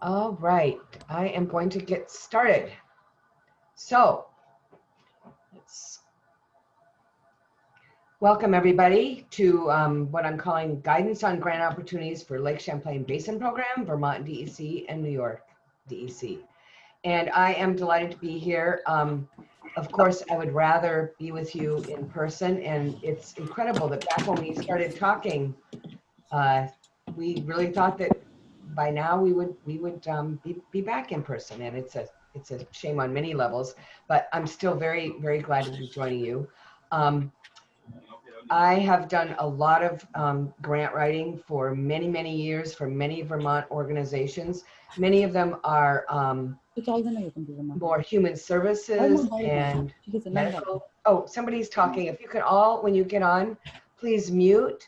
All right, I am going to get started. So, let's welcome everybody to what I'm calling Guidance on Grant Opportunities for Lake Champlain Basin Program, Vermont DEC, and New York DEC. And I am delighted to be here. Of course, I would rather be with you in person, and it's incredible that back when we started talking, we really thought that by now we would be back in person, and it's a shame on many levels, but I'm still very glad to be joining you. I have done a lot of grant writing for many years for many Vermont organizations. Many of them are more human services and medical. Oh, somebody's talking. If you could all, when you get on, please mute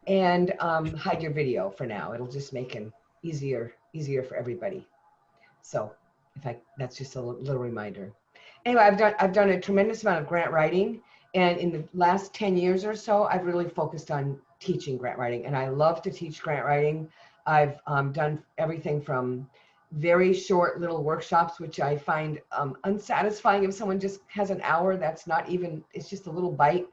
and hide your video for now. It'll just make it easier for everybody. So that's just a little reminder. Anyway, I've done a tremendous amount of grant writing, and in the last 10 years or so, I've really focused on teaching grant writing, and I love to teach grant writing. I've done everything from very short little workshops, which I find unsatisfying if someone just has an hour. That's not even, it's just a little bite.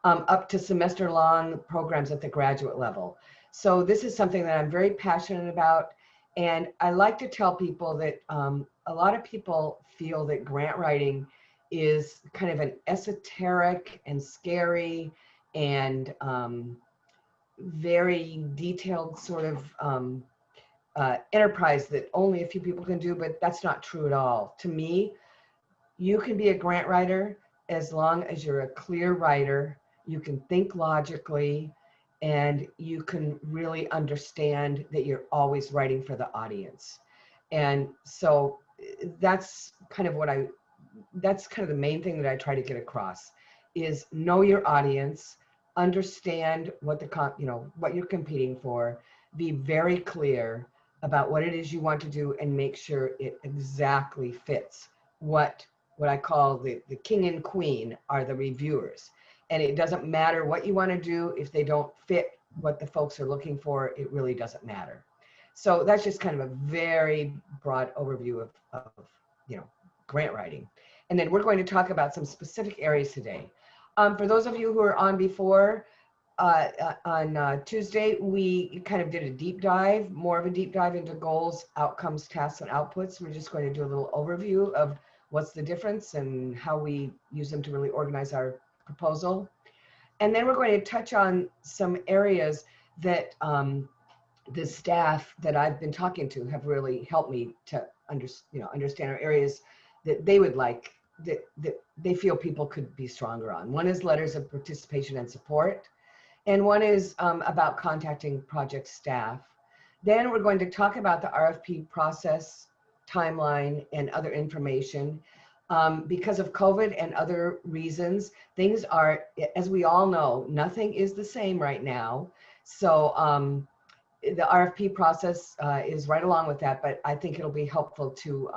Up to semester-long programs at the graduate level. So this is something that I'm very passionate about. And I like to tell people that a lot of people feel that grant writing is kind of an esoteric and scary and very detailed sort of enterprise that only a few people can do, but that's not true at all. To me, you can be a grant writer as long as you're a clear writer. You can think logically, and you can really understand that you're always writing for the audience. And so that's kind of the main thing that I try to get across is know your audience, understand what what you're competing for, be very clear about what it is you want to do, and make sure it exactly fits what I call the king and queen are the reviewers. And it doesn't matter what you want to do. If they don't fit what the folks are looking for, it really doesn't matter. So that's just kind of a very broad overview of grant writing. And then we're going to talk about some specific areas today. For those of you who are on before, on Tuesday, we kind of did a deep dive, more of a deep dive into goals, outcomes, tasks, and outputs. We're just going to do a little overview of what's the difference and how we use them to really organize our proposal. And then we're going to touch on some areas that the staff that I've been talking to have really helped me to understand our areas that they would like, that they feel people could be stronger on. One is letters of participation and support, and one is about contacting project staff. Then we're going to talk about the RFP process, timeline, and other information. Because of COVID and other reasons, things are, as we all know, nothing is the same right now. So the RFP process is right along with that, but I think it'll be helpful to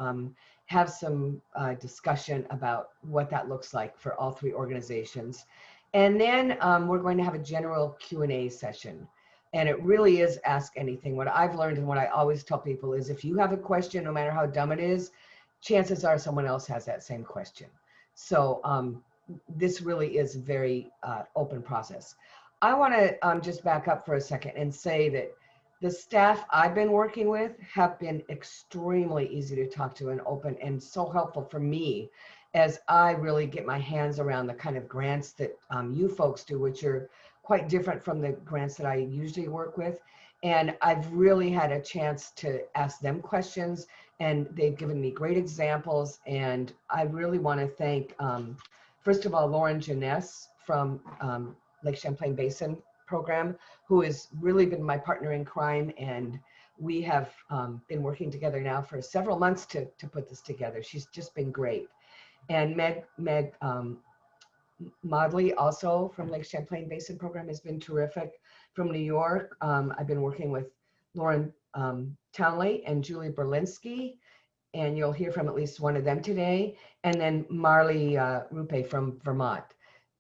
have some discussion about what that looks like for all three organizations. And then we're going to have a general Q&A session. And it really is ask anything. What I've learned and what I always tell people is if you have a question, no matter how dumb it is, chances are someone else has that same question. So this really is a very open process. I want to just back up for a second and say that the staff I've been working with have been extremely easy to talk to and open and so helpful for me as I really get my hands around the kind of grants that you folks do, which are quite different from the grants that I usually work with. And I've really had a chance to ask them questions, and they've given me great examples. And I really want to thank, first of all, Lauren Jeunesse from Lake Champlain Basin Program, who has really been my partner in crime. And we have been working together now for several months to put this together. She's just been great. And Meg Modley, also from Lake Champlain Basin Program, has been terrific. From New York, I've been working with Lauren Townley and Julie Berlinski, and you'll hear from at least one of them today. And then Marley Rupe from Vermont.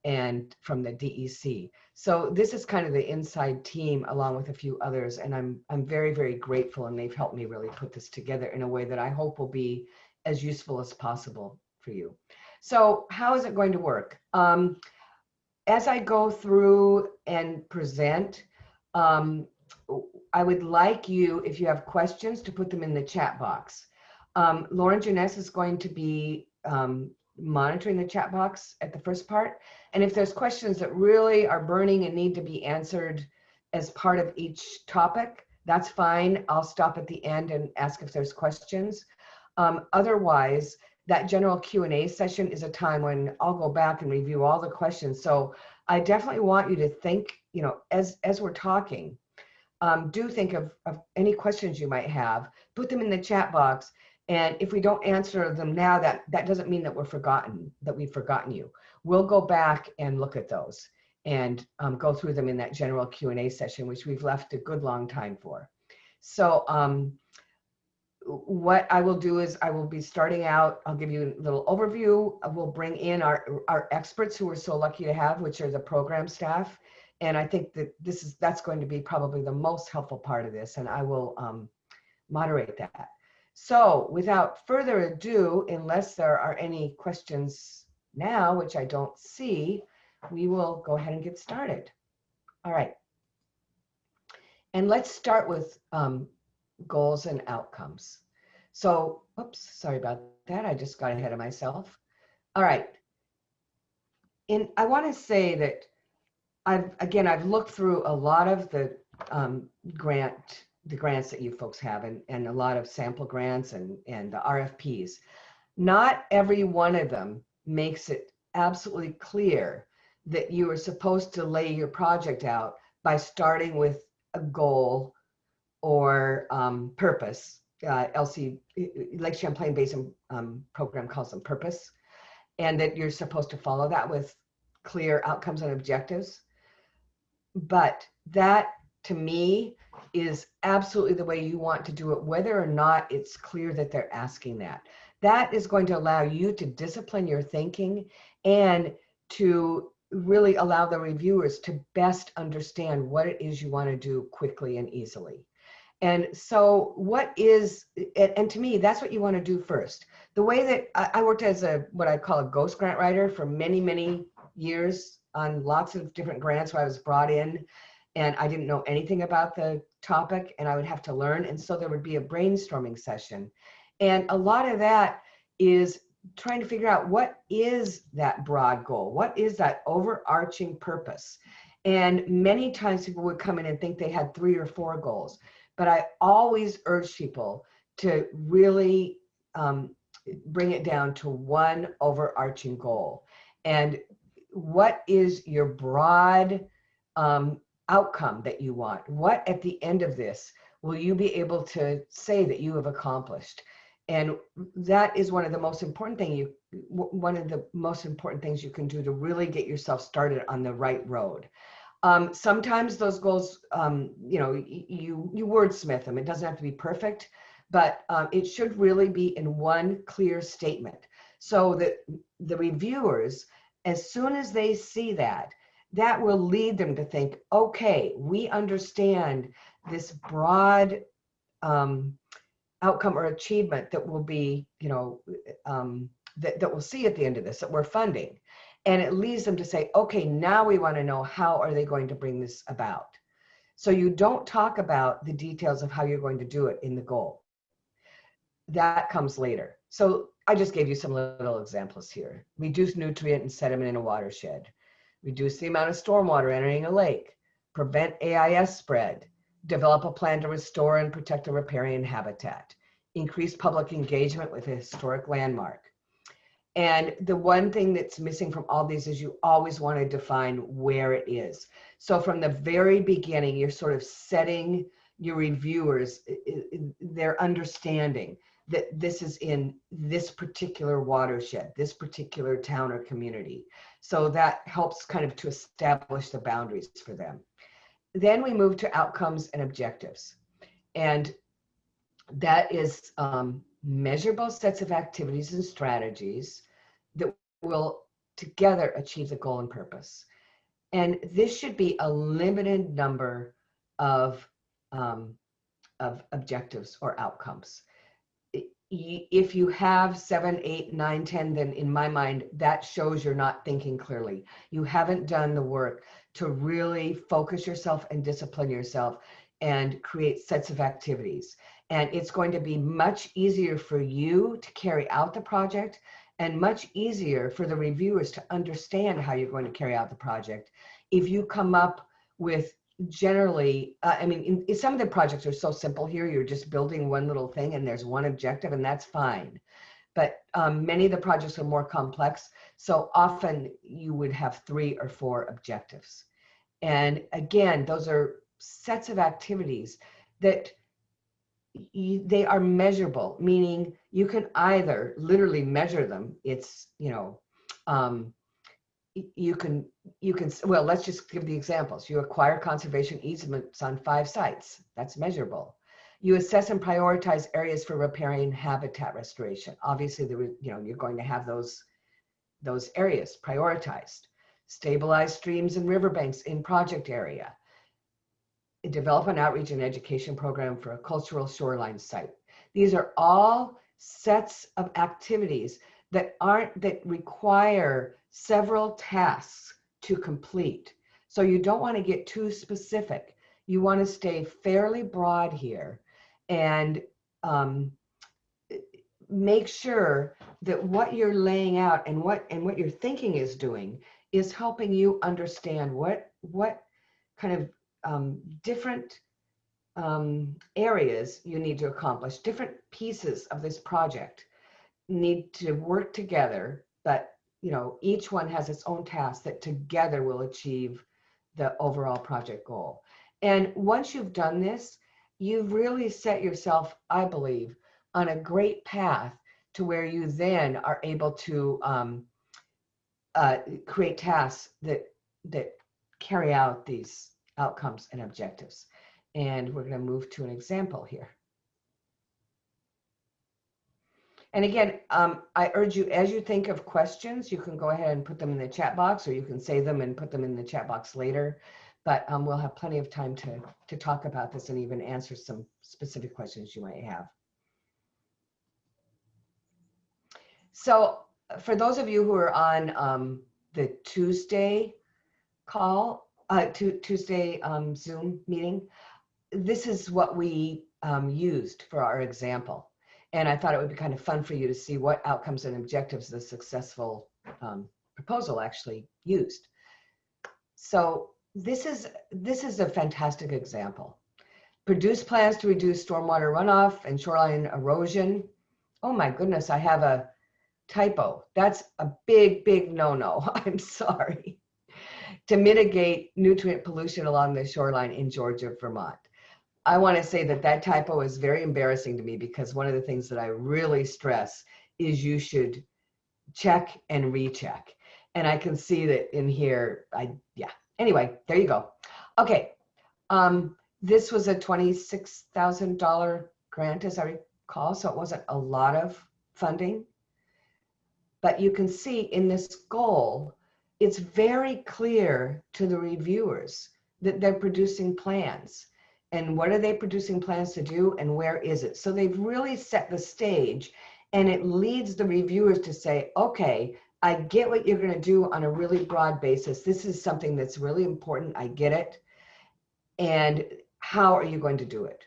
and from the DEC. So this is kind of the inside team along with a few others, and I'm very, very grateful, and they've helped me really put this together in a way that I hope will be as useful as possible for you. So how is it going to work? As I go through and present, I would like you, if you have questions, to put them in the chat box. Lauren Jeunesse is going to be monitoring the chat box at the first part. And if there's questions that really are burning and need to be answered as part of each topic, that's fine. I'll stop at the end and ask if there's questions. Otherwise, that general Q&A session is a time when I'll go back and review all the questions. So I definitely want you to think, you know, as we're talking, do think of any questions you might have, put them in the chat box. And if we don't answer them now, that doesn't mean that we've forgotten you. We'll go back and look at those and go through them in that general Q&A session, which we've left a good long time for. So what I will do is I will be starting out, I'll give you a little overview. We'll bring in our experts who we're so lucky to have, which are the program staff. And I think that that's going to be probably the most helpful part of this, and I will moderate that. So without further ado, unless there are any questions now, which I don't see, we will go ahead and get started. All right. And let's start with goals and outcomes. So, oops, sorry about that. I just got ahead of myself. All right. And I want to say that I've looked through a lot of the grants that you folks have, and a lot of sample grants and the RFPs. Not every one of them makes it absolutely clear that you are supposed to lay your project out by starting with a goal or purpose. Lake Champlain Basin program calls them purpose, and that you're supposed to follow that with clear outcomes and objectives. But that, to me, is absolutely the way you want to do it, whether or not it's clear that they're asking that. That is going to allow you to discipline your thinking and to really allow the reviewers to best understand what it is you want to do quickly and easily. And so and to me, that's what you want to do first. The way that I worked as what I call a ghost grant writer for many, many years on lots of different grants where I was brought in and I didn't know anything about the topic and I would have to learn. And so there would be a brainstorming session. And a lot of that is trying to figure out what is that broad goal? What is that overarching purpose? And many times people would come in and think they had 3 or 4 goals. But I always urge people to really bring it down to one overarching goal. And what is your broad outcome that you want? What at the end of this will you be able to say that you have accomplished? And that is one of the most important things you can do to really get yourself started on the right road. Sometimes those goals, you wordsmith them. It doesn't have to be perfect, but it should really be in one clear statement so that the reviewers, as soon as they see that will lead them to think, okay, we understand this broad outcome or achievement that will be, that we'll see at the end of this, that we're funding. And it leads them to say, okay, now we want to know how are they going to bring this about. So you don't talk about the details of how you're going to do it in the goal. That comes later. So I just gave you some little examples here. Reduce nutrient and sediment in a watershed. Reduce the amount of stormwater entering a lake. Prevent AIS spread. Develop a plan to restore and protect a riparian habitat. Increase public engagement with a historic landmark. And the one thing that's missing from all these is you always want to define where it is. So from the very beginning, you're sort of setting your reviewers, their understanding that this is in this particular watershed, this particular town or community. So that helps kind of to establish the boundaries for them. Then we move to outcomes and objectives. And that is measurable sets of activities and strategies that will together achieve the goal and purpose. And this should be a limited number of objectives or outcomes. If you have 7, 8, 9, 10, then in my mind, that shows you're not thinking clearly. You haven't done the work to really focus yourself and discipline yourself and create sets of activities. And it's going to be much easier for you to carry out the project and much easier for the reviewers to understand how you're going to carry out the project if you come up with generally, I mean, some of the projects are so simple here, you're just building one little thing and there's one objective, and that's fine. But many of the projects are more complex, so often you would have 3 or 4 objectives. And again, those are sets of activities that they are measurable, meaning you can either literally measure them. It's, you can, well, let's just give the examples. You acquire conservation easements on 5 sites. That's measurable. You assess and prioritize areas for riparian habitat restoration. Obviously, you're going to have those areas prioritized. Stabilize streams and riverbanks in project area. Develop an outreach and education program for a cultural shoreline site. These are all sets of activities that require several tasks to complete. So you don't want to get too specific. You want to stay fairly broad here and make sure that what you're laying out and what your thinking is doing is helping you understand what kind of different areas you need to accomplish. Different pieces of this project need to work together, but each one has its own task that together will achieve the overall project goal. And once you've done this, you've really set yourself, I believe, on a great path to where you then are able to create tasks that carry out these outcomes and objectives. And we're going to move to an example here. And again, I urge you, as you think of questions, you can go ahead and put them in the chat box, or you can save them and put them in the chat box later. But we'll have plenty of time to talk about this and even answer some specific questions you might have. So for those of you who are on the Tuesday call, Tuesday Zoom meeting, this is what we used for our example. And I thought it would be kind of fun for you to see what outcomes and objectives the successful proposal actually used. So this is a fantastic example. Produce plans to reduce stormwater runoff and shoreline erosion. Oh my goodness, I have a typo. That's a big no-no. I'm sorry. To mitigate nutrient pollution along the shoreline in Georgia, Vermont. I want to say that typo is very embarrassing to me, because one of the things that I really stress is you should check and recheck. And I can see that in here, yeah. Anyway, there you go. Okay, this was a $26,000 grant, as I recall, so it wasn't a lot of funding. But you can see in this goal, it's very clear to the reviewers that they're producing plans. And what are they producing plans to do, and where is it? So they've really set the stage, and it leads the reviewers to say, okay, I get what you're going to do on a really broad basis. This is something that's really important. I get it. And how are you going to do it?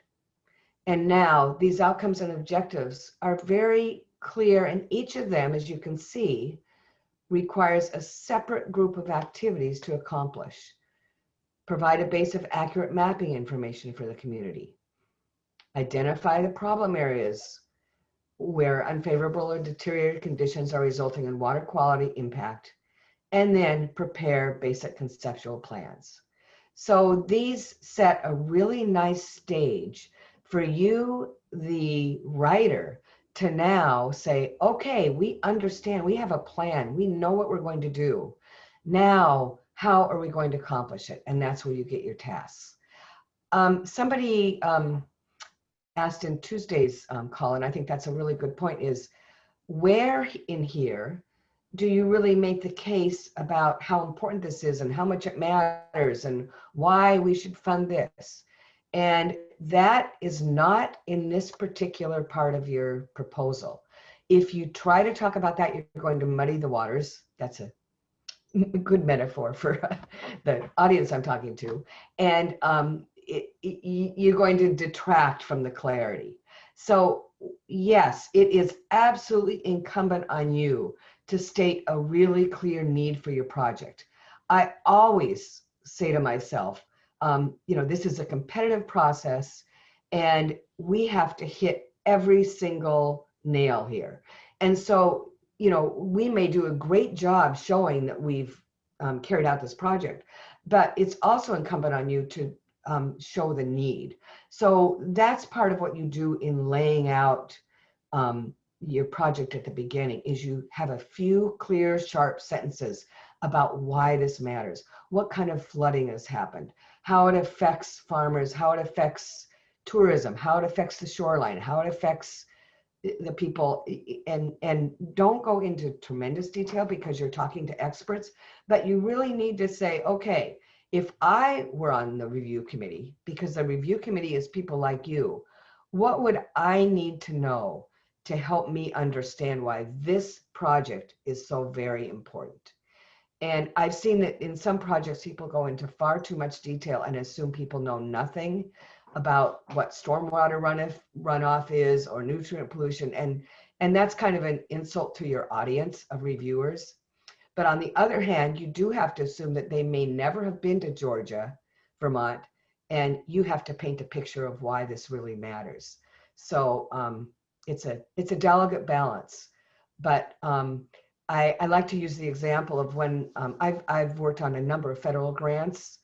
And now these outcomes and objectives are very clear, and each of them, as you can see, requires a separate group of activities to accomplish. Provide a base of accurate mapping information for the community. Identify the problem areas where unfavorable or deteriorated conditions are resulting in water quality impact, and then prepare basic conceptual plans. So these set a really nice stage for you, the writer, to now say, okay, we understand, we have a plan, we know what we're going to do. Now, how are we going to accomplish it? And that's where you get your tasks. Somebody asked in Tuesday's call, and I think that's a really good point, is where in here do you really make the case about how important this is and how much it matters and why we should fund this? And that is not in this particular part of your proposal. If you try to talk about that, you're going to muddy the waters. That's a good metaphor for the audience I'm talking to. And you're going to detract from the clarity. So yes, it is absolutely incumbent on you to state a really clear need for your project. I always say to myself, this is a competitive process and we have to hit every single nail here. And so, we may do a great job showing that we've carried out this project, but it's also incumbent on you to show the need. So that's part of what you do in laying out your project at the beginning, is you have a few clear, sharp sentences about why this matters, what kind of flooding has happened, how it affects farmers, how it affects tourism, how it affects the shoreline, how it affects the people, and don't go into tremendous detail because you're talking to experts, but you really need to say, okay, if I were on the review committee, because the review committee is people like you, what would I need to know to help me understand why this project is so very important? And I've seen that in some projects, people go into far too much detail and assume people know nothing about what stormwater runoff is or nutrient pollution. And that's kind of an insult to your audience of reviewers. But on the other hand, you do have to assume that they may never have been to Georgia, Vermont, and you have to paint a picture of why this really matters. So it's a delicate balance. But I like to use the example of when I've worked on a number of federal grants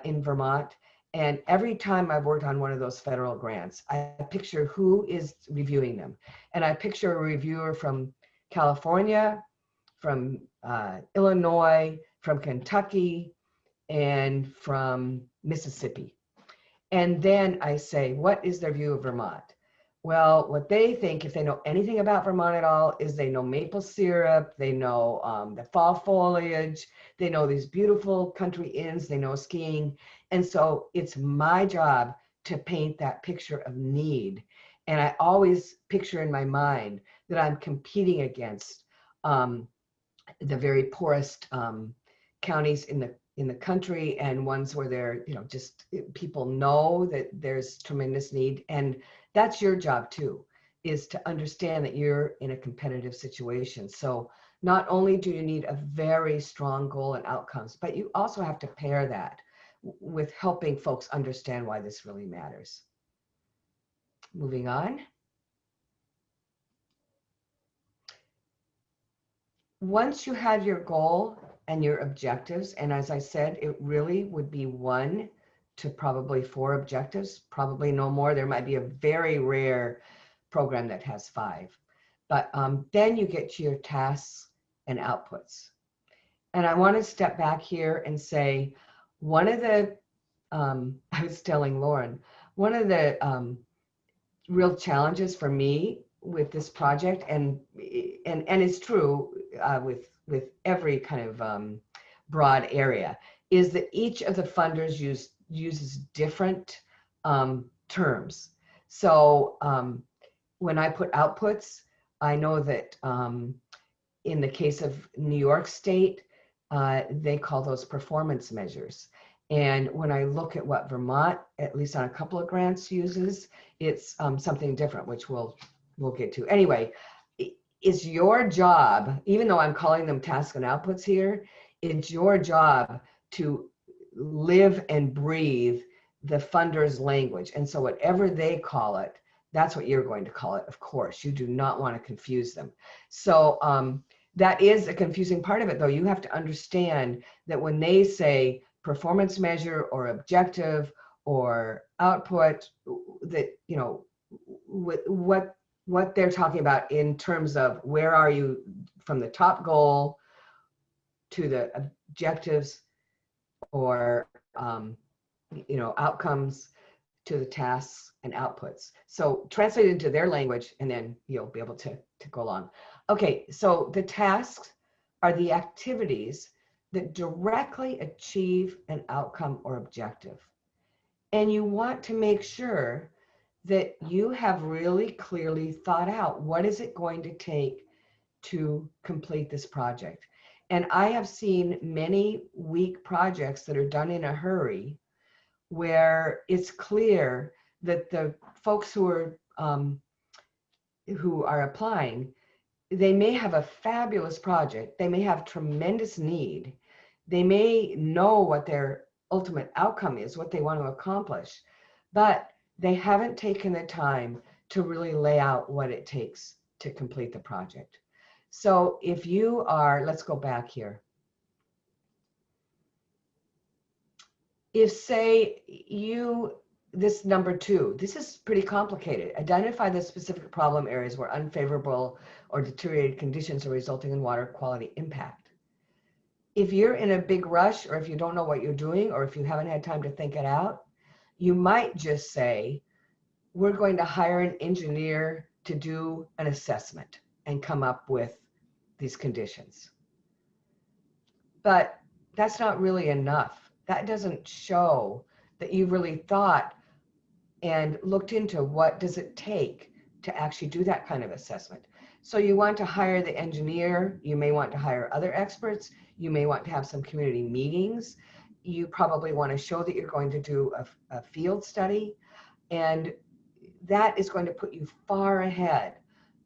in Vermont. And every time I've worked on one of those federal grants, I picture who is reviewing them. And I picture a reviewer from California, from Illinois, from Kentucky, and from Mississippi. And then I say, what is their view of Vermont? Well, what they think, if they know anything about Vermont at all, is they know maple syrup, they know the fall foliage, they know these beautiful country inns, they know skiing. And so it's my job to paint that picture of need. And I always picture in my mind that I'm competing against the very poorest counties in the country, and ones where they're, just people know that there's tremendous need. And that's your job too, is to understand that you're in a competitive situation. So not only do you need a very strong goal and outcomes, but you also have to pair that with helping folks understand why this really matters. Moving on. Once you have your goal and your objectives, and as I said, it really would be 1 to probably 4 objectives, probably no more. There might be a very rare program that has 5. But then you get to your tasks and outputs. And I want to step back here and say, one of the, I was telling Lauren, one of the real challenges for me with this project, and it's true with every kind of broad area, is that each of the funders uses different terms. So when I put outputs, I know that in the case of New York State, they call those performance measures. And when I look at what Vermont, at least on a couple of grants, uses, it's something different, which we'll get to. Anyway, it's your job, even though I'm calling them tasks and outputs here, it's your job to live and breathe the funder's language. And so whatever they call it, that's what you're going to call it. Of course, you do not want to confuse them. So that is a confusing part of it, though. You have to understand that when they say performance measure or objective or output, that, what they're talking about in terms of where are you from the top goal to the objectives, or outcomes to the tasks and outputs. So translate it into their language, and then you'll be able to go along. Okay, so the tasks are the activities that directly achieve an outcome or objective. And you want to make sure that you have really clearly thought out what is it going to take to complete this project. And I have seen many weak projects that are done in a hurry where it's clear that the folks who are applying, they may have a fabulous project, they may have tremendous need, they may know what their ultimate outcome is, what they want to accomplish, but they haven't taken the time to really lay out what it takes to complete the project. So if you are, let's go back here. If say this number 2, this is pretty complicated. Identify the specific problem areas where unfavorable or deteriorated conditions are resulting in water quality impact. If you're in a big rush, or if you don't know what you're doing, or if you haven't had time to think it out, you might just say, we're going to hire an engineer to do an assessment and come up with these conditions. But that's not really enough. That doesn't show that you really thought and looked into what does it take to actually do that kind of assessment. So you want to hire the engineer, you may want to hire other experts, you may want to have some community meetings, you probably want to show that you're going to do a field study, and that is going to put you far ahead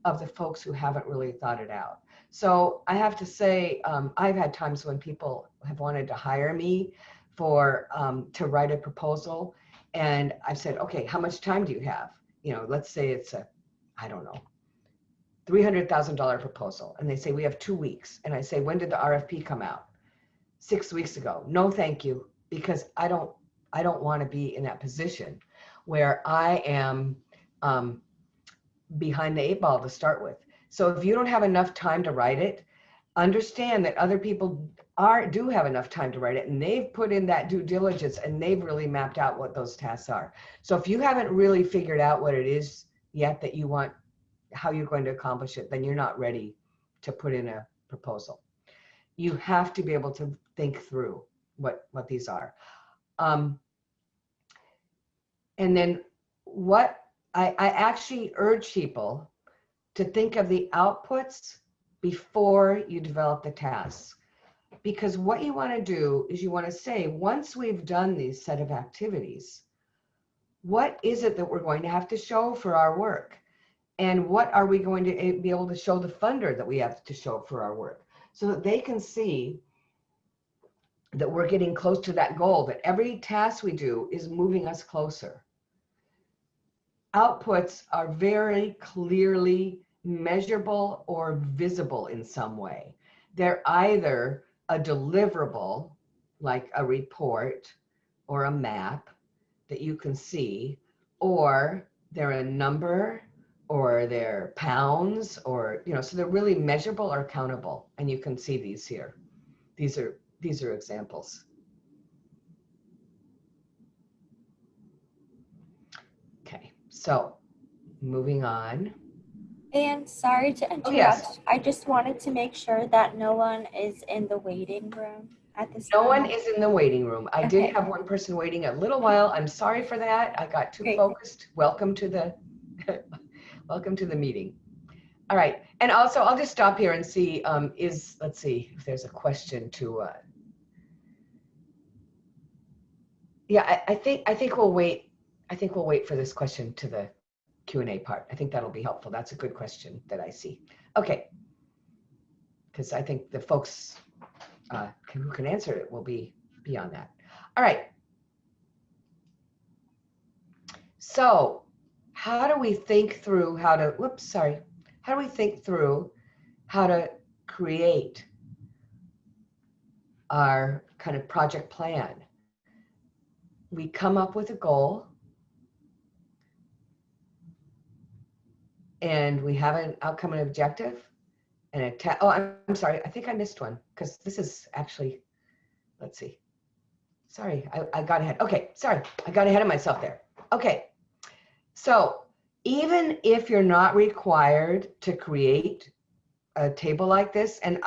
of the folks who haven't really thought it out. So I have to say, I've had times when people have wanted to hire me for to write a proposal, and I've said, okay, how much time do you have? You know, let's say it's a, I don't know, $300,000 proposal, and they say we have 2 weeks, and I say, when did the RFP come out? 6 weeks ago. No, thank you, because I don't want to be in that position where I am behind the 8 ball to start with. So if you don't have enough time to write it, understand that other people do have enough time to write it, and they've put in that due diligence, and they've really mapped out what those tasks are. So if you haven't really figured out what it is yet that you want, how you're going to accomplish it, then you're not ready to put in a proposal. You have to be able to think through what these are. And then what I actually urge people to think of the outputs before you develop the tasks. Because what you want to do is you want to say, once we've done these set of activities, what is it that we're going to have to show for our work? And what are we going to be able to show the funder that we have to show for our work? So that they can see that we're getting close to that goal, that every task we do is moving us closer. Outputs are very clearly measurable or visible in some way. They're either a deliverable, like a report or a map that you can see, or they're a number, or they're pounds, or, you know, so they're really measurable or countable. And you can see these here. These are examples. Okay, so moving on. And sorry to interrupt. Oh, yes. I just wanted to make sure that no one is in the waiting room at this time. No one is in the waiting room. I Okay. did have one person waiting a little while. I'm sorry for that. I got too focused. Welcome to the welcome to the meeting. All right. And also, I'll just stop here and see let's see if there's a question to yeah, I think we'll wait. I think we'll wait for this question to the Q&A part. I think that'll be helpful. That's a good question that I see. Okay. Because I think the folks who can answer it will be beyond that. All right. So how do we think through how to, how do we think through how to create our kind of project plan? We come up with a goal, and we have an outcome and objective, and a oh, I'm sorry, I think I missed one, because this is actually, let's see. Sorry, I got ahead. Okay, sorry, I got ahead of myself there. Okay, so even if you're not required to create a table like this, and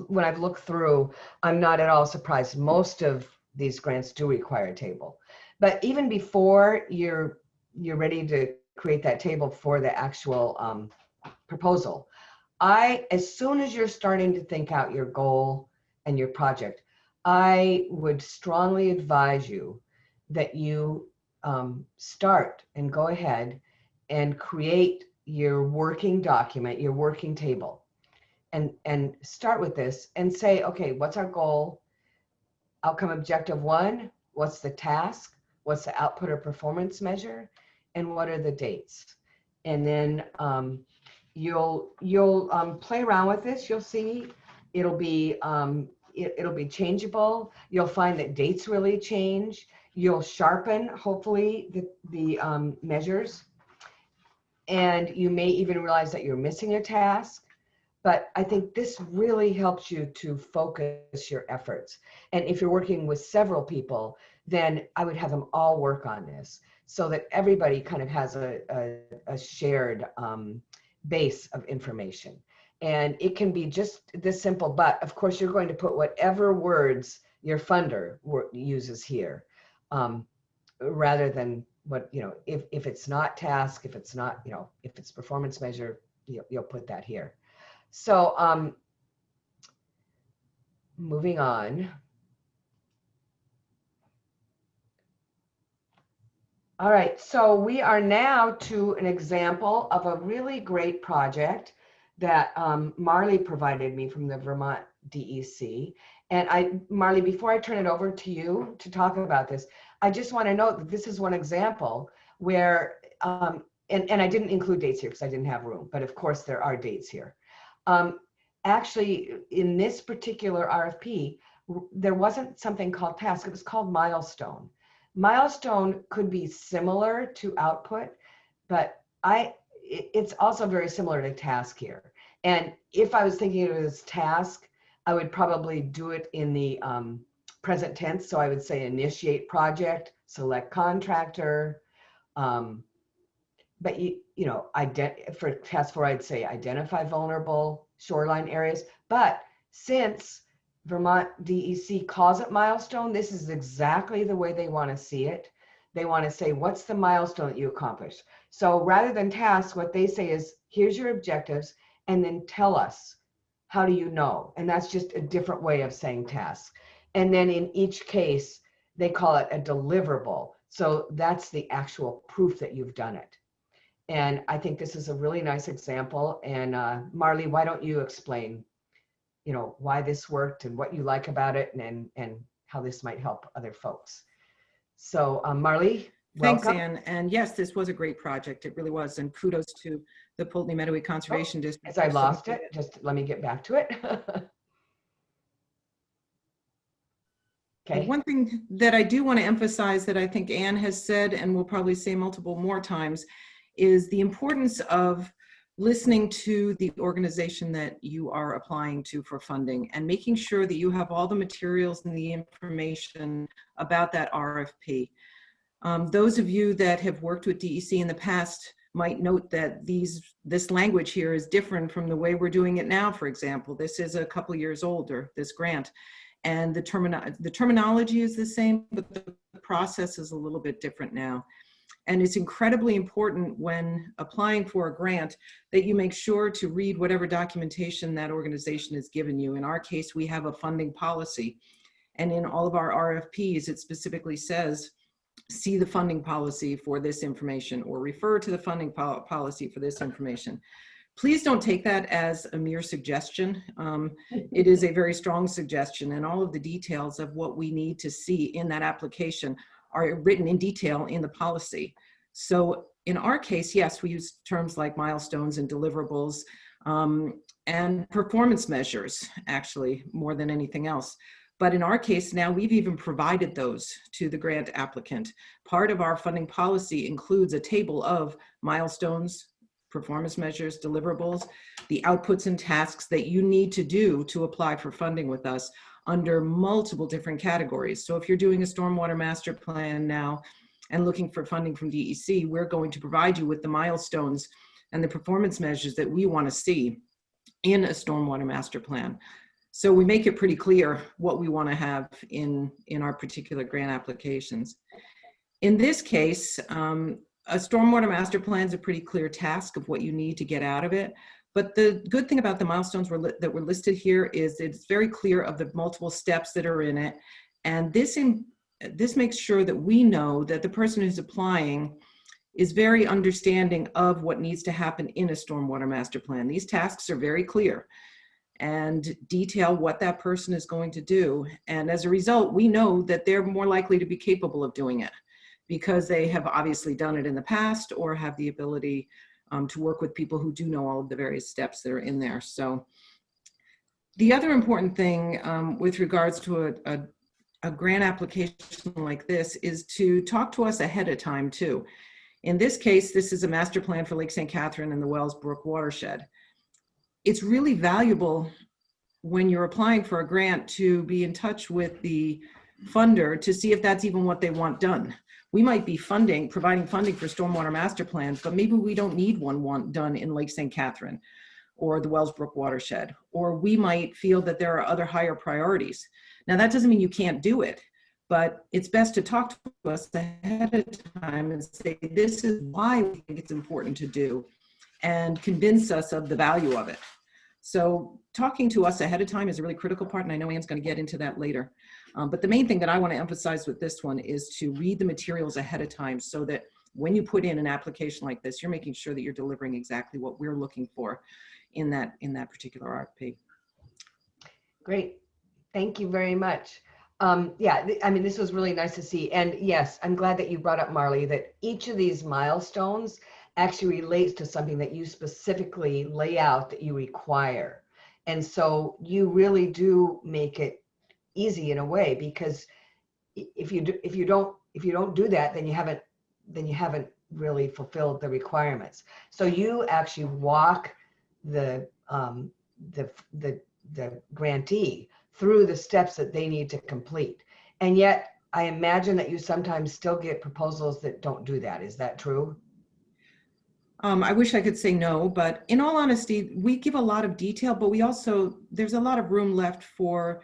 when I've looked through, I'm not at all surprised. Most of these grants do require a table. But even before you're ready to create that table for the actual proposal, as soon as you're starting to think out your goal and your project, I would strongly advise you that you start and go ahead and create your working document, your working table, and start with this and say, okay, what's our goal? Outcome objective 1, what's the task? What's the output or performance measure? And what are the dates? And then you'll play around with this. You'll see it'll be it'll be changeable. You'll find that dates really change. You'll sharpen, hopefully, the measures. And you may even realize that you're missing a task. But I think this really helps you to focus your efforts. And if you're working with several people, then I would have them all work on this so that everybody kind of has a shared base of information. And it can be just this simple, but of course you're going to put whatever words your funder uses here, rather than what, if it's not task, if it's not, if it's performance measure, you'll put that here. So moving on. All right, so we are now to an example of a really great project that Marley provided me from the Vermont DEC. And Marley, before I turn it over to you to talk about this, I just want to note that this is one example where, and I didn't include dates here because I didn't have room, but of course there are dates here. Actually, in this particular RFP, there wasn't something called task, it was called milestone. Milestone could be similar to output, but it's also very similar to task here. And if I was thinking of it as task, I would probably do it in the present tense. So I would say initiate project, select contractor, but for task 4, I'd say identify vulnerable shoreline areas. But since Vermont DEC calls it milestone, this is exactly the way they want to see it. They want to say, what's the milestone that you accomplished? So rather than task, what they say is, here's your objectives, and then tell us, how do you know? And that's just a different way of saying task. And then in each case, they call it a deliverable. So that's the actual proof that you've done it. And I think this is a really nice example. And Marley, why don't you explain, why this worked and what you like about it, and how this might help other folks. So Marley, welcome. Thanks, Anne. And yes, this was a great project. It really was. And kudos to the Poultney Meadowy Conservation District. As I lost it, just let me get back to it. Okay. Well, one thing that I do want to emphasize that I think Anne has said, and will probably say multiple more times, is the importance of listening to the organization that you are applying to for funding and making sure that you have all the materials and the information about that RFP. Those of you that have worked with DEC in the past might note that this language here is different from the way we're doing it now. For example, this is a couple years older, this grant, and the terminology is the same, but the process is a little bit different now. And it's incredibly important when applying for a grant that you make sure to read whatever documentation that organization has given you. In our case, we have a funding policy. And in all of our RFPs, it specifically says, see the funding policy for this information, or refer to the funding policy for this information. Please don't take that as a mere suggestion. It is a very strong suggestion, and all of the details of what we need to see in that application are written in detail in the policy. So in our case, yes, we use terms like milestones and deliverables and performance measures, actually, more than anything else. But in our case now, we've even provided those to the grant applicant. Part of our funding policy includes a table of milestones, performance measures, deliverables, the outputs and tasks that you need to do to apply for funding with us under multiple different categories. So if you're doing a stormwater master plan now and looking for funding from DEC, we're going to provide you with the milestones and the performance measures that we want to see in a stormwater master plan. So we make it pretty clear what we want to have in our particular grant applications. In this case, a stormwater master plan is a pretty clear task of what you need to get out of it. But the good thing about the milestones that were listed here is it's very clear of the multiple steps that are in it. And this makes sure that we know that the person who's applying is very understanding of what needs to happen in a stormwater master plan. These tasks are very clear and detail what that person is going to do. And as a result, we know that they're more likely to be capable of doing it because they have obviously done it in the past or have the ability to work with people who do know all of the various steps that are in there. So the other important thing with regards to a grant application like this is to talk to us ahead of time too. In this case, this is a master plan for Lake St. Catherine and the Wells Brook watershed. It's really valuable when you're applying for a grant to be in touch with the funder to see if that's even what they want done. We might be providing funding for stormwater master plans, but maybe we don't need one done in Lake St. Catherine or the Wells Brook watershed, or we might feel that there are other higher priorities. Now that doesn't mean you can't do it, but it's best to talk to us ahead of time and say, this is why we think it's important to do, and convince us of the value of it. So talking to us ahead of time is a really critical part, and I know Anne's going to get into that later. But the main thing that I want to emphasize with this one is to read the materials ahead of time so that when you put in an application like this, you're making sure that you're delivering exactly what we're looking for in that particular RFP. Great. Thank you very much. Yeah, I mean, this was really nice to see. And yes, I'm glad that you brought up, Marley, that each of these milestones actually relates to something that you specifically lay out that you require. And so you really do make it easy in a way, because if you don't do that, then you haven't really fulfilled the requirements. So you actually walk the grantee through the steps that they need to complete. And yet I imagine that you sometimes still get proposals that don't do that. Is that true? I wish I could say no, but in all honesty, we give a lot of detail, but there's a lot of room left for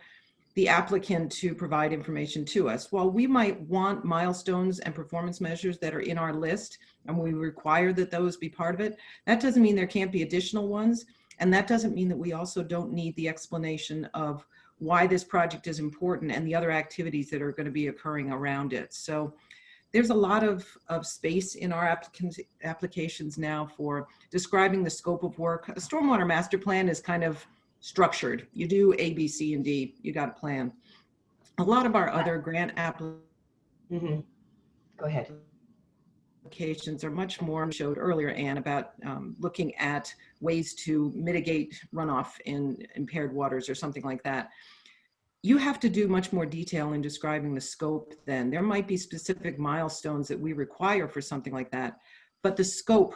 the applicant to provide information to us. While we might want milestones and performance measures that are in our list, and we require that those be part of it, that doesn't mean there can't be additional ones. And that doesn't mean that we also don't need the explanation of why this project is important and the other activities that are going to be occurring around it. So there's a lot of space in our applications now for describing the scope of work. A stormwater master plan is kind of structured. You do A, B, C, and D. You got a plan. A lot of our other grant applications Go ahead. Are much more, showed earlier, Anne, about looking at ways to mitigate runoff in impaired waters or something like that. You have to do much more detail in describing the scope then. There might be specific milestones that we require for something like that, but the scope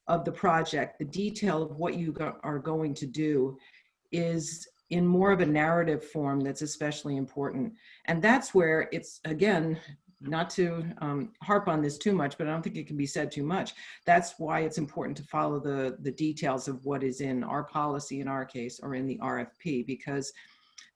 of the project, the detail of what you are going to do is in more of a narrative form that's especially important. And that's where it's, again, not to harp on this too much, but I don't think it can be said too much. That's why it's important to follow the details of what is in our policy in our case or in the RFP, because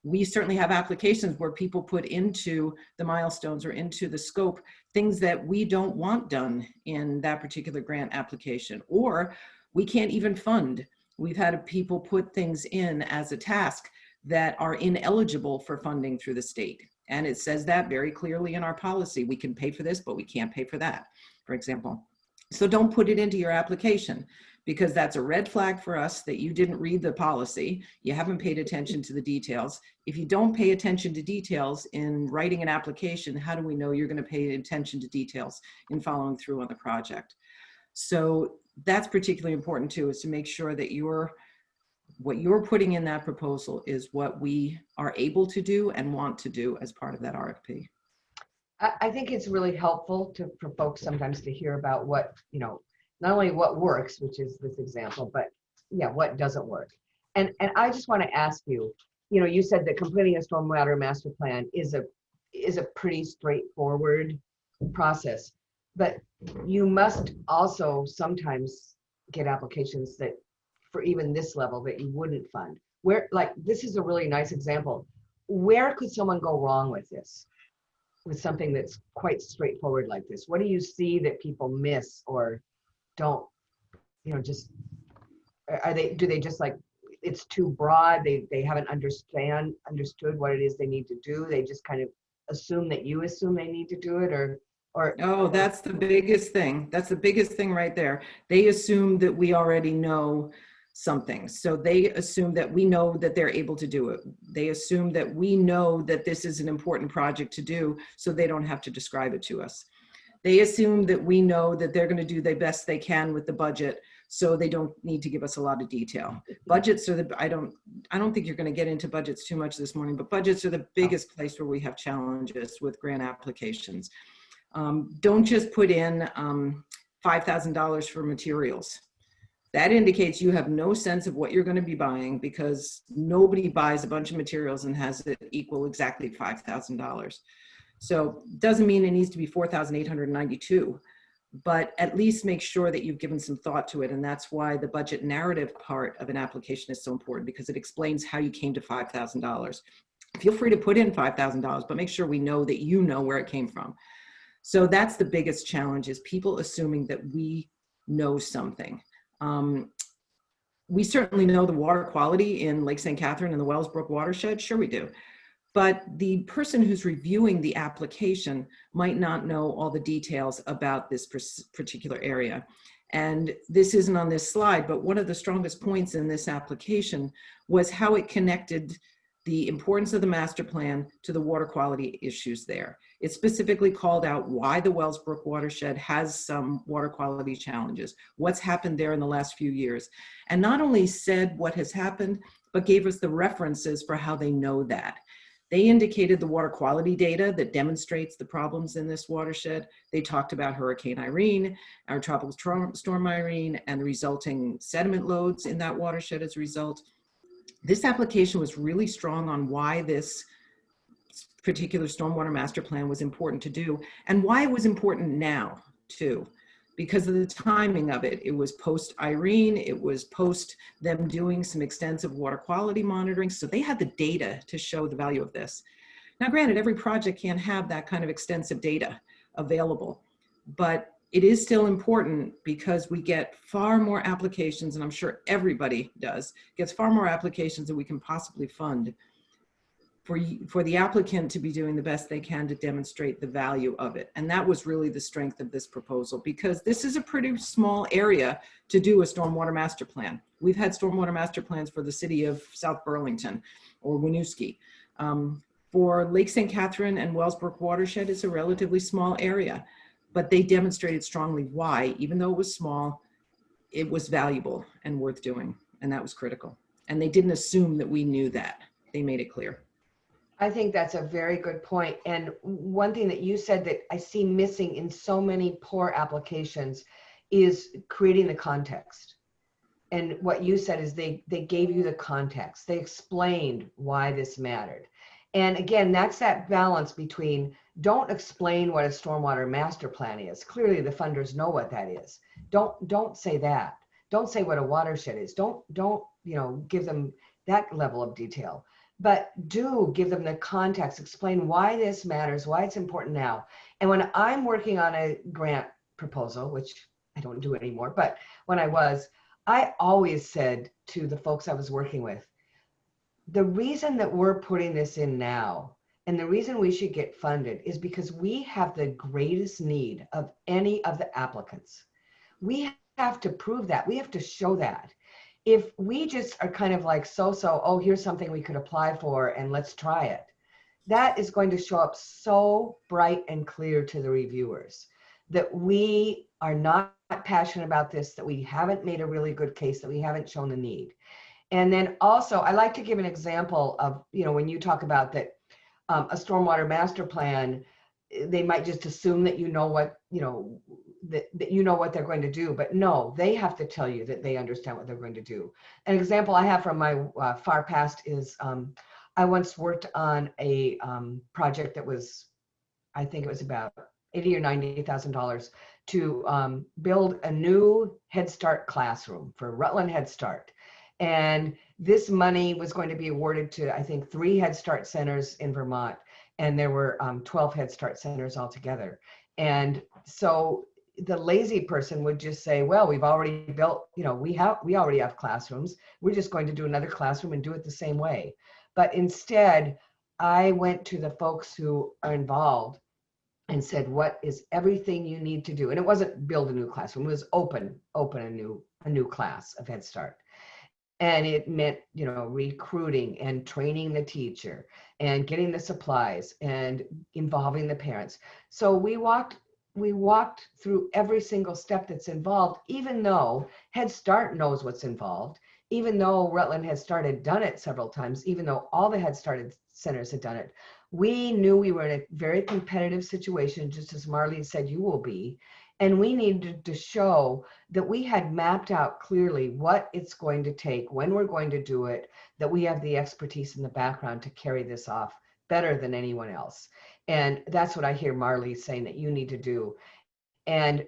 we certainly have applications where people put into the milestones or into the scope things that we don't want done in that particular grant application, or we can't even fund. We've had people put things in as a task that are ineligible for funding through the state. And it says that very clearly in our policy. We can pay for this, but we can't pay for that, for example. So don't put it into your application, because that's a red flag for us that you didn't read the policy. You haven't paid attention to the details. If you don't pay attention to details in writing an application, how do we know you're going to pay attention to details in following through on the project? So that's particularly important too, is to make sure that what you're putting in that proposal is what we are able to do and want to do as part of that RFP. I think it's really helpful for folks sometimes to hear about what, not only what works, which is this example, but yeah, what doesn't work. And I just want to ask you, you said that completing a stormwater master plan is a pretty straightforward process, but you must also sometimes get applications that for even this level that you wouldn't fund? Where, like, this is a really nice example. Where could someone go wrong with this? With something that's quite straightforward like this? What do you see that people miss or don't, just, do they just like, it's too broad, they haven't understood what it is they need to do, they just kind of assume that you assume they need to do it, or Oh, that's the biggest thing. That's the biggest thing right there. They assume that we already know something. So they assume that we know that they're able to do it. They assume that we know that this is an important project to do, so they don't have to describe it to us. They assume that we know that they're going to do the best they can with the budget, so they don't need to give us a lot of detail. Budgets are I don't think you're going to get into budgets too much this morning, but budgets are the biggest place where we have challenges with grant applications. Don't just put in $5,000 for materials. That indicates you have no sense of what you're going to be buying, because nobody buys a bunch of materials and has it equal exactly $5,000. So doesn't mean it needs to be 4,892, but at least make sure that you've given some thought to it. And that's why the budget narrative part of an application is so important, because it explains how you came to $5,000. Feel free to put in $5,000, but make sure we know that you know where it came from. So that's the biggest challenge, is people assuming that we know something. We certainly know the water quality in Lake St. Catherine and the Wellsbrook watershed. Sure we do. But the person who's reviewing the application might not know all the details about this particular area. And this isn't on this slide, but one of the strongest points in this application was how it connected the importance of the master plan to the water quality issues there. It specifically called out why the Wellsbrook watershed has some water quality challenges, what's happened there in the last few years, and not only said what has happened, but gave us the references for how they know that. They indicated the water quality data that demonstrates the problems in this watershed. They talked about Hurricane Irene, our tropical storm Irene, and the resulting sediment loads in that watershed as a result. This application was really strong on why this particular stormwater master plan was important to do, and why it was important now too, because of the timing of it. It was post Irene, it was post them doing some extensive water quality monitoring, so they had the data to show the value of this. Now granted, every project can't have that kind of extensive data available, but it is still important, because we get far more applications, and I'm sure everybody gets far more applications than we can possibly fund, for the applicant to be doing the best they can to demonstrate the value of it. And that was really the strength of this proposal, because this is a pretty small area to do a stormwater master plan. We've had stormwater master plans for the city of South Burlington or Winooski. For Lake St. Catherine and Wellsbrook watershed, it's a relatively small area, but they demonstrated strongly why, even though it was small, it was valuable and worth doing. And that was critical. And they didn't assume that we knew that. They made it clear. I think that's a very good point. And one thing that you said that I see missing in so many poor applications is creating the context. And what you said is they gave you the context. They explained why this mattered. And again, that's that balance between, don't explain what a stormwater master plan is. Clearly the funders know what that is. Don't say that. Don't say what a watershed is. Don't give them that level of detail. But do give them the context, explain why this matters, why it's important now. And when I'm working on a grant proposal, which I don't do anymore, but when I always said to the folks I was working with, the reason that we're putting this in now, and the reason we should get funded, is because we have the greatest need of any of the applicants. We have to prove that. We have to show that. If we just are kind of like oh, here's something we could apply for and let's try it, that is going to show up so bright and clear to the reviewers that we are not passionate about this, that we haven't made a really good case, that we haven't shown the need. And then also, I like to give an example of, when you talk about that a stormwater master plan, they might just assume that that you know what they're going to do, but no, they have to tell you that they understand what they're going to do. An example I have from my far past is I once worked on a project that was, I think it was about $80,000 or $90,000 to build a new Head Start classroom for Rutland Head Start. And this money was going to be awarded to, I think, 3 Head Start centers in Vermont. And there were 12 Head Start centers altogether. And so the lazy person would just say, well, we've already built, you know, we already have classrooms. We're just going to do another classroom and do it the same way. But instead, I went to the folks who are involved and said, what is everything you need to do? And it wasn't build a new classroom, it was open a new class of Head Start. And it meant, you know, recruiting and training the teacher and getting the supplies and involving the parents. So we walked through every single step that's involved, even though Head Start knows what's involved, even though Rutland Head Start had done it several times, even though all the Head Start centers had done it. We knew we were in a very competitive situation, just as Marlene said you will be. And we needed to show that we had mapped out clearly what it's going to take, when we're going to do it, that we have the expertise in the background to carry this off better than anyone else. And that's what I hear Marley saying that you need to do. And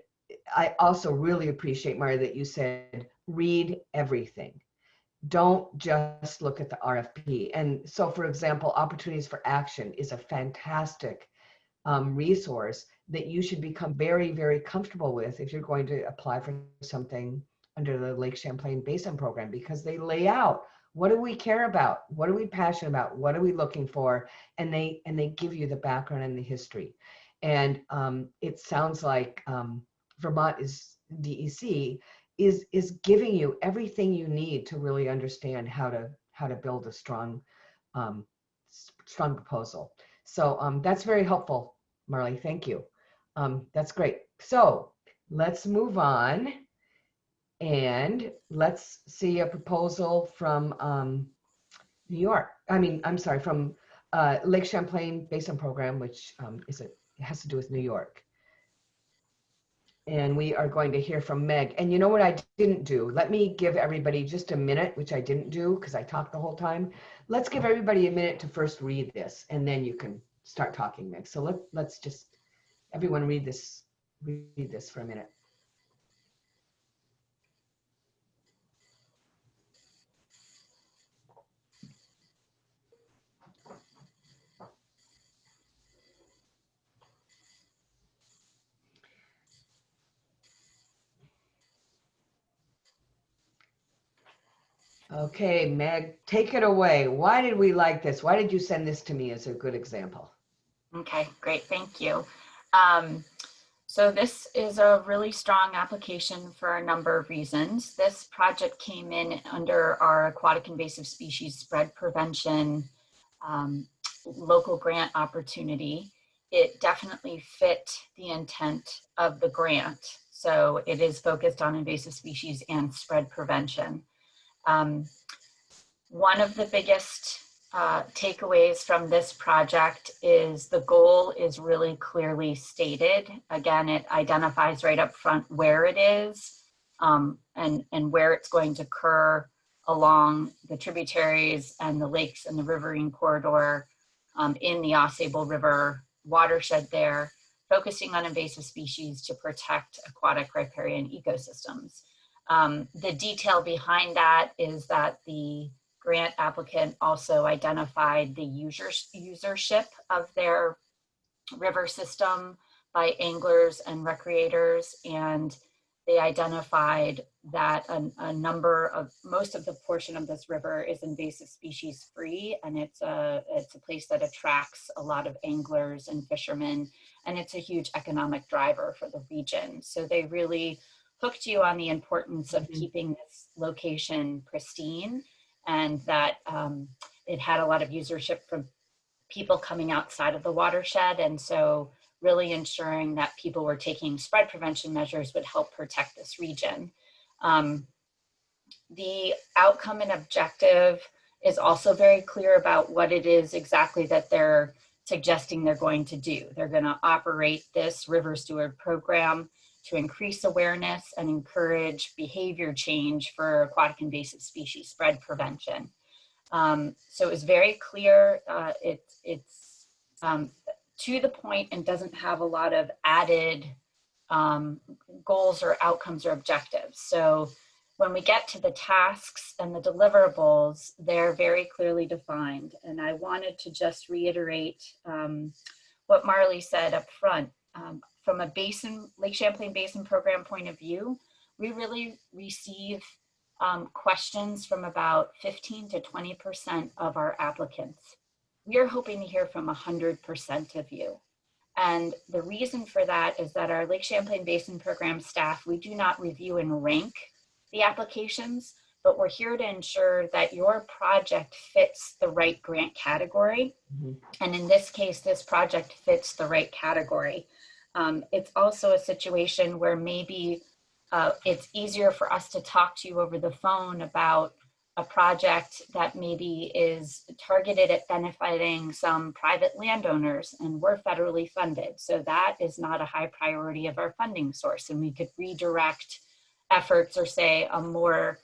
I also really appreciate, Marley, that you said, read everything. Don't just look at the RFP. And so, for example, Opportunities for Action is a fantastic resource that you should become very, very comfortable with if you're going to apply for something under the Lake Champlain Basin Program, because they lay out, what do we care about? What are we passionate about? What are we looking for? And they give you the background and the history. And it sounds like Vermont DEC is giving you everything you need to really understand how to build a strong proposal. So that's very helpful, Marley. Thank you. That's great. So let's move on and let's see a proposal from New York. I'm sorry, from Lake Champlain Basin Program, which has to do with New York. And we are going to hear from Meg. And you know what I didn't do? Let me give everybody just a minute, which I didn't do because I talked the whole time. Let's give everybody a minute to first read this, and then you can start talking, Meg. So let's just, everyone read this for a minute. Okay, Meg, take it away. Why did we like this? Why did you send this to me as a good example? Okay, great, thank you. So this is a really strong application for a number of reasons. This project came in under our Aquatic Invasive Species Spread Prevention local grant opportunity. It definitely fit the intent of the grant. So it is focused on invasive species and spread prevention. One of the biggest takeaways from this project is the goal is really clearly stated. Again, it identifies right up front where it is and where it's going to occur along the tributaries and the lakes and the riverine corridor in the Ausable River watershed there, focusing on invasive species to protect aquatic riparian ecosystems. The detail behind that is that the grant applicant also identified the usership of their river system by anglers and recreators, and they identified that most of the portion of this river is invasive species free, and it's a place that attracts a lot of anglers and fishermen, and it's a huge economic driver for the region. So they really hooked you on the importance of keeping this location pristine, and that it had a lot of usership from people coming outside of the watershed. And so really ensuring that people were taking spread prevention measures would help protect this region. The outcome and objective is also very clear about what it is exactly that they're suggesting they're going to do. They're going to operate this river steward program to increase awareness and encourage behavior change for aquatic invasive species spread prevention. So it was very clear. It's to the point and doesn't have a lot of added goals or outcomes or objectives. So when we get to the tasks and the deliverables, they're very clearly defined. And I wanted to just reiterate what Marley said up front. From a Lake Champlain Basin Program point of view, we really receive questions from about 15 to 20% of our applicants. We are hoping to hear from 100% of you. And the reason for that is that our Lake Champlain Basin Program staff, we do not review and rank the applications, but we're here to ensure that your project fits the right grant category. And in this case, this project fits the right category. It's also a situation where maybe it's easier for us to talk to you over the phone about a project that maybe is targeted at benefiting some private landowners, and we're federally funded. So that is not a high priority of our funding source, and we could redirect efforts, or say a more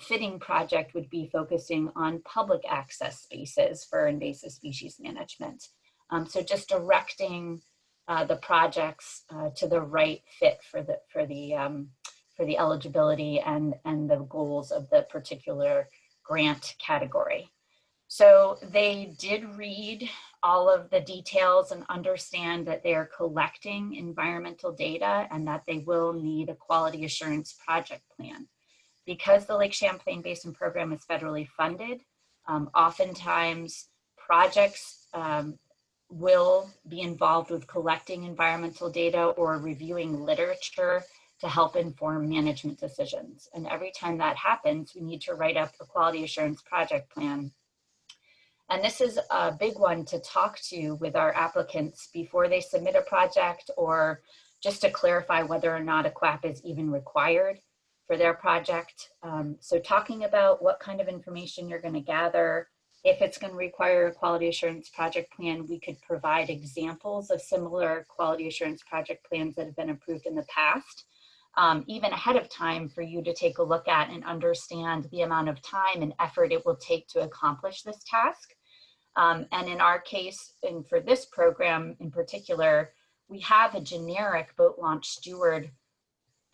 fitting project would be focusing on public access spaces for invasive species management. So just directing the projects to the right fit for the eligibility and the goals of the particular grant category. So they did read all of the details and understand that they are collecting environmental data and that they will need a quality assurance project plan. Because the Lake Champlain Basin Program is federally funded, oftentimes projects will be involved with collecting environmental data or reviewing literature to help inform management decisions. And every time that happens, we need to write up a quality assurance project plan. And this is a big one to talk to with our applicants before they submit a project, or just to clarify whether or not a QAP is even required for their project. So talking about what kind of information you're going to gather, if it's going to require a quality assurance project plan, we could provide examples of similar quality assurance project plans that have been approved in the past, even ahead of time for you to take a look at and understand the amount of time and effort it will take to accomplish this task. And in our case, and for this program in particular, we have a generic boat launch steward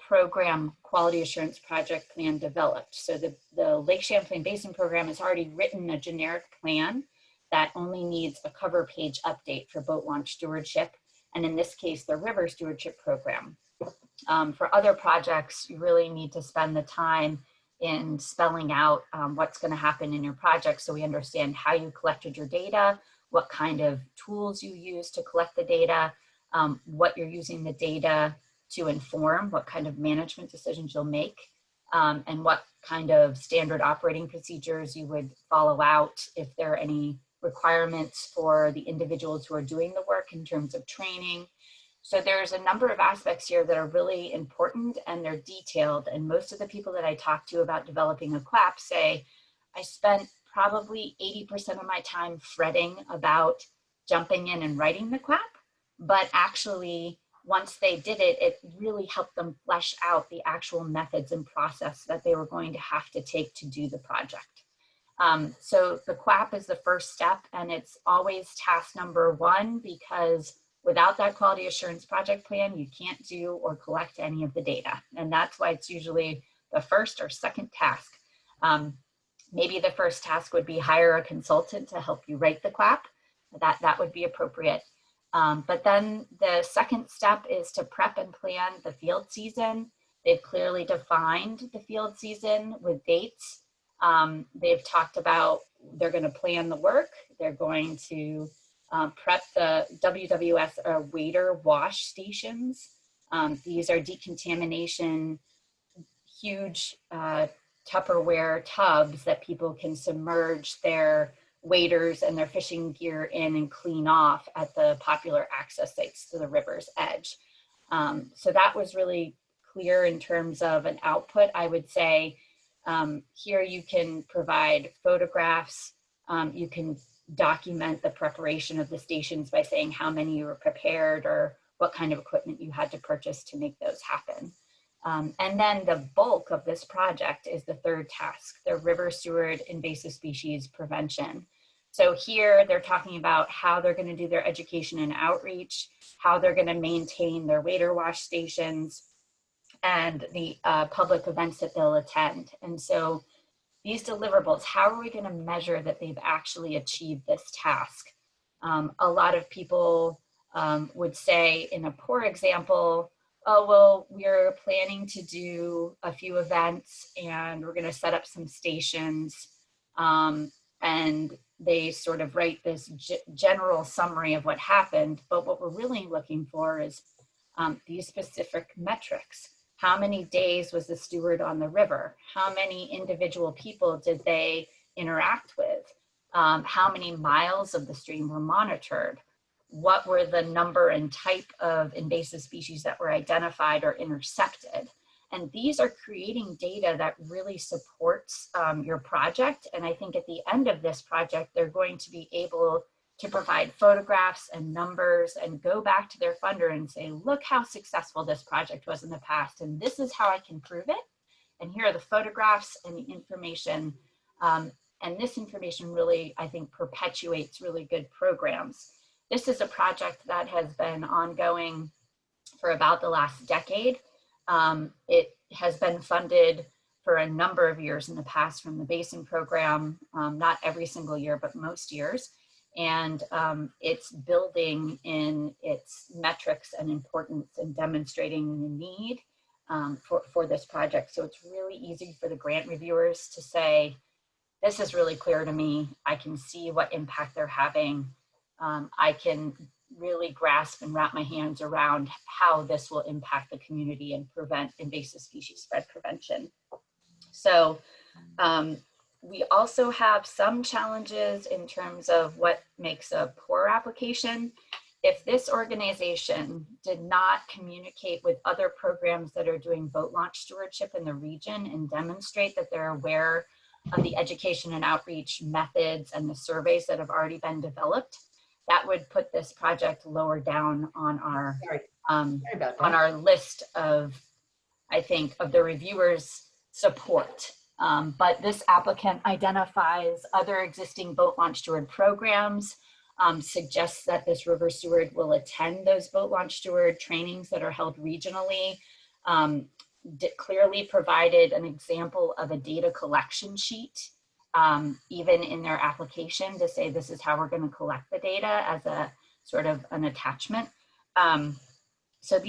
program quality assurance project plan developed. So the Lake Champlain Basin Program has already written a generic plan that only needs a cover page update for boat launch stewardship, and in this case, the river stewardship program. For other projects, you really need to spend the time in spelling out what's going to happen in your project, so we understand how you collected your data, what kind of tools you use to collect the data, what you're using the data to inform, what kind of management decisions you'll make, and what kind of standard operating procedures you would follow out if there are any requirements for the individuals who are doing the work in terms of training. So there's a number of aspects here that are really important, and they're detailed. And most of the people that I talk to about developing a QAP say, I spent probably 80% of my time fretting about jumping in and writing the QAP, but actually, once they did it, it really helped them flesh out the actual methods and process that they were going to have to take to do the project. So the QAP is the first step, and it's always task number one, because without that quality assurance project plan, you can't do or collect any of the data. And that's why it's usually the first or second task. Maybe the first task would be hire a consultant to help you write the QAP. That would be appropriate. But then the second step is to prep and plan the field season. They've clearly defined the field season with dates. They've talked about they're going to plan the work. They're going to prep the WWS or wader wash stations. These are decontamination, huge Tupperware tubs that people can submerge their waders and their fishing gear in and clean off at the popular access sites to the river's edge. So that was really clear in terms of an output. I would say here you can provide photographs. You can document the preparation of the stations by saying how many you were prepared or what kind of equipment you had to purchase to make those happen. And then the bulk of this project is the third task, the river steward invasive species prevention. So here they're talking about how they're going to do their education and outreach, how they're going to maintain their waiter wash stations, and the public events that they'll attend. And so these deliverables, how are we going to measure that they've actually achieved this task? A lot of people would say, in a poor example, oh, well, we're planning to do a few events and we're going to set up some stations. And they sort of write this general summary of what happened. But what we're really looking for is these specific metrics. How many days was the steward on the river? How many individual people did they interact with? How many miles of the stream were monitored? What were the number and type of invasive species that were identified or intercepted? And these are creating data that really supports your project. And I think at the end of this project, they're going to be able to provide photographs and numbers and go back to their funder and say, look how successful this project was in the past. And this is how I can prove it. And here are the photographs and the information. And this information really, I think, perpetuates really good programs. This is a project that has been ongoing for about the last decade. It has been funded for a number of years in the past from the Basin program, not every single year, but most years. And it's building in its metrics and importance and demonstrating the need for this project. So it's really easy for the grant reviewers to say, this is really clear to me. I can see what impact they're having. I can really grasp and wrap my hands around how this will impact the community and prevent invasive species spread prevention. So we also have some challenges in terms of what makes a poor application. If this organization did not communicate with other programs that are doing boat launch stewardship in the region and demonstrate that they're aware of the education and outreach methods and the surveys that have already been developed, that would put this project lower down on our list of, I think, of the reviewers' support. But this applicant identifies other existing boat launch steward programs, suggests that this river steward will attend those boat launch steward trainings that are held regionally, clearly provided an example of a data collection sheet, even in their application, to say this is how we're going to collect the data as a sort of an attachment. So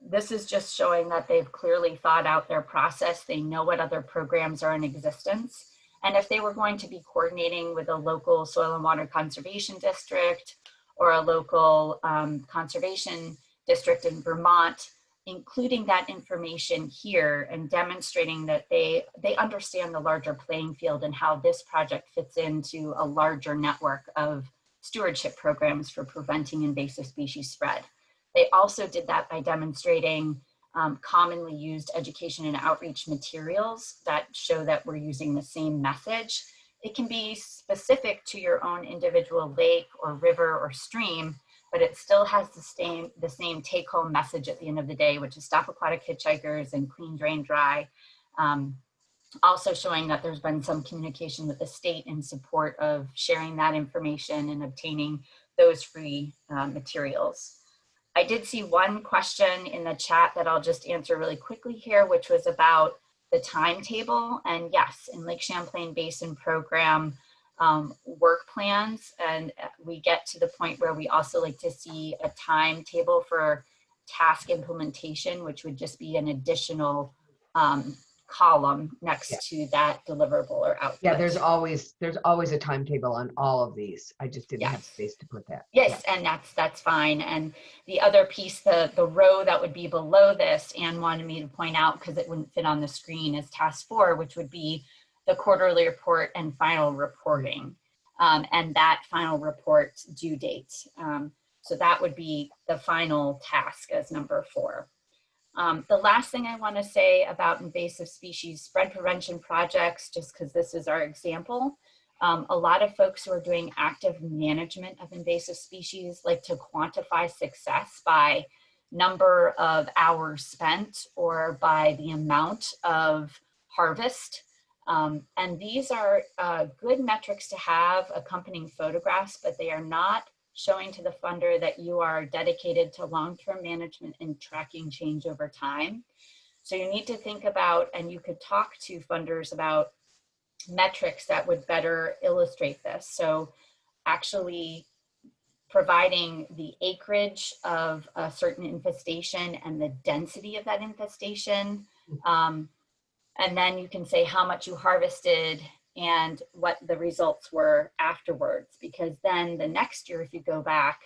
this is just showing that they've clearly thought out their process. They know what other programs are in existence. And if they were going to be coordinating with a local soil and water conservation district or a local conservation district in Vermont, including that information here and demonstrating that they understand the larger playing field and how this project fits into a larger network of stewardship programs for preventing invasive species spread. They also did that by demonstrating commonly used education and outreach materials that show that we're using the same message. It can be specific to your own individual lake or river or stream, but it still has the same take-home message at the end of the day, which is stop aquatic hitchhikers and clean, drain, dry. Also showing that there's been some communication with the state in support of sharing that information and obtaining those free materials. I did see one question in the chat that I'll just answer really quickly here, which was about the timetable. And yes, in Lake Champlain Basin program work plans, and we get to the point where we also like to see a timetable for task implementation, which would just be an additional column next to that deliverable or output. Yeah, there's always a timetable on all of these. I just didn't have space to put that. Yes, and that's fine. And the other piece, the row that would be below this, Anne wanted me to point out because it wouldn't fit on the screen, is task 4, which would be the quarterly report and final reporting, and that final report due date. So that would be the final task as number 4. The last thing I want to say about invasive species spread prevention projects, just because this is our example, a lot of folks who are doing active management of invasive species like to quantify success by number of hours spent or by the amount of harvest. And these are good metrics to have accompanying photographs, but they are not showing to the funder that you are dedicated to long-term management and tracking change over time. So you need to think about, and you could talk to funders about metrics that would better illustrate this. So actually providing the acreage of a certain infestation and the density of that infestation. And then you can say how much you harvested and what the results were afterwards. Because then the next year, if you go back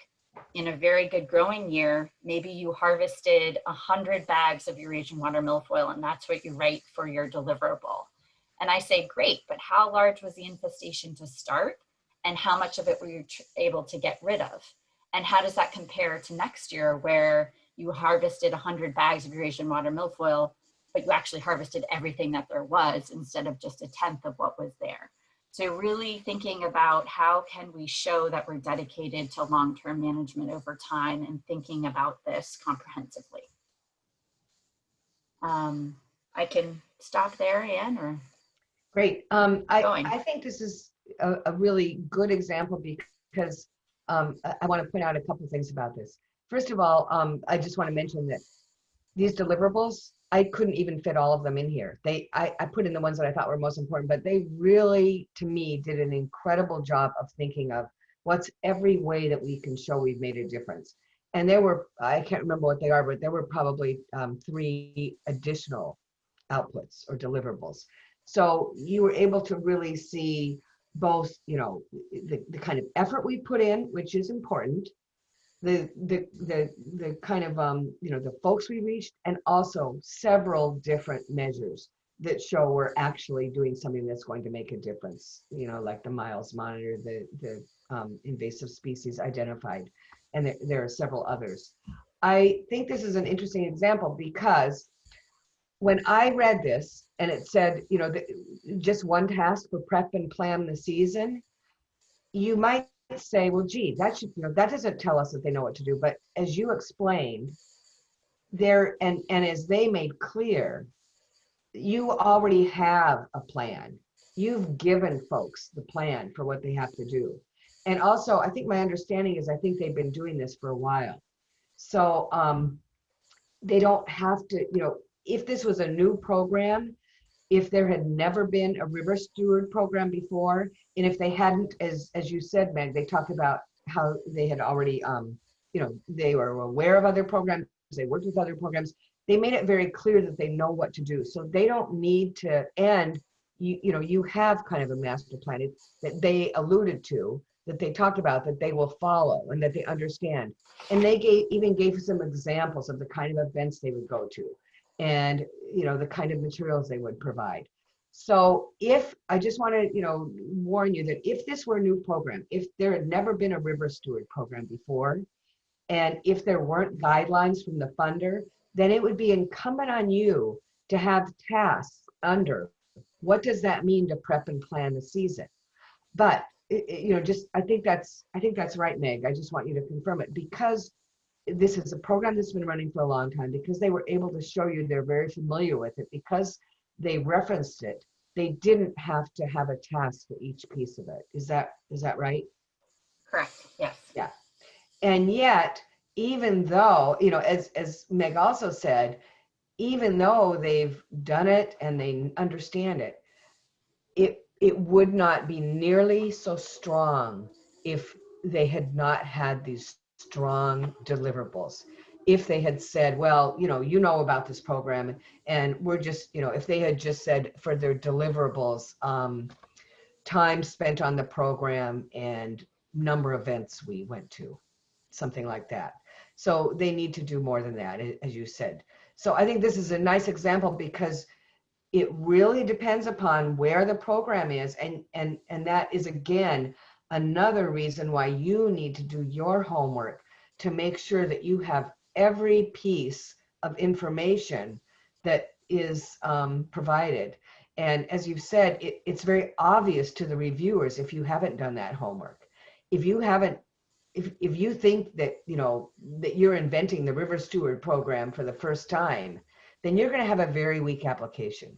in a very good growing year, maybe you harvested 100 bags of Eurasian water milfoil, and that's what you write for your deliverable. And I say, great, but how large was the infestation to start? And how much of it were you able to get rid of? And how does that compare to next year where you harvested 100 bags of Eurasian water milfoil, but you actually harvested everything that there was instead of just a tenth of what was there? So really thinking about how can we show that we're dedicated to long-term management over time and thinking about this comprehensively. I can stop there, Anne, or? Great. I think this is a really good example because I want to point out a couple of things about this. First of all, I just want to mention that these deliverables, I couldn't even fit all of them in here. I put in the ones that I thought were most important, but they really, to me, did an incredible job of thinking of what's every way that we can show we've made a difference. And there were, I can't remember what they are, but there were probably 3 additional outputs or deliverables. So you were able to really see both, you know, the kind of effort we put in, which is important, the kind of you know, the folks we reached, and also several different measures that show we're actually doing something that's going to make a difference, you know, like the miles monitor, the invasive species identified, and there are several others. I think this is an interesting example because when I read this and it said, you know, just one task for prep and plan the season, you might say, well, gee, that should, you know, that doesn't tell us that they know what to do. But as you explained there, and as they made clear, you already have a plan. You've given folks the plan for what they have to do. And also, I think my understanding is, I think they've been doing this for a while. So they don't have to, you know, if this was a new program, if there had never been a river steward program before, and if they hadn't, as you said, Meg, they talked about how they had already, you know, they were aware of other programs, they worked with other programs. They made it very clear that they know what to do. So they don't need to, and you know, you have kind of a master plan that they alluded to, that they talked about, that they will follow and that they understand. And they even gave some examples of the kind of events they would go to, and you know, the kind of materials they would provide. So if, I just want to, you know, warn you that if this were a new program, if there had never been a river steward program before, and if there weren't guidelines from the funder, then it would be incumbent on you to have tasks under what does that mean to prep and plan the season. But you know, just I think that's right, Meg. I just want you to confirm it, because this is a program that's been running for a long time, because they were able to show you they're very familiar with it, because they referenced it. They didn't have to have a task for each piece of it. Is that right? Correct. Yes. Yeah. And yet, even though, you know, as Meg also said, even though they've done it and they understand it, it would not be nearly so strong if they had not had these strong deliverables. If they had said, well, you know about this program, and we're just, you know, if they had just said for their deliverables, time spent on the program and number of events we went to, something like that. So they need to do more than that, as you said. So I think this is a nice example, because it really depends upon where the program is. And that is, again, another reason why you need to do your homework to make sure that you have every piece of information that is provided. And as you've said, it's very obvious to the reviewers if you haven't done that homework. If you haven't, if you think that, you know, that you're inventing the River Steward program for the first time, then you're going to have a very weak application,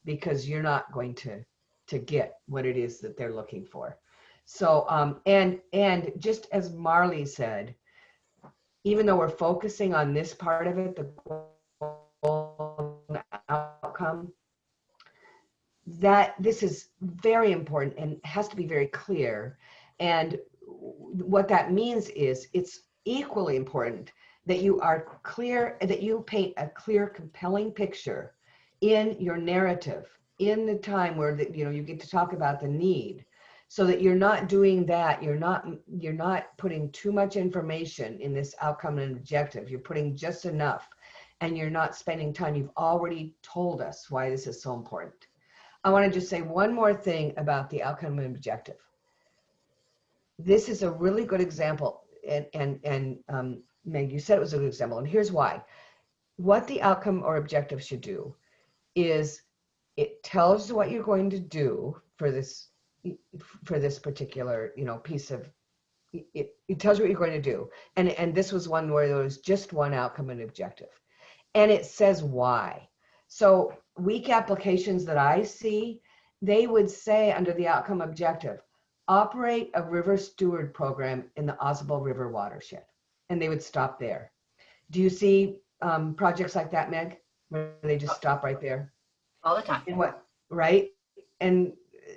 because you're not going to get what it is that they're looking for. So, and just as Marley said, even though we're focusing on this part of it, the goal and outcome, that this is very important and has to be very clear. And what that means is it's equally important that you are clear, that you paint a clear, compelling picture in your narrative, in the time where you get to talk about the need, so that you're not doing that. You're not putting too much information in this outcome and objective. You're putting just enough, and you're not spending time. You've already told us why this is so important. I want to just say one more thing about the outcome and objective. This is a really good example, and Meg, you said it was a good example, and here's why. What the outcome or objective should do is it tells what you're going to do for this particular piece of it tells you what you're going to do, and this was one where there was just one outcome and objective, and it says why. So weak applications that I see, they would say under the outcome objective, operate a river steward program in the Oswald River watershed, and they would stop there. Do you see projects like that, Meg, where they just stop right there? All the time. And right? And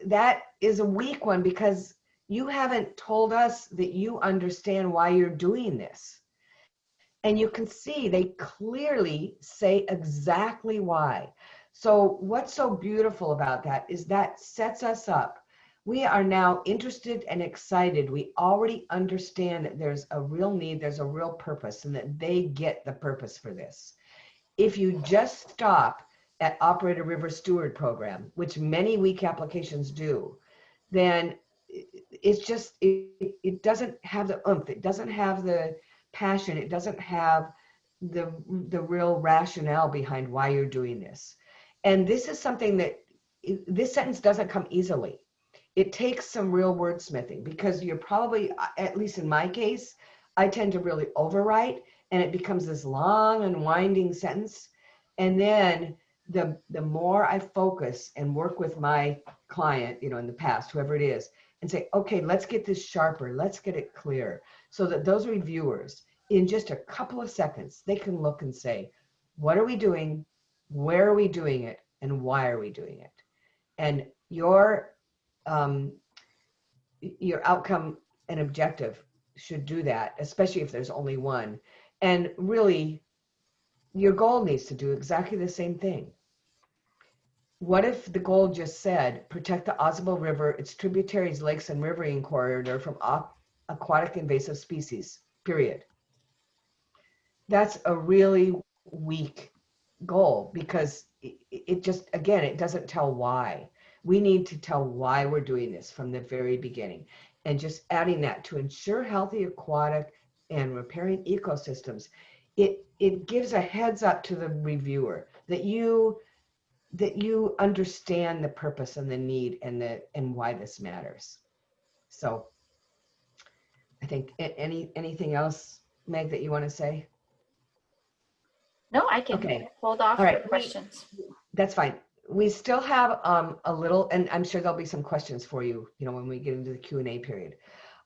that is a weak one, because you haven't told us that you understand why you're doing this. And you can see they clearly say exactly why. So what's so beautiful about that is that sets us up. We are now interested and excited. We already understand that there's a real need, there's a real purpose, and that they get the purpose for this. If you just stop at operate a river steward program, which many weak applications do, then it's just, it doesn't have the oomph, it doesn't have the passion, it doesn't have the real rationale behind why you're doing this. And this is something that, this sentence doesn't come easily. It takes some real wordsmithing, because you're probably, at least in my case, I tend to really overwrite, and it becomes this long and winding sentence. And then the more I focus and work with my client, in the past, whoever it is, and say, okay, let's get this sharper, let's get it clear, so that those reviewers, in just a couple of seconds, they can look and say, what are we doing? Where are we doing it? And why are we doing it? And your outcome and objective should do that, especially if there's only one. And really, your goal needs to do exactly the same thing. What if the goal just said, protect the Oswald River, its tributaries, lakes, and riverine corridor from aquatic invasive species, period? That's a really weak goal, because it just, again, it doesn't tell why. We need to tell why we're doing this from the very beginning. And just adding that to ensure healthy aquatic and repairing ecosystems, it gives a heads up to the reviewer that you understand the purpose and the need and why this matters. So I think anything else, Meg, that you want to say? No, I can hold off All right. for questions. That's fine. We still have a little, and I'm sure there'll be some questions for you, when we get into the Q&A period.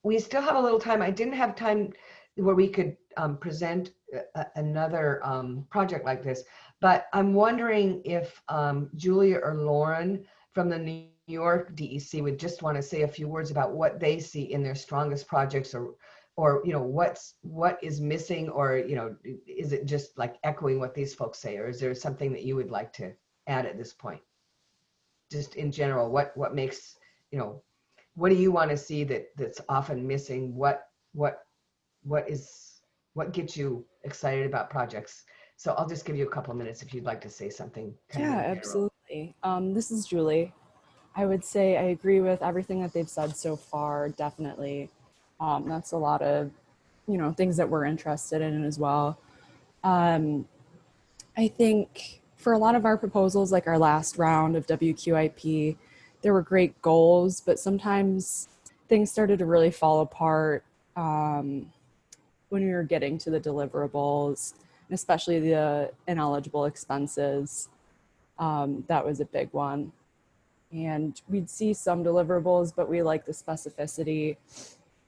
We still have a little time. I didn't have time where we could present another project like this, but I'm wondering if Julia or Lauren from the New York DEC would just want to say a few words about what they see in their strongest projects, or what is missing, or is it just like echoing what these folks say, or is there something that you would like to add at this point? Just in general, what makes, what do you want to see that's often missing? What gets you excited about projects? So I'll just give you a couple of minutes if you'd like to say something. Yeah, absolutely. This is Julie. I would say I agree with everything that they've said so far, definitely. That's a lot of, things that we're interested in as well. I think for a lot of our proposals, like our last round of WQIP, there were great goals, but sometimes things started to really fall apart when we were getting to the deliverables, especially the ineligible expenses. That was a big one. And we'd see some deliverables, but we like the specificity,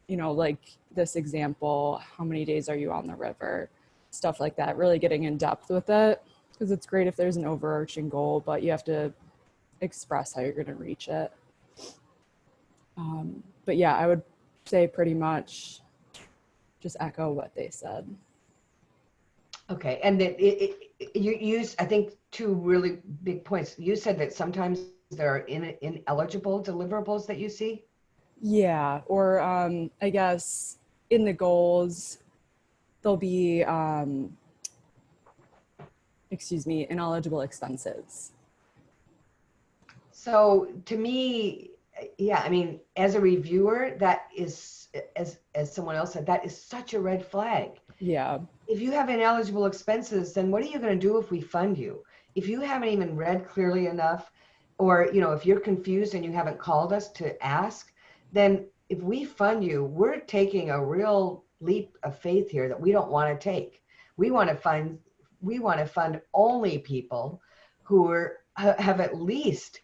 you know, like this example, how many days are you on the river? Stuff like that, really getting in depth with it, because it's great if there's an overarching goal, but you have to express how you're going to reach it. But yeah, I would say pretty much just echo what they said. Okay, and you used, I think, two really big points. You said that sometimes there are ineligible deliverables that you see. Yeah, or I guess in the goals, there'll be, ineligible expenses. So to me, yeah, I mean, as a reviewer, that is, as someone else said, that is such a red flag. Yeah. If you have ineligible expenses, then what are you going to do if we fund you? If you haven't even read clearly enough, or, you know, if you're confused and you haven't called us to ask, then if we fund you, we're taking a real leap of faith here that we don't want to take. We want to fund only people who have at least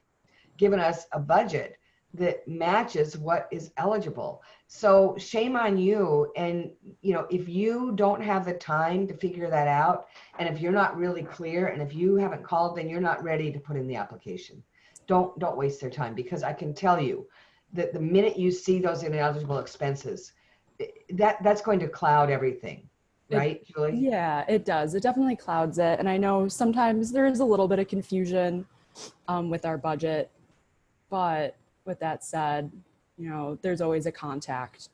given us a budget that matches what is eligible. So shame on you. And, you know, if you don't have the time to figure that out, and if you're not really clear, and if you haven't called, then you're not ready to put in the application. Don't waste their time, because I can tell you that the minute you see those ineligible expenses, that's going to cloud everything. Right, Julie? Yeah, it does. It definitely clouds it. And I know sometimes there is a little bit of confusion with our budget. But with that said, you know, there's always a contact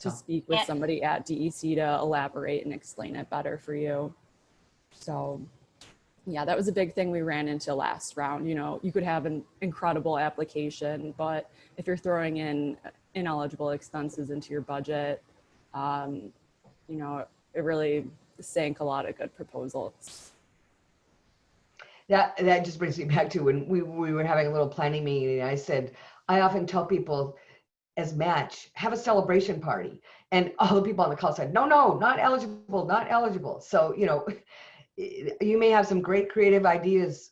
to speak with somebody at DEC to elaborate and explain it better for you. So yeah, that was a big thing we ran into last round. You know, you could have an incredible application, but if you're throwing in ineligible expenses into your budget, you know, it really sank a lot of good proposals. That just brings me back to when we were having a little planning meeting, and I said, I often tell people as match, have a celebration party. And all the people on the call said, no, not eligible, not eligible. So, you know, you may have some great creative ideas,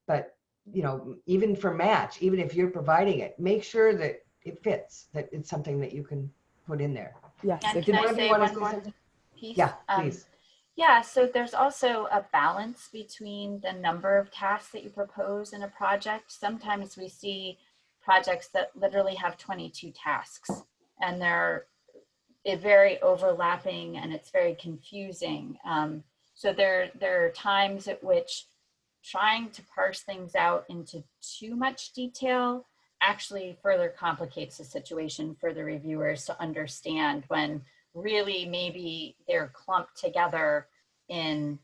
but, you know, even for match, even if you're providing it, make sure that it fits, that it's something that you can put in there. Yes. And can I say one more piece? Yeah, please. Yeah, so there's also a balance between the number of tasks that you propose in a project. Sometimes we see projects that literally have 22 tasks, and they're very overlapping, and it's very confusing. So there are times at which trying to parse things out into too much detail actually further complicates the situation for the reviewers to understand, when really maybe they're clumped together in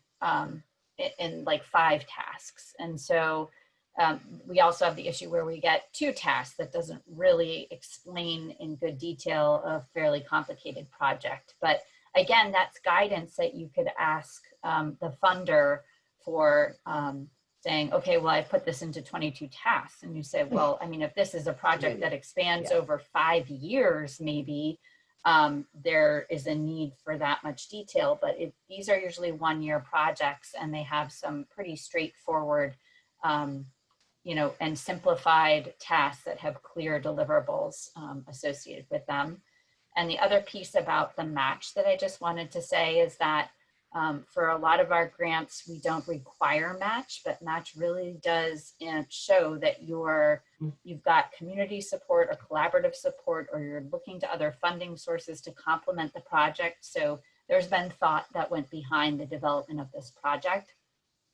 like 5 tasks. And so we also have the issue where we get 2 tasks that doesn't really explain in good detail a fairly complicated project. But again, that's guidance that you could ask the funder for, saying, okay, well, I put this into 22 tasks. And you say, well, I mean, if this is a project that expands over 5 years, maybe there is a need for that much detail. But these are usually 1-year projects, and they have some pretty straightforward, you know, and simplified tasks that have clear deliverables associated with them. And the other piece about the match that I just wanted to say is that for a lot of our grants, we don't require match, but match really does show that you've got community support or collaborative support, or you're looking to other funding sources to complement the project. So there's been thought that went behind the development of this project.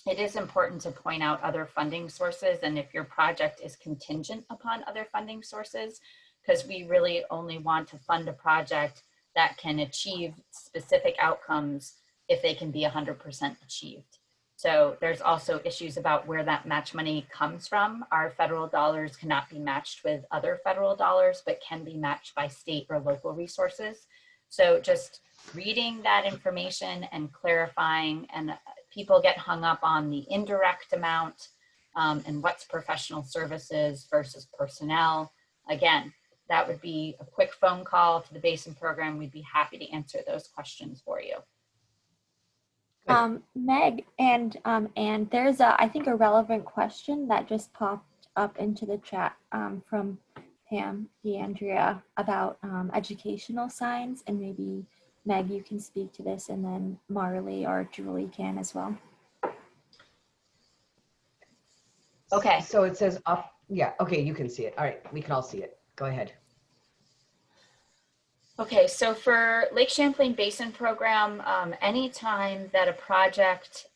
It is important to point out other funding sources, and if your project is contingent upon other funding sources, because we really only want to fund a project that can achieve specific outcomes if they can be 100% achieved. So there's also issues about where that match money comes from. Our federal dollars cannot be matched with other federal dollars, but can be matched by state or local resources. So just reading that information and clarifying, and people get hung up on the indirect amount and what's professional services versus personnel. Again, that would be a quick phone call to the Basin program. We'd be happy to answer those questions for you. Meg and there's I think a relevant question that just popped up into the chat from Pam DeAndrea about educational signs, and maybe Meg, you can speak to this, and then Marley or Julie can as well. Okay. So it says up. Yeah. Okay. You can see it. All right. We can all see it. Go ahead. Okay, so for Lake Champlain Basin Program, anytime that a project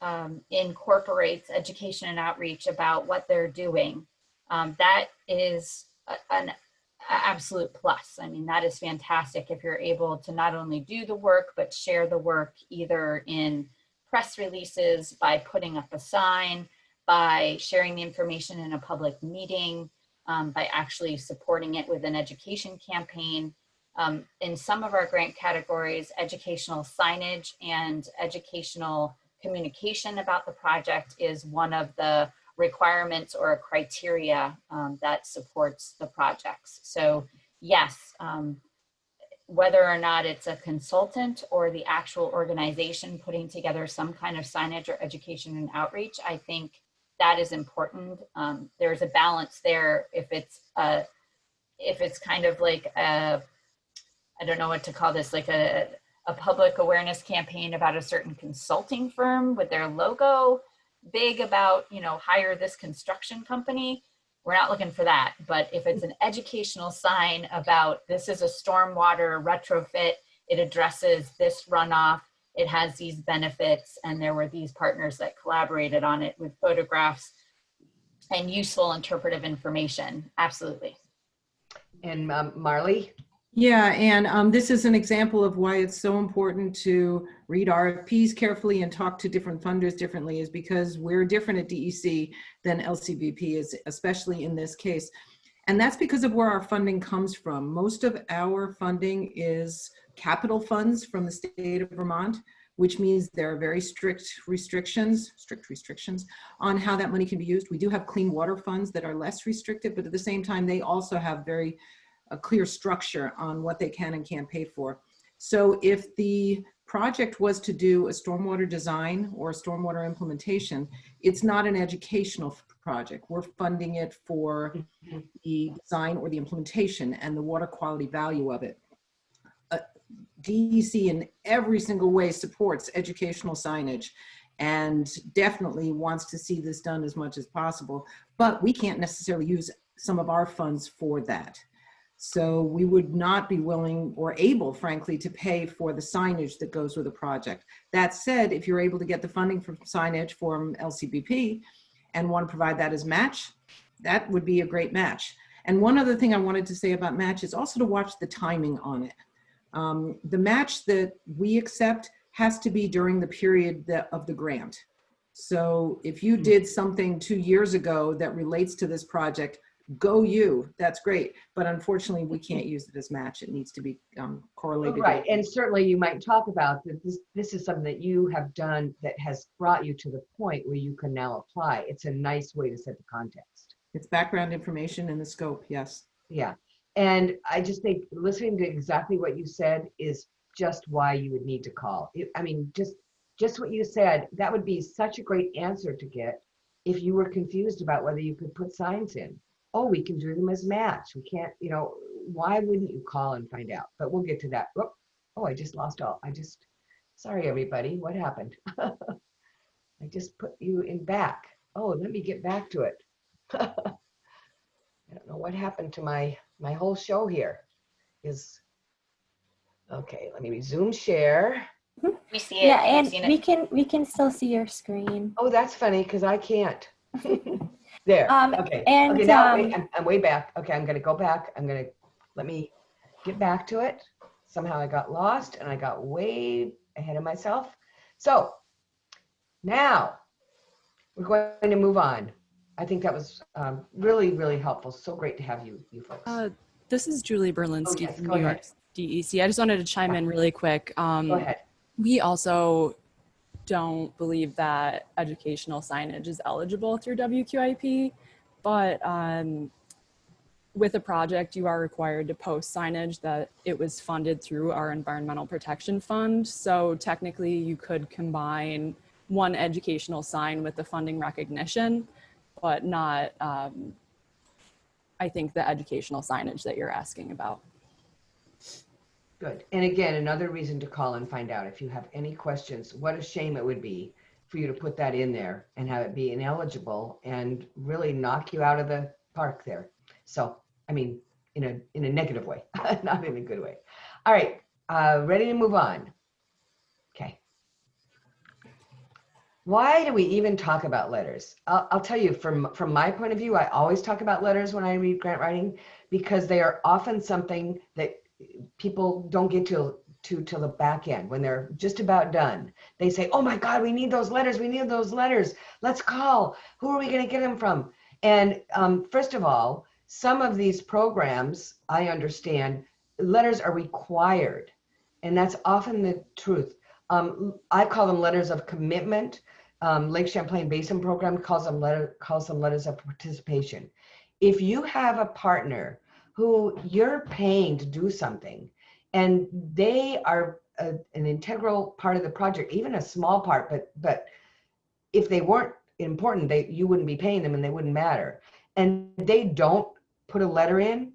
incorporates education and outreach about what they're doing, that is an absolute plus. I mean, that is fantastic if you're able to not only do the work, but share the work either in press releases, by putting up a sign, by sharing the information in a public meeting, by actually supporting it with an education campaign. In some of our grant categories, educational signage and educational communication about the project is one of the requirements or a criteria that supports the projects. So yes, whether or not it's a consultant or the actual organization putting together some kind of signage or education and outreach, I think that is important. There's a balance there if it's kind of like a, I don't know what to call this, like a public awareness campaign about a certain consulting firm with their logo big about, you know, hire this construction company. We're not looking for that. But if it's an educational sign about this is a stormwater retrofit, it addresses this runoff, it has these benefits, and there were these partners that collaborated on it with photographs and useful interpretive information. Absolutely. And Marley? Yeah, and this is an example of why it's so important to read RFPs carefully and talk to different funders differently, is because we're different at DEC than LCBP is, especially in this case. And that's because of where our funding comes from. Most of our funding is capital funds from the state of Vermont, which means there are very strict restrictions on how that money can be used. We do have clean water funds that are less restrictive, but at the same time, they also have very a clear structure on what they can and can't pay for. So if the project was to do a stormwater design or a stormwater implementation, it's not an educational project. We're funding it for the design or the implementation and the water quality value of it. DEC in every single way supports educational signage and definitely wants to see this done as much as possible, but we can't necessarily use some of our funds for that. So we would not be willing or able, frankly, to pay for the signage that goes with a project. That said, if you're able to get the funding for signage from LCBP and want to provide that as match, that would be a great match. And one other thing I wanted to say about match is also to watch the timing on it. The match that we accept has to be during the period of the grant. So if you did something 2 years ago that relates to this project, go you, that's great. But unfortunately, we can't use it as match. It needs to be correlated. Right, and certainly you might talk about that this is something that you have done that has brought you to the point where you can now apply. It's a nice way to set the context. It's background information in the scope, yes. Yeah, and I just think listening to exactly what you said is just why you would need to call. I mean, just what you said, that would be such a great answer to get if you were confused about whether you could put signs in. Oh, we can do them as match. We can't, you know, why wouldn't you call and find out? But we'll get to that. Oh, I just lost all. Sorry, everybody. What happened? I just put you in back. Oh, let me get back to it. I don't know what happened to my whole show here. Okay, let me resume share. We see it. Yeah, and we can still see your screen. Oh, that's funny because I can't. There. Okay. And okay. Now I'm way back. Okay, I'm gonna go back. Let me get back to it. Somehow I got lost and I got way ahead of myself. So now we're going to move on. I think that was really, really helpful. So great to have you folks. This is Julie Berlinski yes, from go New ahead. York DEC. I just wanted to chime in really quick. Go ahead. We also don't believe that educational signage is eligible through WQIP, but with a project, you are required to post signage that it was funded through our Environmental Protection Fund. So technically you could combine one educational sign with the funding recognition, but not, I think, the educational signage that you're asking about. Good. And again, another reason to call and find out if you have any questions. What a shame it would be for you to put that in there and have it be ineligible and really knock you out of the park there. So, I mean, in a negative way, not in a good way. All right, ready to move on. Okay. Why do we even talk about letters? I'll tell you, from my point of view, I always talk about letters when I read grant writing, because they are often something that people don't get to till the back end. When they're just about done, they say, oh my God, we need those letters. We need those letters. Let's call. Who are we going to get them from? And first of all, some of these programs, I understand, letters are required. And that's often the truth. I call them letters of commitment. Lake Champlain Basin Program calls them letters of participation. If you have a partner who you're paying to do something, and they are an integral part of the project, even a small part, but if they weren't important, you wouldn't be paying them and they wouldn't matter. And they don't put a letter in,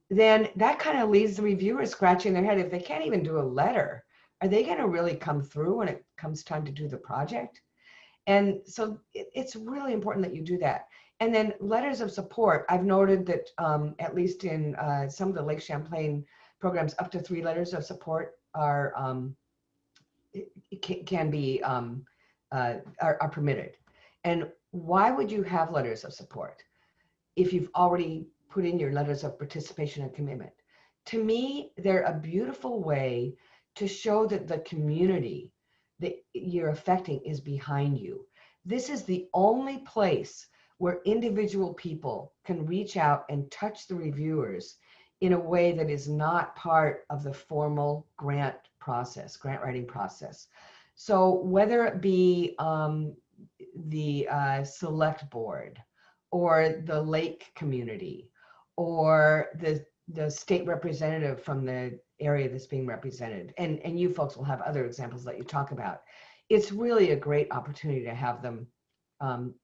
then that kind of leaves the reviewers scratching their head. If they can't even do a letter, are they going to really come through when it comes time to do the project? And so it's really important that you do that. And then letters of support. I've noted that at least in some of the Lake Champlain programs, up to 3 letters of support are permitted. And why would you have letters of support if you've already put in your letters of participation and commitment? To me, they're a beautiful way to show that the community that you're affecting is behind you. This is the only place where individual people can reach out and touch the reviewers in a way that is not part of the formal grant writing process. So whether it be the select board or the lake community or the state representative from the area that's being represented, and you folks will have other examples that you talk about, it's really a great opportunity to have them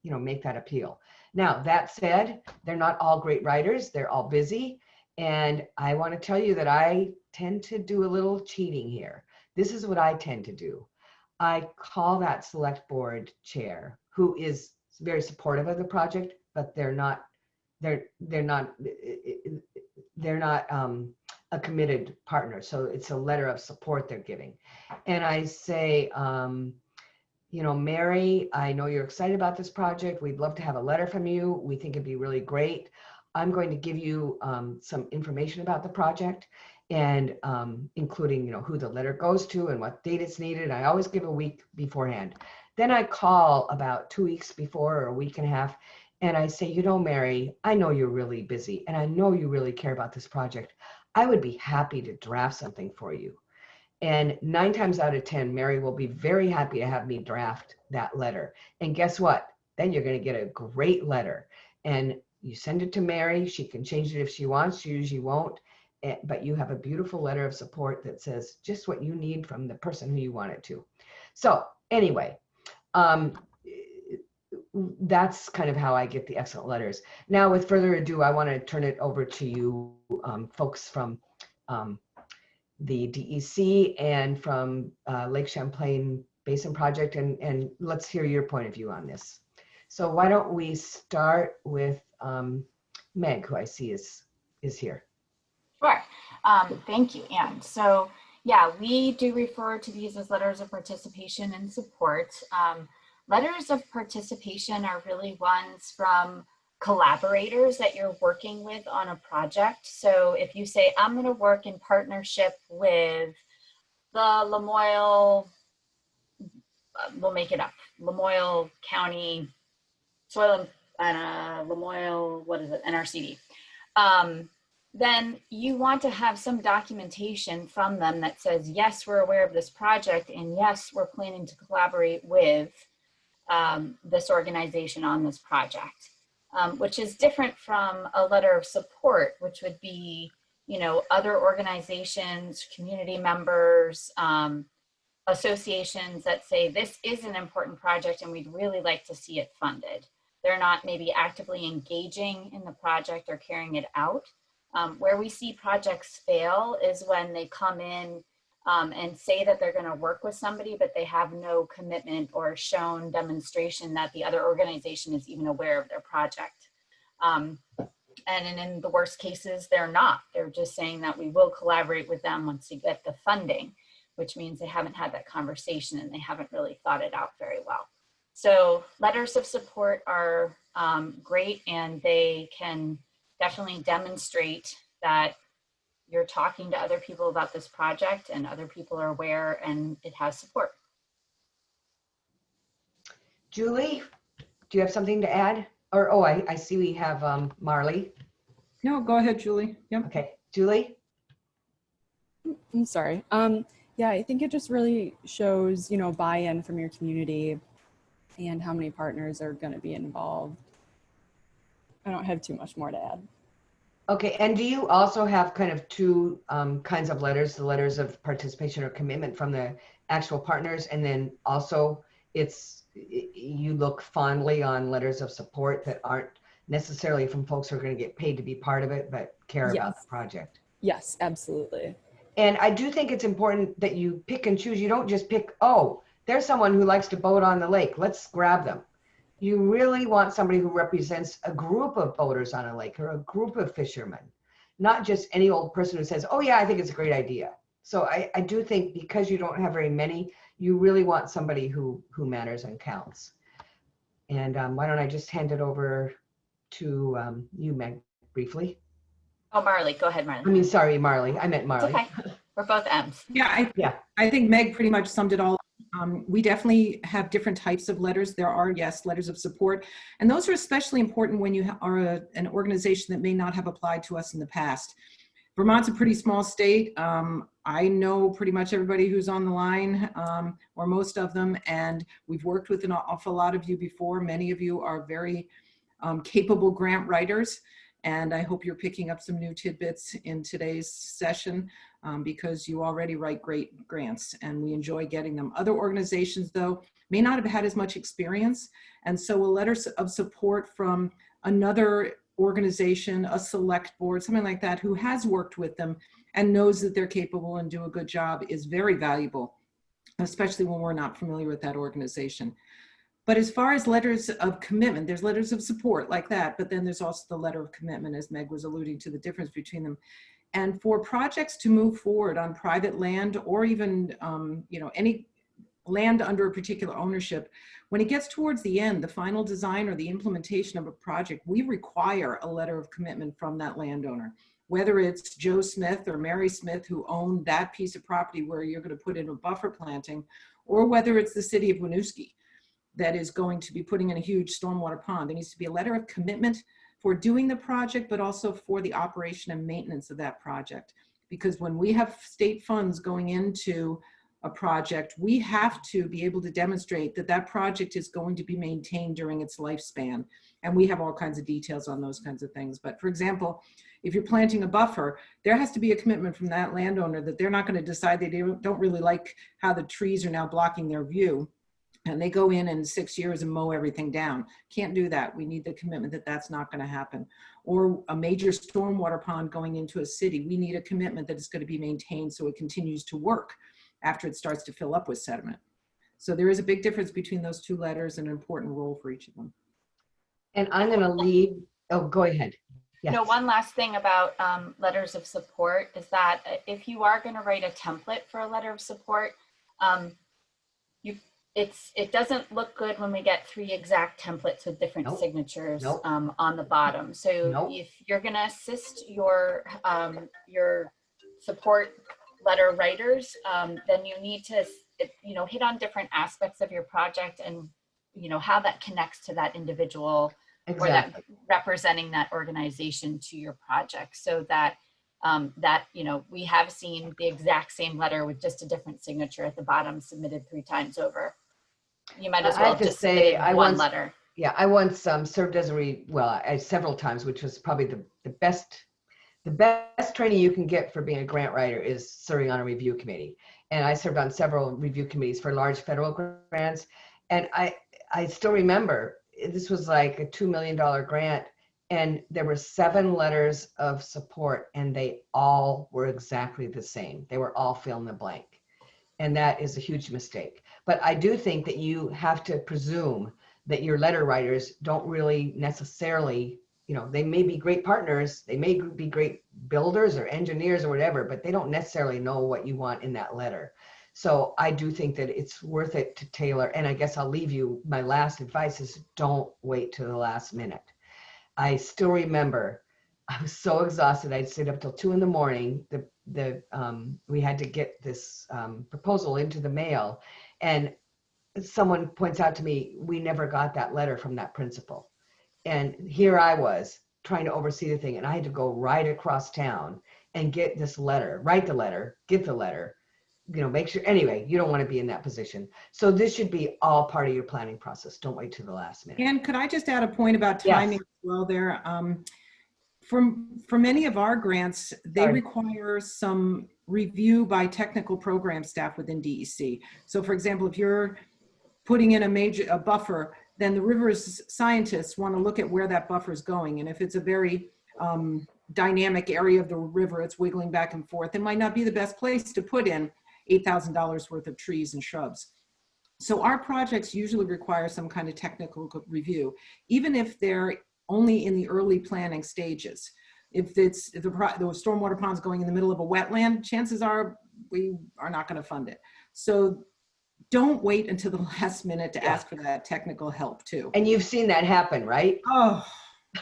make that appeal. Now, that said, they're not all great writers. They're all busy. And I want to tell you that I tend to do a little cheating here. This is what I tend to do. I call that select board chair, who is very supportive of the project, but they're not a committed partner. So it's a letter of support they're giving. And I say, Mary, I know you're excited about this project. We'd love to have a letter from you. We think it'd be really great. I'm going to give you some information about the project, and including, who the letter goes to and what date it's needed. I always give a week beforehand. Then I call about 2 weeks before, or a week and a half, and I say, Mary, I know you're really busy and I know you really care about this project. I would be happy to draft something for you. And 9 times out of 10, Mary will be very happy to have me draft that letter. And guess what? Then you're going to get a great letter. And you send it to Mary. She can change it if she wants. She usually won't. But you have a beautiful letter of support that says just what you need from the person who you want it to. So anyway, that's kind of how I get the excellent letters. Now, with further ado, I want to turn it over to you folks from the DEC and from Lake Champlain Basin Project, and let's hear your point of view on this. So why don't we start with Meg, who I see is here. Sure. Thank you, Anne. So yeah, we do refer to these as letters of participation and support. Letters of participation are really ones from collaborators that you're working with on a project. So if you say, I'm going to work in partnership with the Lamoille, we'll make it up, Lamoille County Soil and Lamoille, what is it, NRCD. Then you want to have some documentation from them that says, yes, we're aware of this project, and yes, we're planning to collaborate with this organization on this project. which is different from a letter of support, which would be, you know, other organizations, community members, associations that say this is an important project and we'd really like to see it funded. They're not maybe actively engaging in the project or carrying it out. Where we see projects fail is when they come in and say that they're going to work with somebody, but they have no commitment or shown demonstration that the other organization is even aware of their project. And in the worst cases, they're not. They're just saying that we will collaborate with them once they get the funding, which means they haven't had that conversation and they haven't really thought it out very well. So letters of support are great, and they can definitely demonstrate that you're talking to other people about this project and other people are aware and it has support. Julie, do you have something to add? Or, oh, I see we have Marley. No, go ahead, Julie. Yep. Okay, Julie? I'm sorry. Yeah, I think it just really shows, you know, buy-in from your community and how many partners are going to be involved. I don't have too much more to add. Okay, and do you also have kind of two kinds of letters, the letters of participation or commitment from the actual partners, and then also you look fondly on letters of support that aren't necessarily from folks who are going to get paid to be part of it, but care about the project? Yes, absolutely. And I do think it's important that you pick and choose. You don't just pick, oh, there's someone who likes to boat on the lake, let's grab them. You really want somebody who represents a group of boaters on a lake or a group of fishermen, not just any old person who says, oh yeah, I think it's a great idea. So I do think because you don't have very many, you really want somebody who matters and counts. And why don't I just hand it over to you, Meg, briefly. Oh, Marley, go ahead, Marley. I mean, sorry, Marley. I meant Marley. It's okay. We're both M's. Yeah, I think Meg pretty much summed it all up. We definitely have different types of letters. There are, yes, letters of support. And those are especially important when you are an organization that may not have applied to us in the past. Vermont's a pretty small state. I know pretty much everybody who's on the line, or most of them, and we've worked with an awful lot of you before. Many of you are very capable grant writers, and I hope you're picking up some new tidbits in today's session because you already write great grants and we enjoy getting them. Other organizations, though, may not have had as much experience, and so a letter of support from another organization, a select board, something like that, who has worked with them and knows that they're capable and do a good job is very valuable, especially when we're not familiar with that organization. But as far as letters of commitment, there's letters of support like that, but then there's also the letter of commitment, as Meg was alluding to, the difference between them. And for projects to move forward on private land or even any land under a particular ownership, when it gets towards the end, the final design or the implementation of a project, we require a letter of commitment from that landowner. Whether it's Joe Smith or Mary Smith who own that piece of property where you're going to put in a buffer planting, or whether it's the city of Winooski that is going to be putting in a huge stormwater pond. There needs to be a letter of commitment for doing the project, but also for the operation and maintenance of that project. Because when we have state funds going into a project, we have to be able to demonstrate that that project is going to be maintained during its lifespan. And we have all kinds of details on those kinds of things. But for example, if you're planting a buffer, there has to be a commitment from that landowner that they're not going to decide they don't really like how the trees are now blocking their view, and they go in 6 years and mow everything down. Can't do that. We need the commitment that that's not going to happen. Or a major stormwater pond going into a city, we need a commitment that it's going to be maintained so it continues to work after it starts to fill up with sediment. So there is a big difference between those two letters and an important role for each of them. And I'm going to leave. Oh, go ahead. Yes. No, one last thing about letters of support is that if you are going to write a template for a letter of support, it doesn't look good when we get 3 exact templates with different signatures on the bottom. So if you're going to assist your support letter writers, then you need to hit on different aspects of your project and how that connects to that individual or that representing that organization to your project, so that we have seen the exact same letter with just a different signature at the bottom submitted 3 times over. You might as well just say one letter. Yeah, I once served as I several times, which was probably the best training you can get for being a grant writer is serving on a review committee. And I served on several review committees for large federal grants. And I still remember this was like a $2 million grant, and there were 7 letters of support, and they all were exactly the same. They were all fill in the blank. And that is a huge mistake. But I do think that you have to presume that your letter writers don't really necessarily, they may be great partners, they may be great builders or engineers or whatever, but they don't necessarily know what you want in that letter. So I do think that it's worth it to tailor. And I guess I'll leave you, my last advice is don't wait to the last minute. I still remember I was so exhausted. I'd sit up till 2 a.m. We had to get this proposal into the mail, and someone points out to me, we never got that letter from that principal. And here I was trying to oversee the thing, and I had to go right across town and get this letter, write the letter, get the letter, make sure. Anyway, you don't want to be in that position. So this should be all part of your planning process. Don't wait to the last minute. And could I just add a point about timing as well there? For many of our grants, they require some review by technical program staff within DEC. So for example, if you're putting in a buffer, then the river's scientists want to look at where that buffer is going. And if it's a very dynamic area of the river, it's wiggling back and forth, it might not be the best place to put in $8,000 worth of trees and shrubs. So our projects usually require some kind of technical review, even if they're only in the early planning stages. If the stormwater pond's going in the middle of a wetland, chances are we are not going to fund it. So don't wait until the last minute to ask for that technical help too. And you've seen that happen, right? Oh,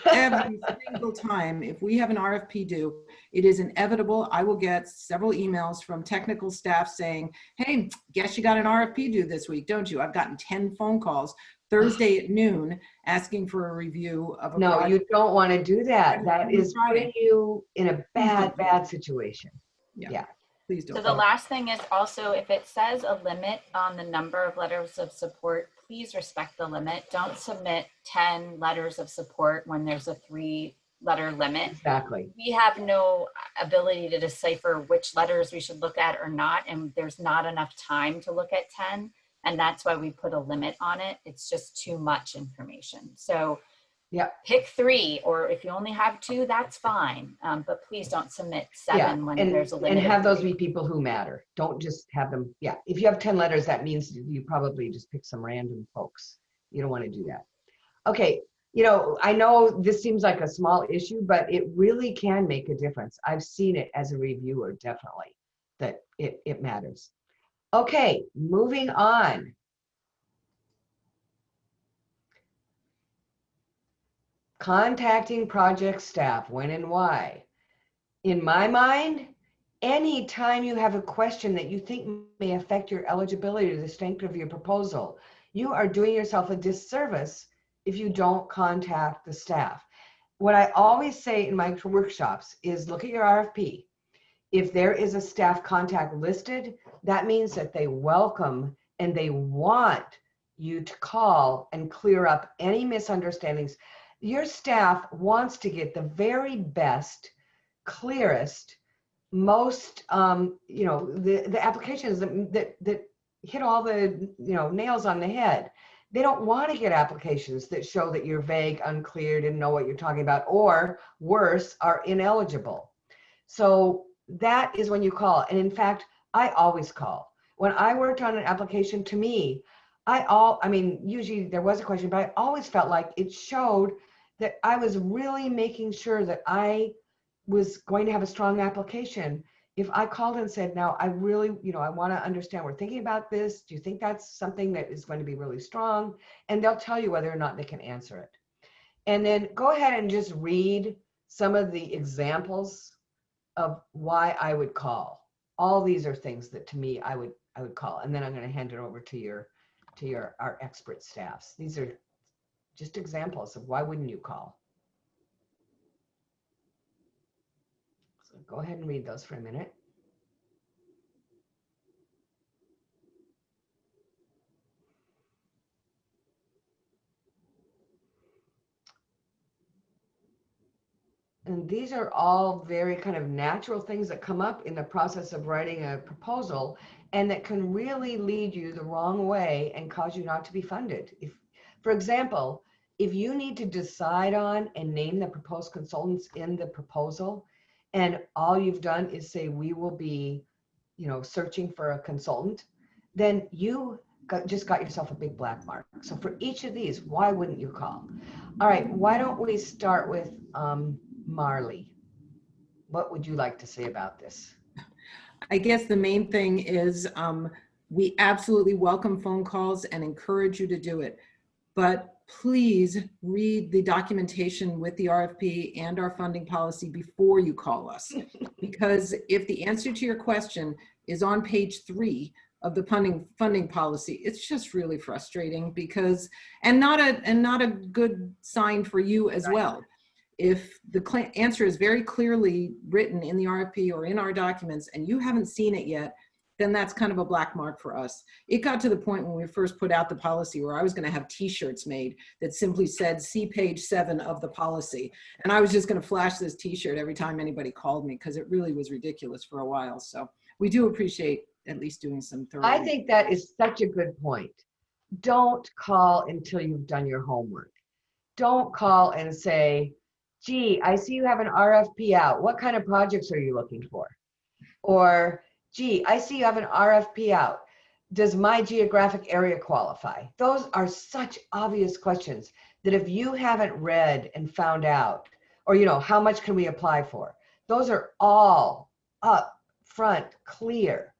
every single time. If we have an RFP due, it is inevitable. I will get several emails from technical staff saying, hey, guess you got an RFP due this week, don't you? I've gotten 10 phone calls Thursday at noon asking for a review of a project. You don't want to do that. That is putting you in a bad situation. Yeah. Please don't. So the last thing is also, if it says a limit on the number of letters of support, please respect the limit. Don't submit 10 letters of support when there's a 3-letter limit. Exactly. We have no ability to decipher which letters we should look at or not, and there's not enough time to look at 10, and that's why we put a limit on it. It's just too much information. So pick 3, or if you only have 2, that's fine. But please don't submit 7 when there's a limit. And have those be people who matter. Don't just have them. Yeah. If you have 10 letters, that means you probably just pick some random folks. You don't want to do that. Okay. I know this seems like a small issue, but it really can make a difference. I've seen it as a reviewer, definitely, that it matters. Okay. Moving on. Contacting project staff, when and why. In my mind, anytime you have a question that you think may affect your eligibility or the strength of your proposal, you are doing yourself a disservice if you don't contact the staff. What I always say in my workshops is look at your RFP. If there is a staff contact listed, that means that they welcome and they want you to call and clear up any misunderstandings. Your staff wants to get the very best, clearest, most, the applications that hit all the, nails on the head. They don't want to get applications that show that you're vague, unclear, didn't know what you're talking about, or worse, are ineligible. So that is when you call. And in fact, I always call. When I worked on an application, to me, usually there was a question, but I always felt like it showed that I was really making sure that I was going to have a strong application. If I called and said, now I really, I want to understand, we're thinking about this. Do you think that's something that is going to be really strong? And they'll tell you whether or not they can answer it. And then go ahead and just read some of the examples of why I would call. All these are things that to me, I would call. And then I'm going to hand it over to our expert staffs. These are just examples of why wouldn't you call. So go ahead and read those for a minute. these are all very kind of natural things that come up in the process of writing a proposal, and that can really lead you the wrong way and cause you not to be funded. If, for example, if you need to decide on and name the proposed consultants in the proposal, and all you've done is say, we will be, searching for a consultant, then you just got yourself a big black mark. So for each of these, why wouldn't you call? All right, why don't we start with Marley? What would you like to say about this? I guess the main thing is we absolutely welcome phone calls and encourage you to do it. But please read the documentation with the RFP and our funding policy before you call us. Because if the answer to your question is on page 3 of the funding policy, it's just really frustrating because, and not a good sign for you as well. If the answer is very clearly written in the RFP or in our documents and you haven't seen it yet, then that's kind of a black mark for us. It got to the point when we first put out the policy where I was going to have t-shirts made that simply said, see page 7 of the policy. And I was just going to flash this t-shirt every time anybody called me because it really was ridiculous for a while. So we do appreciate at least doing some thorough. I think that is such a good point. Don't call until you've done your homework. Don't call and say, gee, I see you have an RFP out. What kind of projects are you looking for? Or, gee, I see you have an RFP out. Does my geographic area qualify? Those are such obvious questions that if you haven't read and found out, or, how much can we apply for? Those are all up front, clear.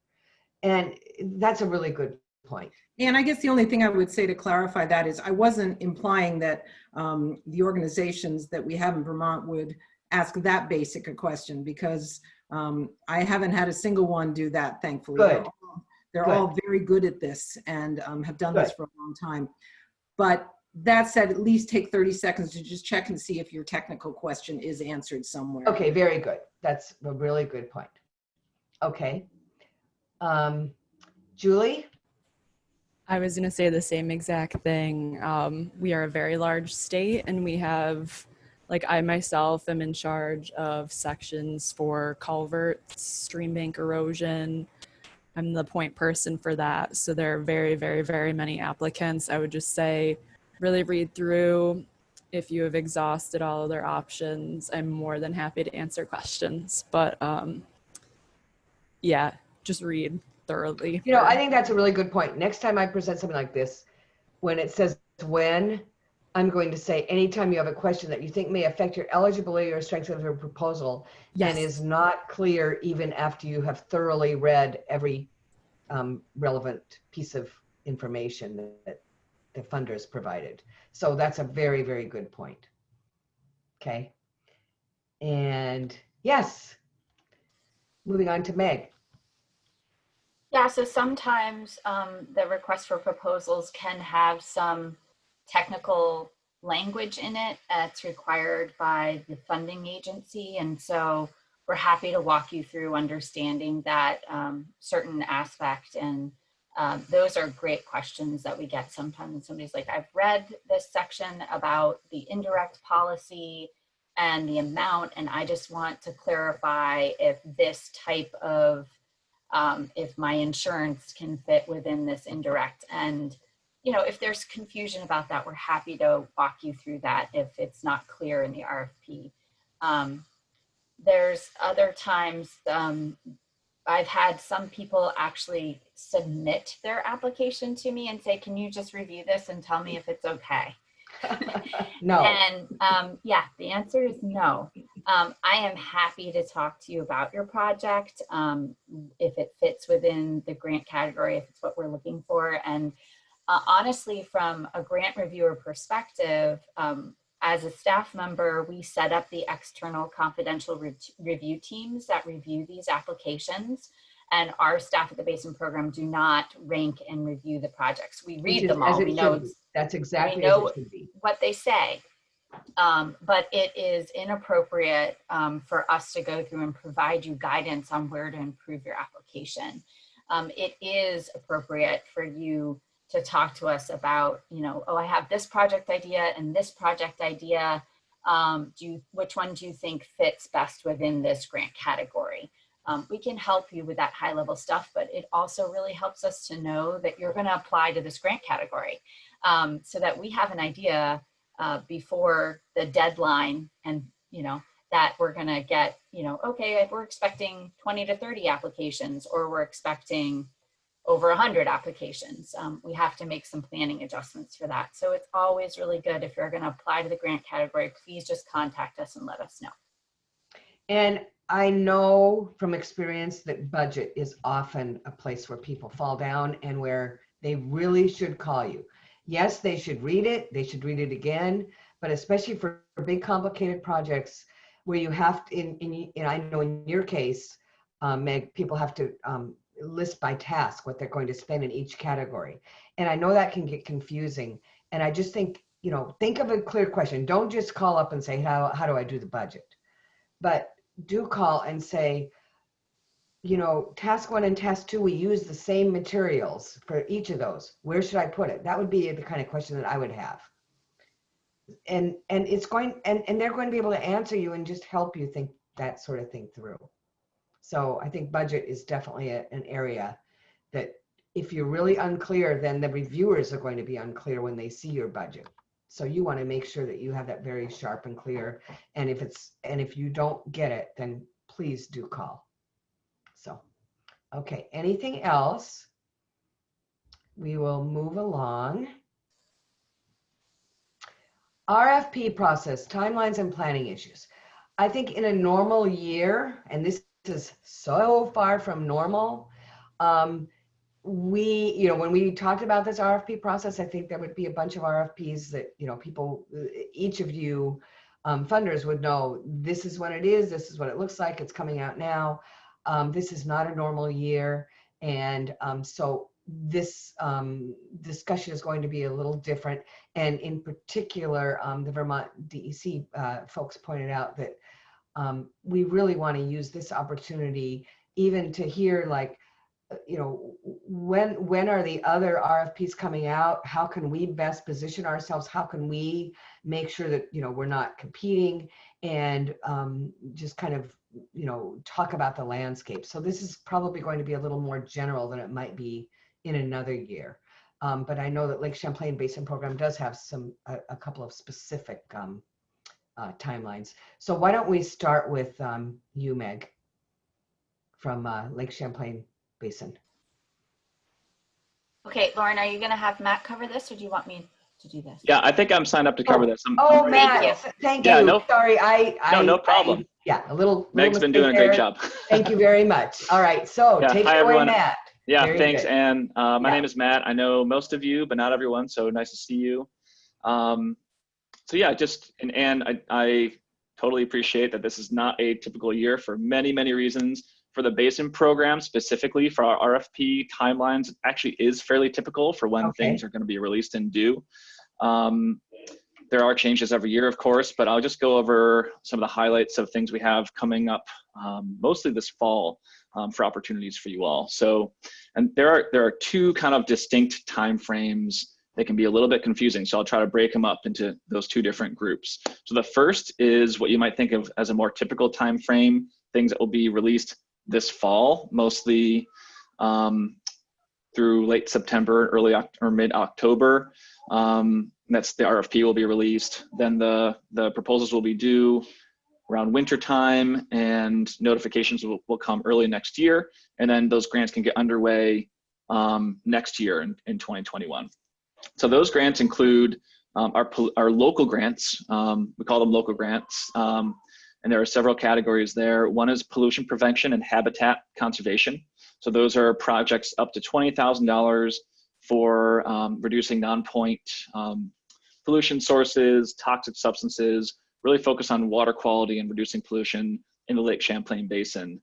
And that's a really good point. And I guess the only thing I would say to clarify that is I wasn't implying that the organizations that we have in Vermont would ask that basic a question, because I haven't had a single one do that, thankfully. Good. They're Good. all very good at this and have done Good. this for a long time. But that said, at least take 30 seconds to just check and see if your technical question is answered somewhere. Okay, very good. That's a really good point. Okay. Julie? I was going to say the same exact thing. We are a very large state, and we have, like, I myself am in charge of sections for culverts, stream bank erosion. I'm the point person for that. So there are very, very, very many applicants. I would just say really read through. If you have exhausted all other options, I'm more than happy to answer questions. But yeah, just read thoroughly. I think that's a really good point. Next time I present something like this, when it says when, I'm going to say anytime you have a question that you think may affect your eligibility or strength of your proposal, Yes. and is not clear even after you have thoroughly read every relevant piece of information that the funders provided. So that's a very, very good point. Okay. And yes, moving on to Meg. Yeah, so sometimes the request for proposals can have some technical language in it that's required by the funding agency. And so we're happy to walk you through understanding that certain aspect. And those are great questions that we get sometimes. Somebody's like, I've read this section about the indirect policy and the amount, and I just want to clarify if this type of if my insurance can fit within this indirect. And, if there's confusion about that, we're happy to walk you through that if it's not clear in the RFP. There's other times I've had some people actually submit their application to me and say, can you just review this and tell me if it's okay? No. And yeah, the answer is no. I am happy to talk to you about your project if it fits within the grant category, if it's what we're looking for. And honestly, from a grant reviewer perspective, as a staff member, we set up the external confidential review teams that review these applications. And our staff at the Basin Program do not rank and review the projects. We read them all. We know that's exactly we know as it should be. what they say. But it is inappropriate for us to go through and provide you guidance on where to improve your application. It is appropriate for you to talk to us about, oh, I have this project idea and this project idea. Which one do you think fits best within this grant category? We can help you with that high level stuff, but it also really helps us to know that you're going to apply to this grant category, so that we have an idea before the deadline, and that we're going to get, okay, we're expecting 20 to 30 applications, or we're expecting over 100 applications. We have to make some planning adjustments for that. So it's always really good, if you're going to apply to the grant category, please just contact us and let us know. And I know from experience that budget is often a place where people fall down and where they really should call you. Yes, they should read it. They should read it again, but especially for big complicated projects where you have to, I know in your case, Meg, people have to list by task what they're going to spend in each category. And I know that can get confusing. And I just think, think of a clear question. Don't just call up and say, how do I do the budget? But do call and say, task 1 and task 2, we use the same materials for each of those. Where should I put it? That would be the kind of question that I would have. And it's going, and they're going to be able to answer you and just help you think that sort of thing through. So I think budget is definitely an area that if you're really unclear, then the reviewers are going to be unclear when they see your budget. So you want to make sure that you have that very sharp and clear. And if you don't get it, then please do call. So, okay, anything else? We will move along. RFP process, timelines and planning issues. I think in a normal year, and this is so far from normal, when we talked about this RFP process, I think there would be a bunch of RFPs that, people, each of you funders would know, this is what it is, this is what it looks like, it's coming out now. This is not a normal year. And so this discussion is going to be a little different. And in particular, the Vermont DEC folks pointed out that we really want to use this opportunity even to hear, like, when are the other RFPs coming out? How can we best position ourselves? How can we make sure that, we're not competing, and just kind of, talk about the landscape. So this is probably going to be a little more general than it might be in another year. But I know that Lake Champlain Basin Program does have a couple of specific timelines. So why don't we start with you, Meg, from Lake Champlain Basin. Okay, Lauren, are you going to have Matt cover this, or do you want me to do this? Yeah, I think I'm signed up to cover this. Matt, thank you. No, sorry, no problem. A little. Meg's been doing a great job. Thank you very much. All right, so take it away, everyone. Matt. Yeah, Very thanks, good. Anne. My name is Matt. I know most of you, but not everyone, so nice to see you. So yeah, and Anne, I totally appreciate that this is not a typical year for many, many reasons. For the Basin program, specifically for our RFP timelines, it actually is fairly typical for when things are going to be released and due. There are changes every year, of course, but I'll just go over some of the highlights of things we have coming up, mostly this fall, for opportunities for you all. So, and there are two kind of distinct timeframes that can be a little bit confusing. So I'll try to break them up into those two different groups. So the first is what you might think of as a more typical time frame, things that will be released this fall, mostly through late September, early or mid-October. That's the RFP will be released. Then the proposals will be due around winter time, and notifications will come early next year. And then those grants can get underway next year in 2021. So those grants include our local grants. We call them local grants. And there are several categories there. One is pollution prevention and habitat conservation. So those are projects up to $20,000 for reducing non-point pollution sources, toxic substances, really focus on water quality and reducing pollution in the Lake Champlain Basin.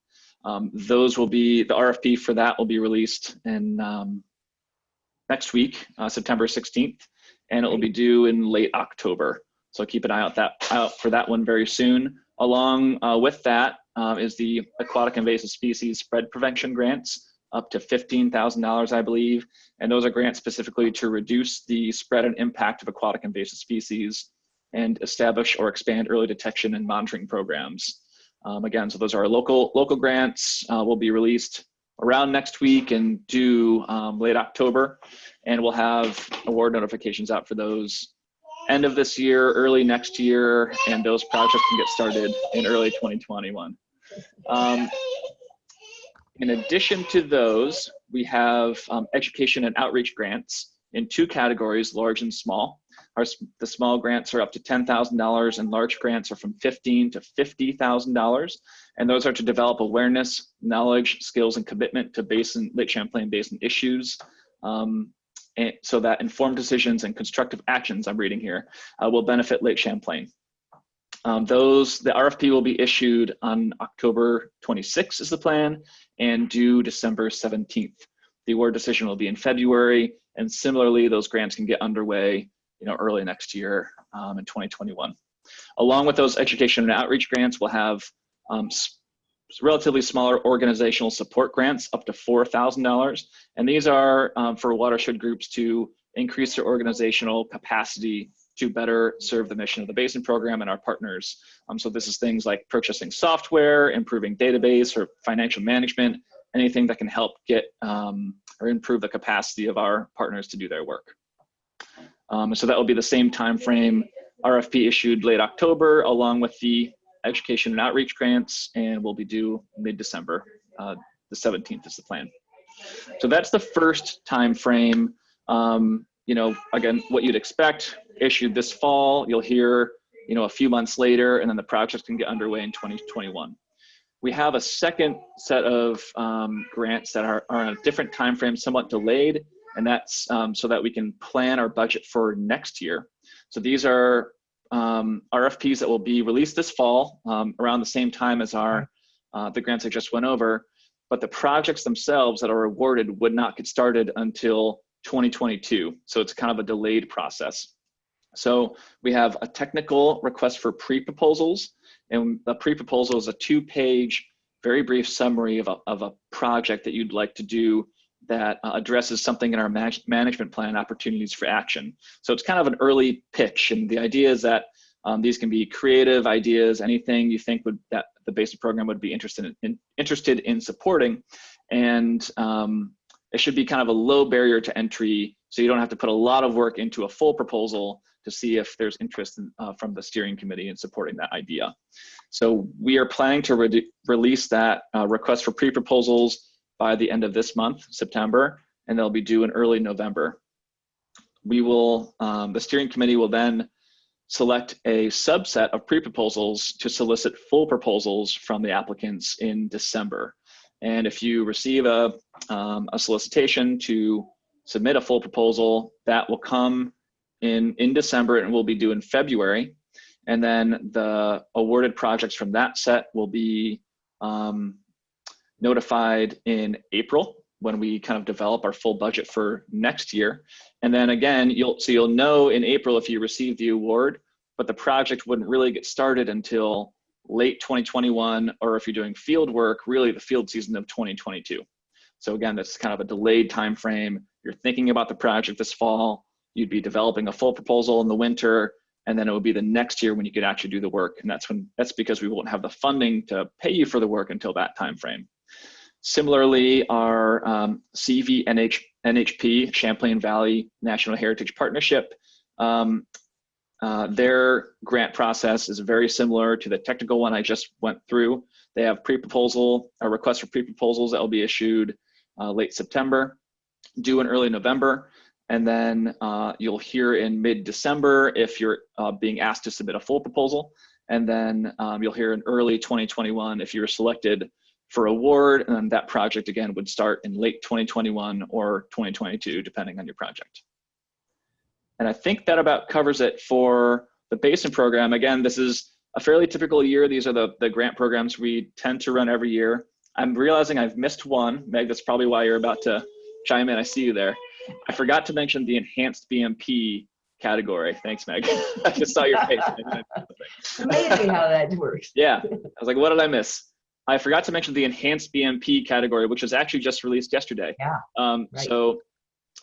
Those will be, the RFP for that will be released in next week, September 16th, and it will be due in late October. So keep an eye out for that one very soon. Along with that is the Aquatic Invasive Species Spread Prevention Grants, up to $15,000, I believe. And those are grants specifically to reduce the spread and impact of aquatic invasive species and establish or expand early detection and monitoring programs. Again, so those are our local grants, will be released around next week and due late October, and we'll have award notifications out for those end of this year, early next year, and those projects can get started in early 2021. In addition to those, we have education and outreach grants in two categories, large and small. The small grants are up to $10,000 and large grants are from $15,000 to $50,000. And those are to develop awareness, knowledge, skills, and commitment to Lake Champlain Basin issues. And so that informed decisions and constructive actions, I'm reading here, will benefit Lake Champlain. The RFP will be issued on October 26th is the plan, and due December 17th. The award decision will be in February, and similarly, those grants can get underway early next year in 2021. Along with those education and outreach grants, we'll have relatively smaller organizational support grants up to $4,000. And these are for watershed groups to increase their organizational capacity to better serve the mission of the Basin program and our partners. So this is things like purchasing software, improving database or financial management, anything that can help get or improve the capacity of our partners to do their work. So that will be the same time frame. RFP issued late October along with the education and outreach grants, and will be due mid-December. The 17th is the plan. So that's the first time frame. Again, what you'd expect, issued this fall, you'll hear, a few months later, and then the project can get underway in 2021. We have a second set of grants that are on a different time frame, somewhat delayed, and that's so that we can plan our budget for next year. So these are RFPs that will be released this fall around the same time as the grants I just went over, but the projects themselves that are awarded would not get started until 2022. So it's kind of a delayed process. So we have a technical request for pre-proposals, and the pre-proposal is a 2-page, very brief summary of a project that you'd like to do that addresses something in our management plan, opportunities for action. So it's kind of an early pitch, and the idea is that these can be creative ideas, anything you think that the Basin program would be interested in supporting, and it should be kind of a low barrier to entry, so you don't have to put a lot of work into a full proposal to see if there's interest from the steering committee in supporting that idea. So we are planning to release that request for pre-proposals by the end of this month, September, and they'll be due in early November. The steering committee will then select a subset of pre-proposals to solicit full proposals from the applicants in December. And if you receive a solicitation to submit a full proposal, that will come in December and will be due in February. And then the awarded projects from that set will be notified in April when we kind of develop our full budget for next year. And then again, you'll know in April if you receive the award, but the project wouldn't really get started until late 2021, or if you're doing field work, really the field season of 2022. So again, that's kind of a delayed time frame. You're thinking about the project this fall, you'd be developing a full proposal in the winter, and then it would be the next year when you could actually do the work. And that's because we won't have the funding to pay you for the work until that time frame. Similarly, our NHP, Champlain Valley National Heritage Partnership, their grant process is very similar to the technical one I just went through. They have a request for pre-proposals that will be issued late September, due in early November. And then you'll hear in mid-December if you're being asked to submit a full proposal. And then you'll hear in early 2021 if you're selected for award, and then that project again would start in late 2021 or 2022, depending on your project. And I think that about covers it for the Basin program. Again, this is a fairly typical year. These are the grant programs we tend to run every year. I'm realizing I've missed one. Meg, that's probably why you're about to chime in. I see you there. I forgot to mention the enhanced BMP category. Thanks, Meg. I just saw your face. Amazing how that works. Yeah, I was like, what did I miss? I forgot to mention the enhanced BMP category, which was actually just released yesterday. Yeah, right. So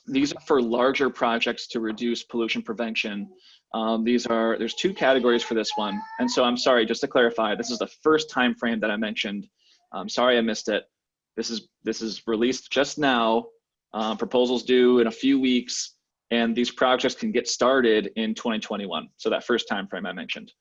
These are for larger projects to reduce pollution prevention. There's two categories for this one. And so I'm sorry, just to clarify, this is the first time frame that I mentioned. I'm sorry I missed it. This is released just now. Proposals due in a few weeks, and these projects can get started in 2021. So that first time frame I mentioned.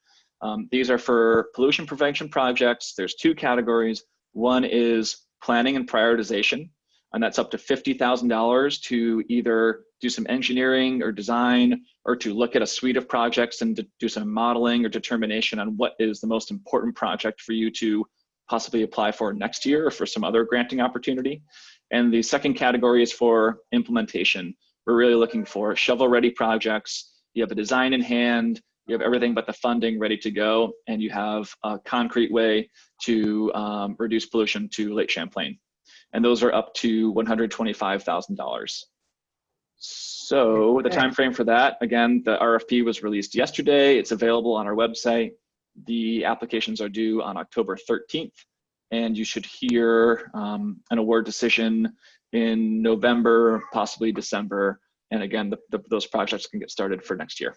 These are for pollution prevention projects. There's two categories. One is planning and prioritization, and that's up to $50,000 to either do some engineering or design, or to look at a suite of projects and to do some modeling or determination on what is the most important project for you to possibly apply for next year or for some other granting opportunity. And the second category is for implementation. We're really looking for shovel-ready projects. You have a design in hand, you have everything but the funding ready to go, and you have a concrete way to reduce pollution to Lake Champlain. And those are up to $125,000. So the time frame for that, again, the RFP was released yesterday. It's available on our website. The applications are due on October 13th, and you should hear an award decision in November, possibly December. And again, those projects can get started for next year.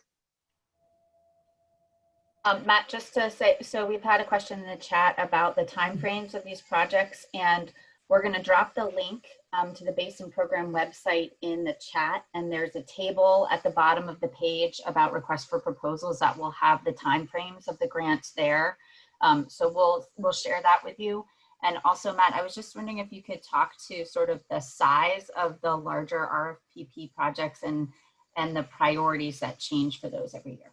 Matt, just to say, so we've had a question in the chat about the timeframes of these projects, and we're going to drop the link to the Basin Program website in the chat, and there's a table at the bottom of the page about requests for proposals that will have the timeframes of the grants there. So we'll share that with you. And also, Matt, I was just wondering if you could talk to sort of the size of the larger RFPP projects and the priorities that change for those every year.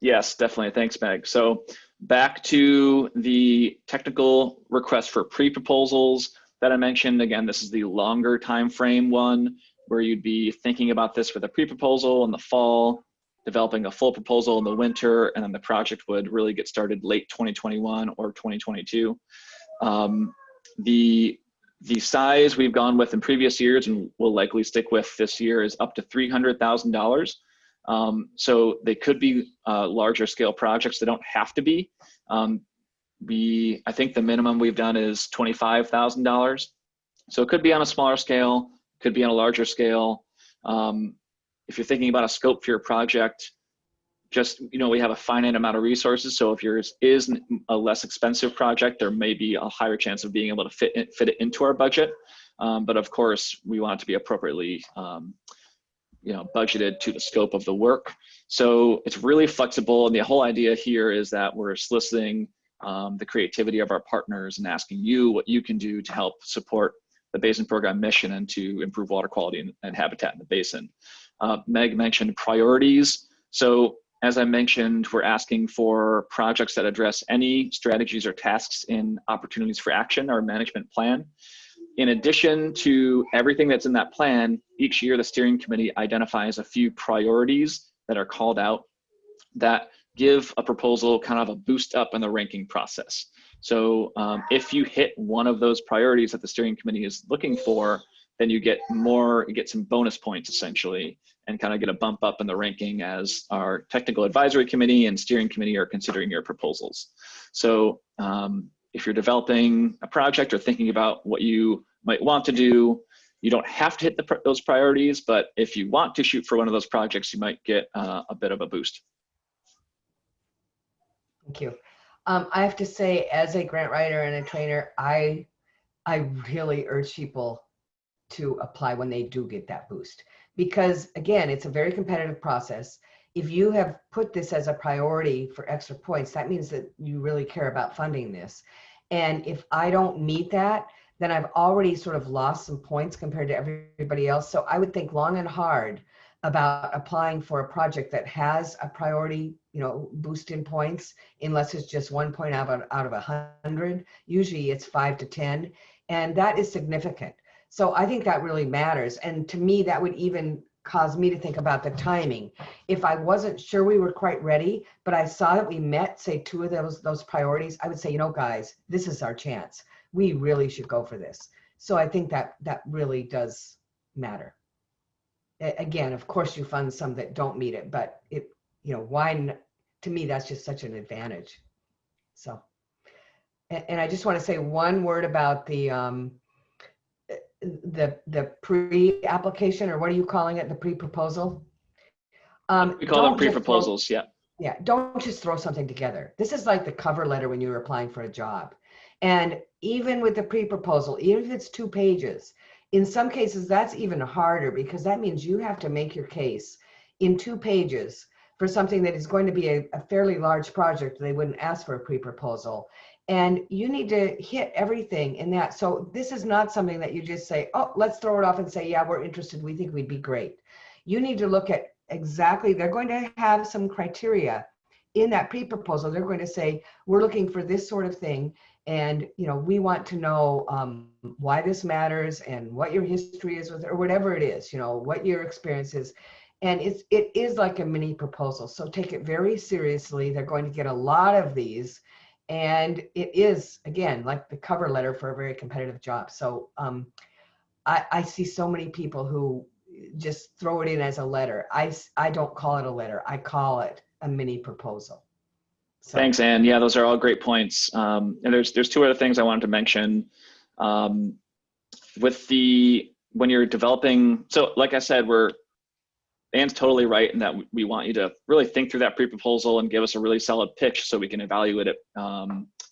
Yes, definitely. Thanks, Meg. So back to the technical request for pre-proposals that I mentioned. Again, this is the longer time frame one where you'd be thinking about this with a pre-proposal in the fall, developing a full proposal in the winter, and then the project would really get started late 2021 or 2022. The size we've gone with in previous years and will likely stick with this year is up to $300,000. So they could be larger scale projects. They don't have to be. I think the minimum we've done is $25,000. So it could be on a smaller scale, could be on a larger scale. If you're thinking about a scope for your project, just, we have a finite amount of resources. So if yours is a less expensive project, there may be a higher chance of being able to fit it into our budget. But of course, we want it to be appropriately budgeted to the scope of the work. So it's really flexible. And the whole idea here is that we're soliciting the creativity of our partners and asking you what you can do to help support the Basin Program mission and to improve water quality and habitat in the basin. Meg mentioned priorities. So as I mentioned, we're asking for projects that address any strategies or tasks in opportunities for action, our management plan. In addition to everything that's in that plan, each year the steering committee identifies a few priorities that are called out that give a proposal kind of a boost up in the ranking process. So if you hit one of those priorities that the steering committee is looking for, then you get some bonus points essentially, and kind of get a bump up in the ranking as our technical advisory committee and steering committee are considering your proposals. So if you're developing a project or thinking about what you might want to do, you don't have to hit those priorities, but if you want to shoot for one of those projects, you might get a bit of a boost. Thank you. I have to say, as a grant writer and a trainer, I really urge people to apply when they do get that boost. Because again, it's a very competitive process. If you have put this as a priority for extra points, that means that you really care about funding this. And if I don't meet that, then I've already sort of lost some points compared to everybody else. So I would think long and hard about applying for a project that has a priority, boost in points, unless it's just 1 point out of 100. Usually it's 5 to 10, and that is significant. So I think that really matters. And to me, that would even cause me to think about the timing. If I wasn't sure we were quite ready, but I saw that we met, say, 2 of those priorities, I would say, guys, this is our chance. We really should go for this. So I think that really does matter. Again, of course, you fund some that don't meet it, but to me, that's just such an advantage. So, and I just want to say one word about the the pre-application, or what are you calling it, the pre-proposal? We call them pre-proposals, yeah. Yeah, don't just throw something together. This is like the cover letter when you were applying for a job. And even with the pre-proposal, even if it's 2 pages, in some cases that's even harder, because that means you have to make your case in 2 pages for something that is going to be a fairly large project. They wouldn't ask for a pre-proposal. And you need to hit everything in that. So this is not something that you just say, oh, let's throw it off and say, yeah, we're interested. We think we'd be great. You need to look at exactly, they're going to have some criteria in that pre-proposal. They're going to say, we're looking for this sort of thing. And, you know, we want to know why this matters and what your history is with it, or whatever it is, you know, what your experience is. And it is like a mini proposal. So take it very seriously. They're going to get a lot of these. And it is, again, like the cover letter for a very competitive job. So I see so many people who just throw it in as a letter. I don't call it a letter. I call it a mini proposal. So. Thanks, Anne. Yeah, those are all great points. And there's 2 other things I wanted to mention. When you're developing, so like I said, Anne's totally right in that we want you to really think through that pre-proposal and give us a really solid pitch so we can evaluate it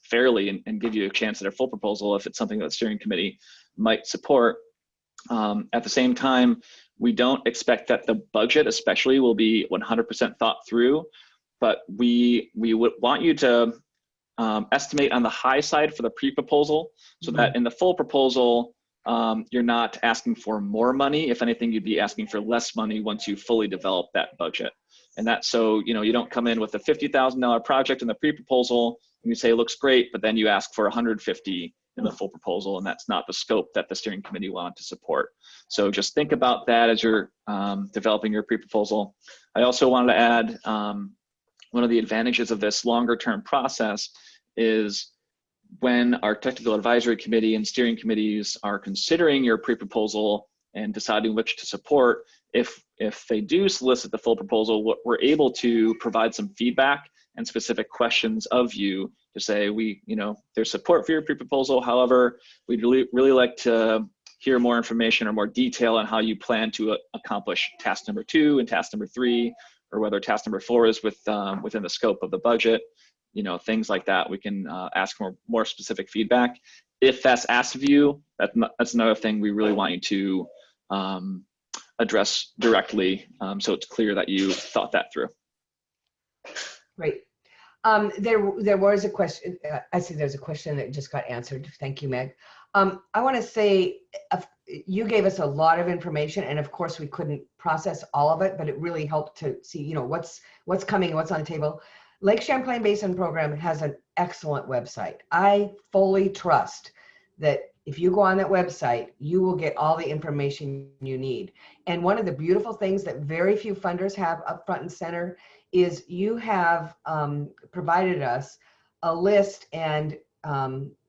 fairly and give you a chance at a full proposal if it's something that the steering committee might support. At the same time, we don't expect that the budget especially will be 100% thought through, but we would want you to estimate on the high side for the pre-proposal so that in the full proposal, you're not asking for more money. If anything, you'd be asking for less money once you fully develop that budget. And that's so, you know, you don't come in with a $50,000 project in the pre-proposal and you say, it looks great, but then you ask for 150 in the full proposal, and that's not the scope that the steering committee wanted to support. So just think about that as you're developing your pre-proposal. I also wanted to add, one of the advantages of this longer term process is when our technical advisory committee and steering committees are considering your pre-proposal and deciding which to support, if they do solicit the full proposal, we're able to provide some feedback and specific questions of you to say, there's support for your pre-proposal. However, we'd really like to hear more information or more detail on how you plan to accomplish task number 2 and task number 3, or whether task number 4 is within the scope of the budget. Things like that. We can ask for more specific feedback. If that's asked of you, that's another thing we really want you to address directly, so it's clear that you thought that through. Great. There was a question. I see there's a question that just got answered. Thank you, Meg. I want to say you gave us a lot of information, and of course we couldn't process all of it, but it really helped to see, what's coming, what's on the table. Lake Champlain Basin Program has an excellent website. I fully trust that if you go on that website, you will get all the information you need. And one of the beautiful things that very few funders have up front and center is you have provided us a list, and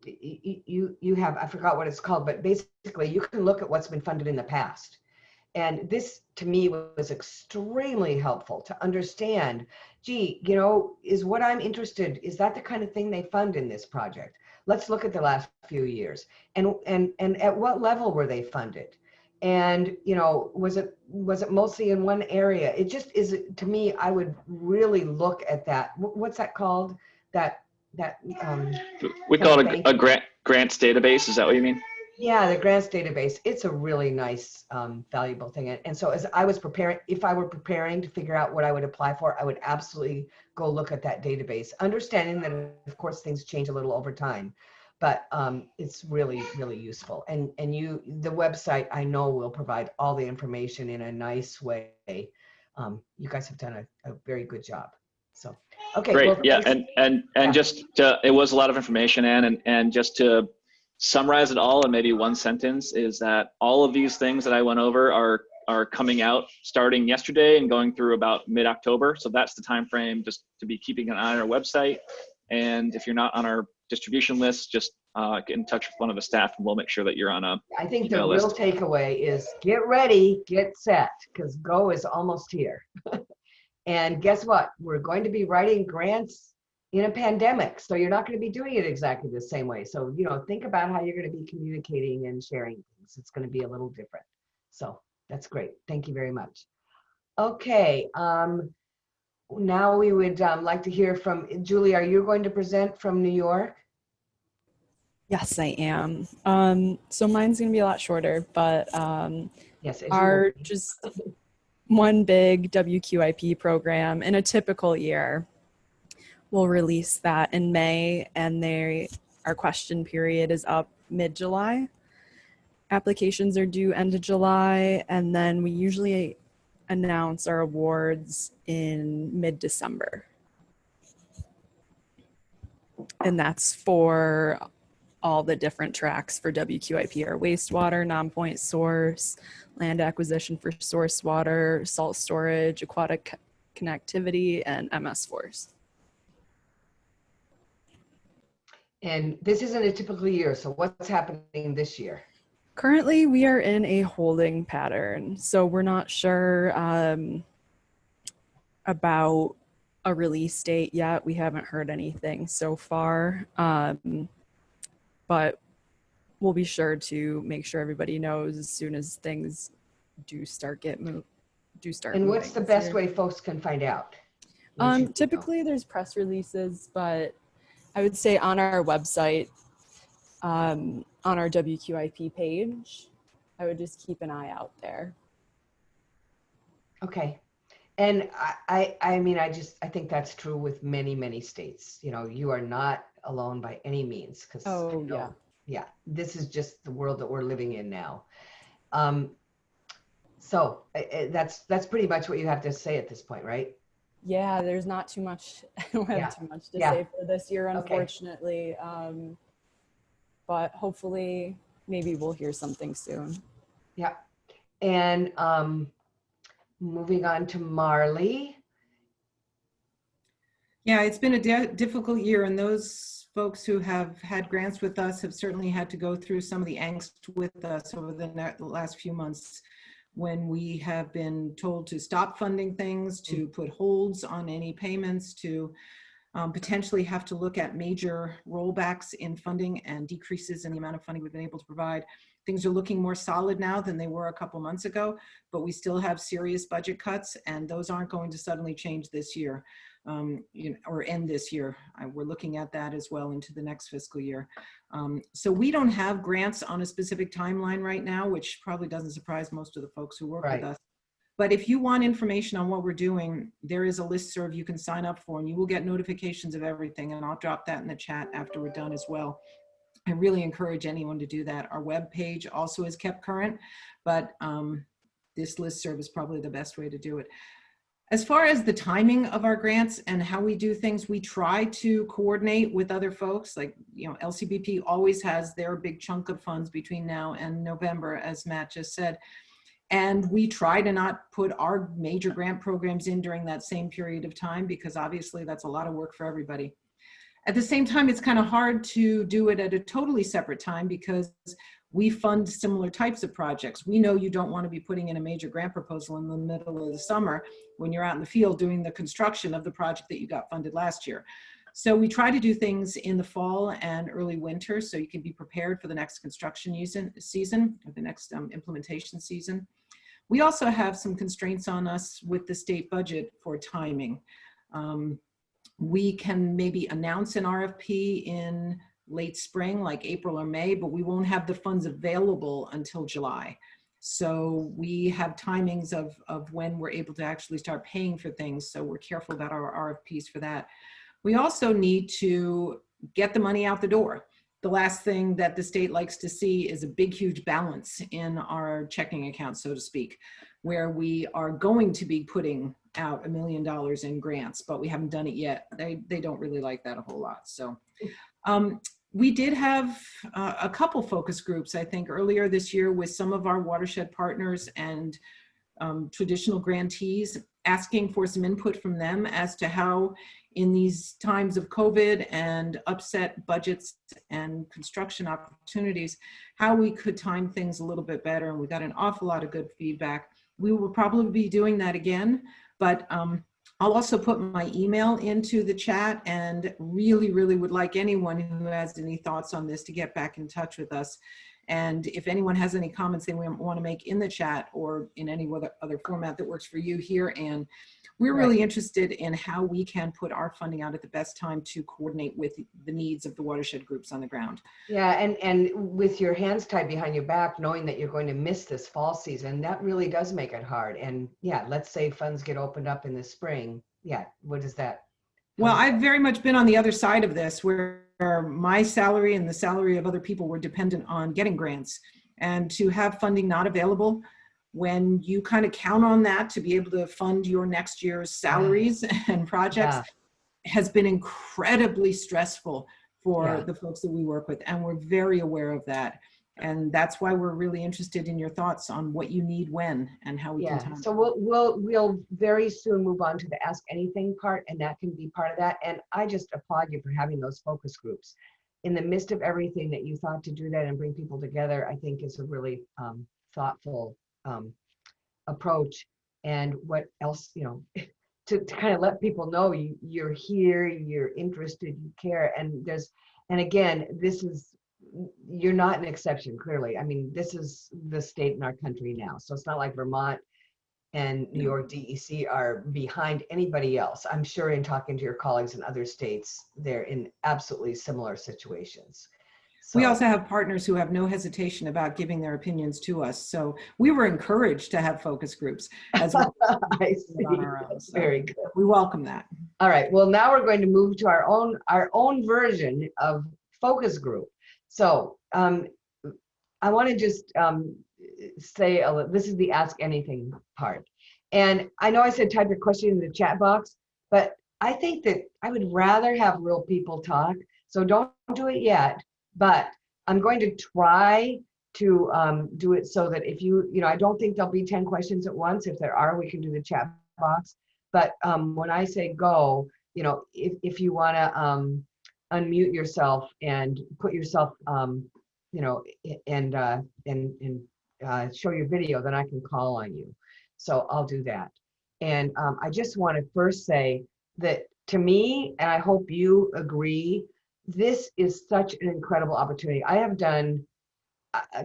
you have, I forgot what it's called, but basically you can look at what's been funded in the past. And this, to me, was extremely helpful to understand, gee, is what I'm interested, is that the kind of thing they fund in this project? Let's look at the last few years. And at what level were they funded? And, was it mostly in one area? It just is, to me, I would really look at that. What's that called? We call it a grants database. Is that what you mean? Yeah, the grants database. It's a really nice, valuable thing. And so as I was preparing, if I were preparing to figure out what I would apply for, I would absolutely go look at that database, understanding that, of course, things change a little over time, but it's really, really useful. And the website, I know, will provide all the information in a nice way. You guys have done a very good job. So, okay. Great. Well, yeah. And just it was a lot of information, Anne, and just to summarize it all in maybe one sentence is that all of these things that I went over are coming out starting yesterday and going through about mid-October. So that's the time frame just to be keeping an eye on our website. And if you're not on our distribution list, just get in touch with one of the staff and we'll make sure that you're on a I think the real takeaway is get ready, get set, because go is almost here. And guess what? We're going to be writing grants in a pandemic. So you're not going to be doing it exactly the same way. So, you know, think about how you're going to be communicating and sharing things. It's going to be a little different. So that's great. Thank you very much. Okay. Now we would like to hear from Julie. Are you going to present from New York? Yes, I am. So mine's going to be a lot shorter, but Yes. As you our will be. just one big WQIP program in a typical year. We'll release that in May, and our question period is up mid-July. Applications are due end of July, and then we usually announce our awards in mid-December. And that's for all the different tracks for WQIP: our wastewater, non-point source, land acquisition for source water, salt storage, aquatic connectivity, and MS force. And this isn't a typical year. So what's happening this year? Currently, we are in a holding pattern, so we're not sure about a release date yet. We haven't heard anything so far, but we'll be sure to make sure everybody knows as soon as things do start And moving what's the this best year. way folks can find out? Once you know. Typically, there's press releases, but I would say on our website, on our WQIP page, I would just keep an eye out there. Okay. And I mean, I think that's true with many, many states. You know, you are not alone by any means, because yeah, this is just the world that we're living in now. So that's pretty much what you have to say at this point, right? Yeah, there's not too much. I don't have too much to say for this year, unfortunately. Okay. But hopefully, maybe we'll hear something soon. Yeah. And moving on to Marley. Yeah, it's been a difficult year, and those folks who have had grants with us have certainly had to go through some of the angst with us over the last few months, when we have been told to stop funding things, to put holds on any payments, to potentially have to look at major rollbacks in funding and decreases in the amount of funding we've been able to provide. Things are looking more solid now than they were a couple months ago, but we still have serious budget cuts, and those aren't going to suddenly change this year, or end this year. We're looking at that as well into the next fiscal year. So we don't have grants on a specific timeline right now, which probably doesn't surprise most of the folks who work with us. But if you want information on what we're doing, there is a listserv you can sign up for, and you will get notifications of everything. And I'll drop that in the chat after we're done as well. I really encourage anyone to do that. Our web page also is kept current, but this listserv is probably the best way to do it. As far as the timing of our grants and how we do things, we try to coordinate with other folks. Like, you know, LCBP always has their big chunk of funds between now and November, as Matt just said. And we try to not put our major grant programs in during that same period of time, because obviously that's a lot of work for everybody. At the same time, it's kind of hard to do it at a totally separate time, because we fund similar types of projects. We know you don't want to be putting in a major grant proposal in the middle of the summer when you're out in the field doing the construction of the project that you got funded last year. So we try to do things in the fall and early winter, so you can be prepared for the next construction season, or the next implementation season. We also have some constraints on us with the state budget for timing. We can maybe announce an RFP in late spring, like April or May, but we won't have the funds available until July. So we have timings of when we're able to actually start paying for things. So we're careful about our RFPs for that. We also need to get the money out the door. The last thing that the state likes to see is a big, huge balance in our checking account, so to speak, where we are going to be putting out $1 million in grants, but we haven't done it yet. They don't really like that a whole lot. So we did have a couple focus groups, I think, earlier this year with some of our watershed partners and traditional grantees, asking for some input from them as to how, in these times of COVID and upset budgets and construction opportunities, how we could time things a little bit better. And we got an awful lot of good feedback. We will probably be doing that again, but I'll also put my email into the chat, and really, really would like anyone who has any thoughts on this to get back in touch with us. And if anyone has any comments they want to make in the chat or in any other format that works for you here, and we're really interested in how we can put our funding out at the best time to coordinate with the needs of the watershed groups on the ground. Yeah, and with your hands tied behind your back, knowing that you're going to miss this fall season, that really does make it hard. And yeah, let's say funds get opened up in the spring. Yeah, what is that? Well, I've very much been on the other side of this, where my salary and the salary of other people were dependent on getting grants, and to have funding not available when you kind of count on that to be able to fund your next year's salaries and projects has been incredibly stressful for the folks that we work with. And we're very aware of that. And that's why we're really interested in your thoughts on what you need when and how we can time. So we'll very soon move on to the Ask Anything part, and that can be part of that. And I just applaud you for having those focus groups. In the midst of everything that you thought to do that and bring people together, I think is a really thoughtful approach. And what else, you know, to kind of let people know you're here, you're interested, you care. And again, you're not an exception, clearly. I mean, this is the state in our country now. So it's not like Vermont and New York DEC are behind anybody else. I'm sure in talking to your colleagues in other states, they're in absolutely similar situations. So, we also have partners who have no hesitation about giving their opinions to us. So we were encouraged to have focus groups as well. I see. On our own. So very good. We welcome that. All right. Well, now we're going to move to our own version of focus group. So I want to just say this is the Ask Anything part. And I know I said type your question in the chat box, but I think that I would rather have real people talk. So don't do it yet, but I'm going to try to do it so that if you know, I don't think there'll be 10 questions at once. If there are, we can do the chat box. But when I say go, you know, if you want to unmute yourself and put yourself, you know, and show your video, then I can call on you. So I'll do that. And I just want to first say that to me, and I hope you agree, this is such an incredible opportunity. I have done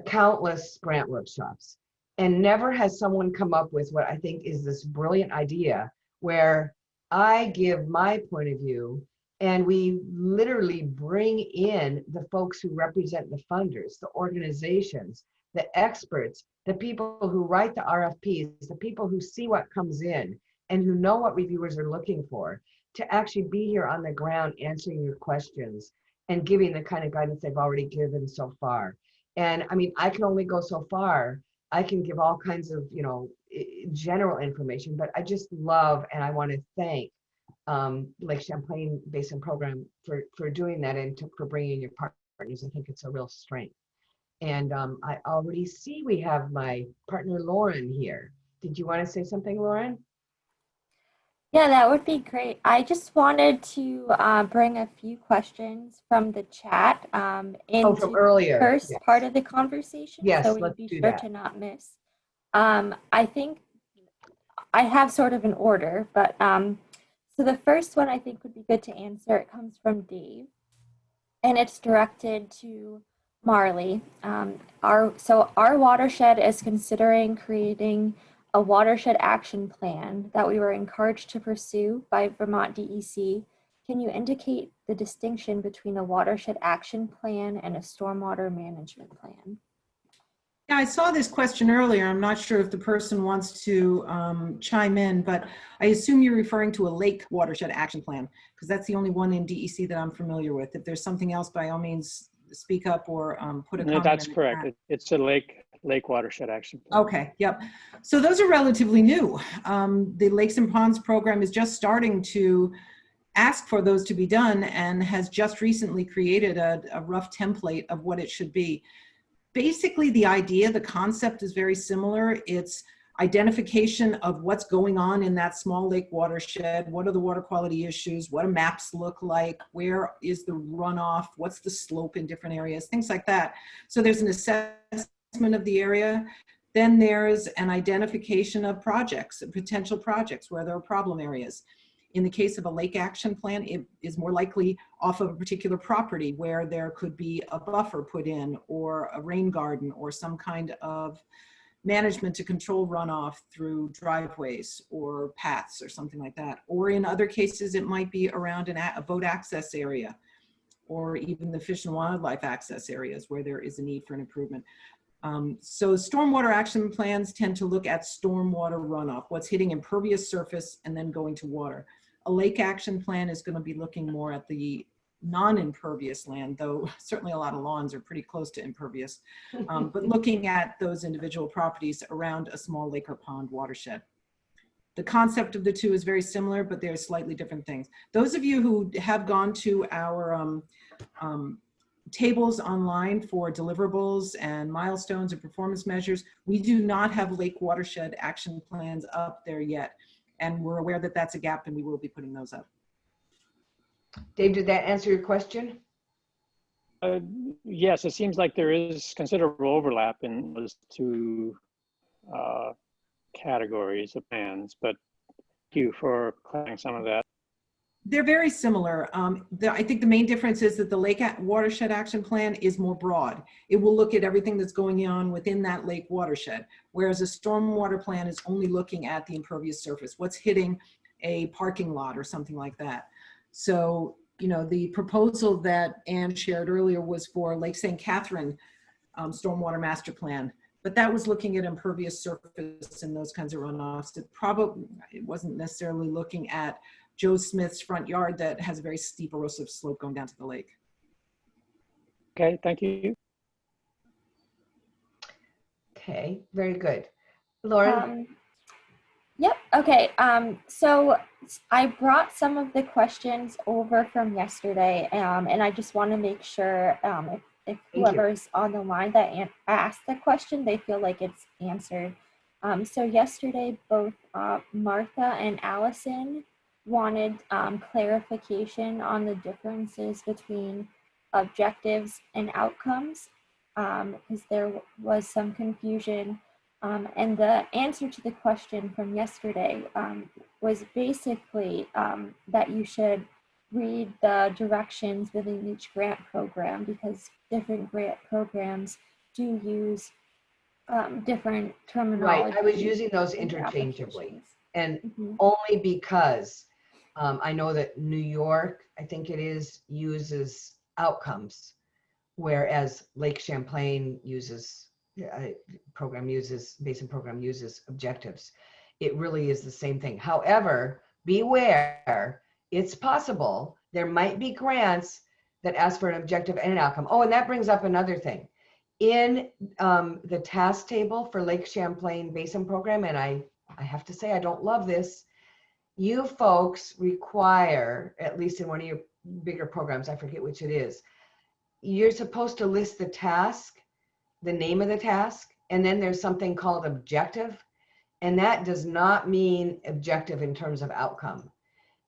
countless grant workshops, and never has someone come up with what I think is this brilliant idea where I give my point of view, and we literally bring in the folks who represent the funders, the organizations, the experts, the people who write the RFPs, the people who see what comes in and who know what reviewers are looking for, to actually be here on the ground answering your questions and giving the kind of guidance they've already given so far. And I mean, I can only go so far. I can give all kinds of, you know, general information, but I just love, and I want to thank Lake Champlain Basin Program for doing that and for bringing your partners. I think it's a real strength. And I already see we have my partner Lauren here. Did you want to say something, Lauren? Yeah, that would be great. I just wanted to bring a few questions from the chat into from earlier. The first part of the conversation. Yes, so we'd be sure to not miss. I think I have sort of an order, but so the first one I think would be good to answer. It comes from Dave, and it's directed to Marley. Our watershed is considering creating a watershed action plan that we were encouraged to pursue by Vermont DEC. Can you indicate the distinction between a watershed action plan and a stormwater management plan? Yeah, I saw this question earlier. I'm not sure if the person wants to chime in, but I assume you're referring to a lake watershed action plan, because that's the only one in DEC that I'm familiar with. If there's something else, by all means, speak up or put a comment. That's correct. It's a lake watershed action plan. Okay, yep. So those are relatively new. The Lakes and Ponds program is just starting to ask for those to be done and has just recently created a rough template of what it should be. Basically, the idea, the concept is very similar. It's identification of what's going on in that small lake watershed. What are the water quality issues? What do maps look like? Where is the runoff? What's the slope in different areas? Things like that. So there's an assessment of the area. Then there's an identification of projects, potential projects where there are problem areas. In the case of a lake action plan, it is more likely off of a particular property where there could be a buffer put in or a rain garden or some kind of management to control runoff through driveways or paths or something like that. Or in other cases, it might be around a boat access area or even the fish and wildlife access areas where there is a need for an improvement. So stormwater action plans tend to look at stormwater runoff, what's hitting impervious surface and then going to water. A lake action plan is going to be looking more at the non-impervious land, though certainly a lot of lawns are pretty close to impervious, but looking at those individual properties around a small lake or pond watershed. The concept of the two is very similar, but they're slightly different things. Those of you who have gone to our tables online for deliverables and milestones and performance measures, we do not have lake watershed action plans up there yet. And we're aware that that's a gap and we will be putting those up. Dave, did that answer your question? Yes, it seems like there is considerable overlap in those two categories of plans, but thank you for clarifying some of that. They're very similar. I think the main difference is that the lake watershed action plan is more broad. It will look at everything that's going on within that lake watershed, whereas a stormwater plan is only looking at the impervious surface, what's hitting a parking lot or something like that. So, you know, the proposal that Anne shared earlier was for Lake St. Catherine stormwater master plan, but that was looking at impervious surface and those kinds of runoffs. It wasn't necessarily looking at Joe Smith's front yard that has a very steep erosive slope going down to the lake. Okay, thank you. Okay, very good. Lauren? Yep, okay. So I brought some of the questions over from yesterday, and I just want to make sure if whoever's on the line that asked the question, they feel like it's answered. So yesterday, both Martha and Allison wanted clarification on the differences between objectives and outcomes, because there was some confusion. And the answer to the question from yesterday was basically that you should read the directions within each grant program, because different grant programs do use different terminology. Right, I was using those interchangeably, and only because I know that New York, I think it is, uses outcomes, whereas Lake Champlain uses basin program uses objectives. It really is the same thing. However, beware, it's possible there might be grants that ask for an objective and an outcome. Oh, and that brings up another thing. In the task table for Lake Champlain Basin Program, and I have to say I don't love this, you folks require, at least in one of your bigger programs, I forget which it is, you're supposed to list the task, the name of the task, and then there's something called objective, and that does not mean objective in terms of outcome.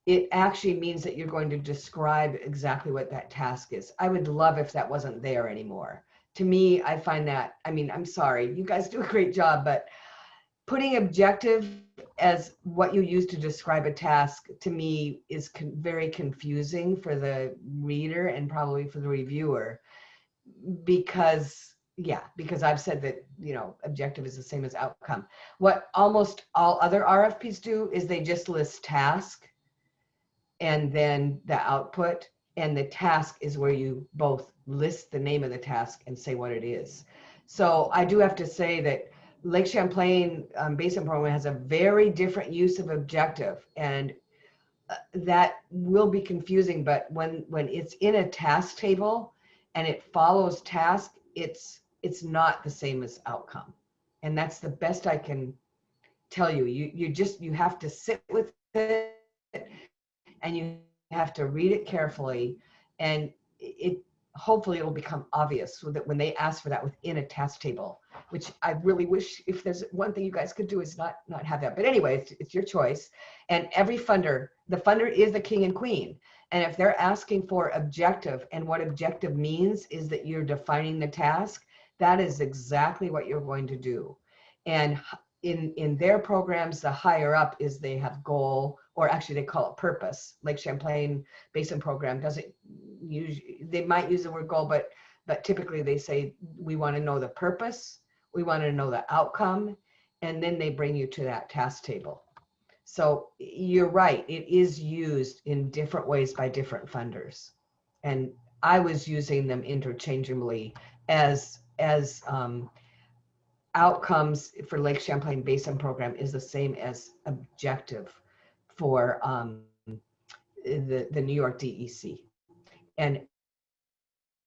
It actually means that you're going to describe exactly what that task is. I would love if that wasn't there anymore. To me, I find that, I mean, I'm sorry, you guys do a great job, but putting objective as what you use to describe a task, to me, is very confusing for the reader and probably for the reviewer, because I've said that, you know, objective is the same as outcome. What almost all other RFPs do is they just list task and then the output, and the task is where you both list the name of the task and say what it is. So I do have to say that Lake Champlain Basin Program has a very different use of objective, and that will be confusing, but when it's in a task table and it follows task, it's not the same as outcome. And that's the best I can tell you. You have to sit with it, and you have to read it carefully, and hopefully it will become obvious, so that when they ask for that within a task table, which I really wish, if there's one thing you guys could do, is not have that. But anyway, it's your choice. And every funder, the funder is the king and queen. And if they're asking for objective, and what objective means is that you're defining the task, that is exactly what you're going to do. And in their programs, the higher up is they have goal or actually they call it purpose. Lake Champlain Basin Program doesn't use, they might use the word goal, but typically they say, we want to know the purpose, we want to know the outcome, and then they bring you to that task table. So you're right, it is used in different ways by different funders. And I was using them interchangeably as outcomes for Lake Champlain Basin Program is the same as objective for the New York DEC. And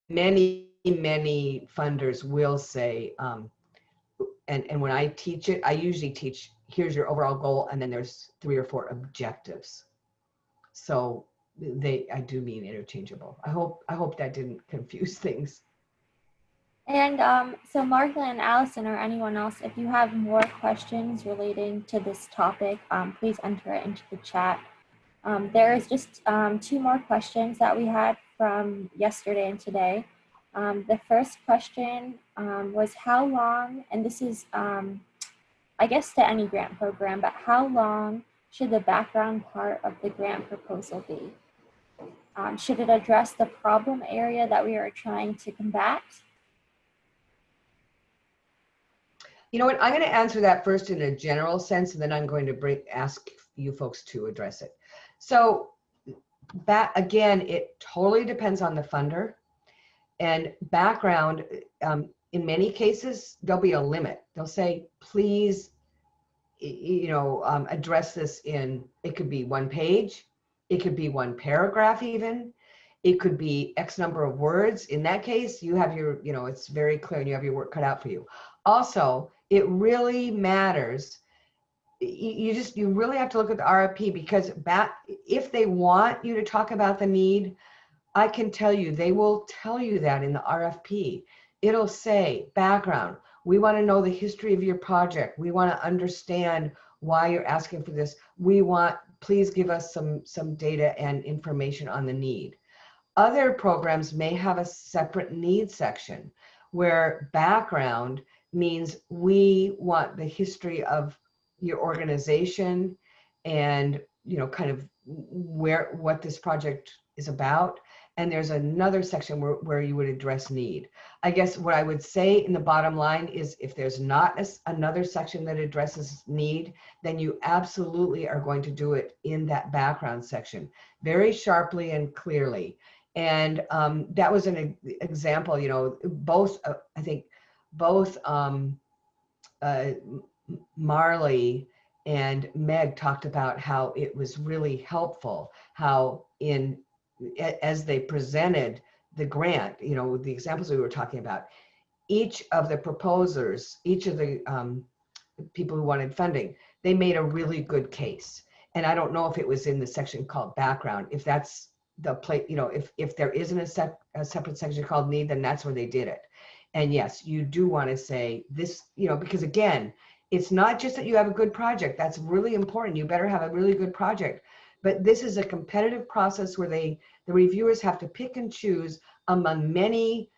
many funders will say, and when I teach it, I usually teach, here's your overall goal, and then there's 3 or 4 objectives. So I do mean interchangeable. I hope that didn't confuse things. And so Martha and Allison or anyone else, if you have more questions relating to this topic, please enter it into the chat. There is just 2 more questions that we had from yesterday and today. The first question was how long, and this is, I guess to any grant program, but how long should the background part of the grant proposal be? Should it address the problem area that we are trying to combat? You know what, I'm going to answer that first in a general sense, and then I'm going to ask you folks to address it. So that, again, it totally depends on the funder. And background, in many cases, there'll be a limit. They'll say, please, address this in, it could be 1 page, it could be 1 paragraph even, it could be X number of words. In that case, you have your, it's very clear and you have your work cut out for you. Also, it really matters. You really have to look at the RFP, because if they want you to talk about the need, I can tell you, they will tell you that in the RFP. It'll say background. We want to know the history of your project. We want to understand why you're asking for this. Please give us some data and information on the need. Other programs may have a separate needs section where background means we want the history of your organization and kind of what this project is about. And there's another section where you would address need. I guess what I would say in the bottom line is, if there's not another section that addresses need, then you absolutely are going to do it in that background section very sharply and clearly. And that was an example, I think both Marley and Meg talked about how it was really helpful, how as they presented the grant, the examples we were talking about, each of the proposers, each of the people who wanted funding, they made a really good case. And I don't know if it was in the section called background, if that's the place, if there isn't a separate section called need, then that's where they did it. And yes, you do want to say this, because again, it's not just that you have a good project. That's really important. You better have a really good project. But this is a competitive process where the reviewers have to pick and choose among many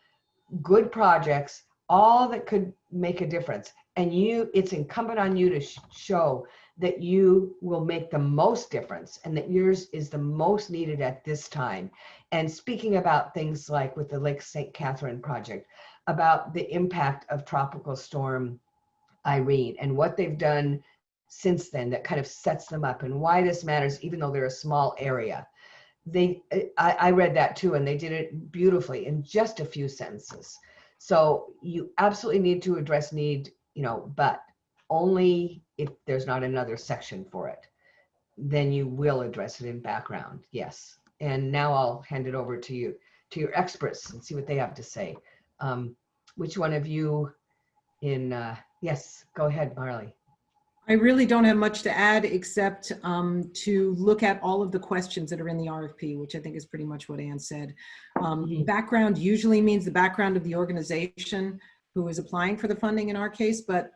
good projects, all that could make a difference. And it's incumbent on you to show that you will make the most difference and that yours is the most needed at this time. And speaking about things like with the Lake St. Catherine project, about the impact of Tropical Storm Irene and what they've done since then that kind of sets them up and why this matters, even though they're a small area. I read that too, and they did it beautifully in just a few sentences. So you absolutely need to address need, but only if there's not another section for it. Then you will address it in background, yes. And now I'll hand it over to you, to your experts, and see what they have to say. Which one of you yes, go ahead, Marley. I really don't have much to add except to look at all of the questions that are in the RFP, which I think is pretty much what Ann said. Background usually means the background of the organization who is applying for the funding in our case, but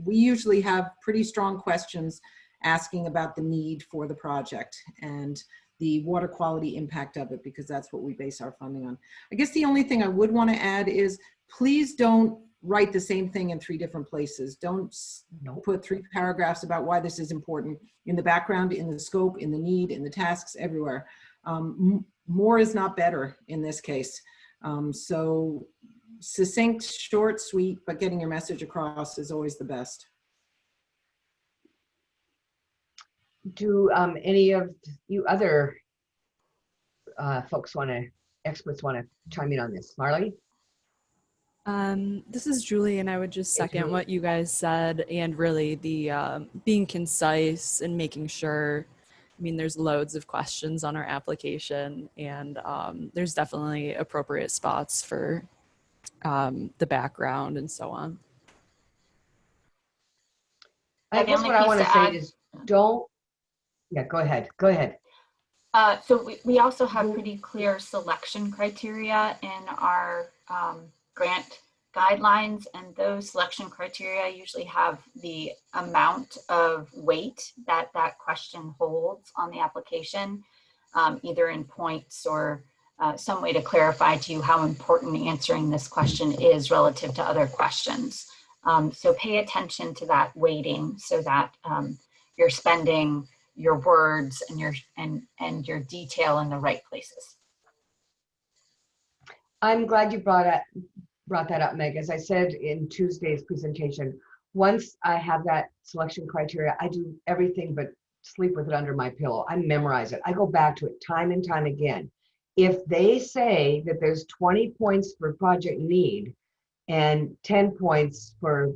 we usually have pretty strong questions asking about the need for the project and the water quality impact of it, because that's what we base our funding on. I guess the only thing I would want to add is please don't write the same thing in 3 different places. Don't Nope. put 3 paragraphs about why this is important in the background, in the scope, in the need, in the tasks, everywhere. More is not better in this case. So succinct, short, sweet, but getting your message across is always the best. Do any of you other experts want to chime in on this? Marley? This is Julie, and I would just Hey, second Julie. what you guys said, and really the being concise and making sure. I mean, there's loads of questions on our application, and there's definitely appropriate spots for the background and so on. I The guess only what I piece want to to say add- is don't, yeah, go ahead. Go ahead. So we also have pretty clear selection criteria in our grant guidelines, and those selection criteria usually have the amount of weight that that question holds on the application, either in points or some way to clarify to you how important answering this question is relative to other questions. So pay attention to that weighting so that you're spending your words and your detail in the right places. I'm glad you brought that up, Meg. As I said in Tuesday's presentation, once I have that selection criteria, I do everything but sleep with it under my pillow. I memorize it. I go back to it time and time again. If they say that there's 20 points for project need and 10 points for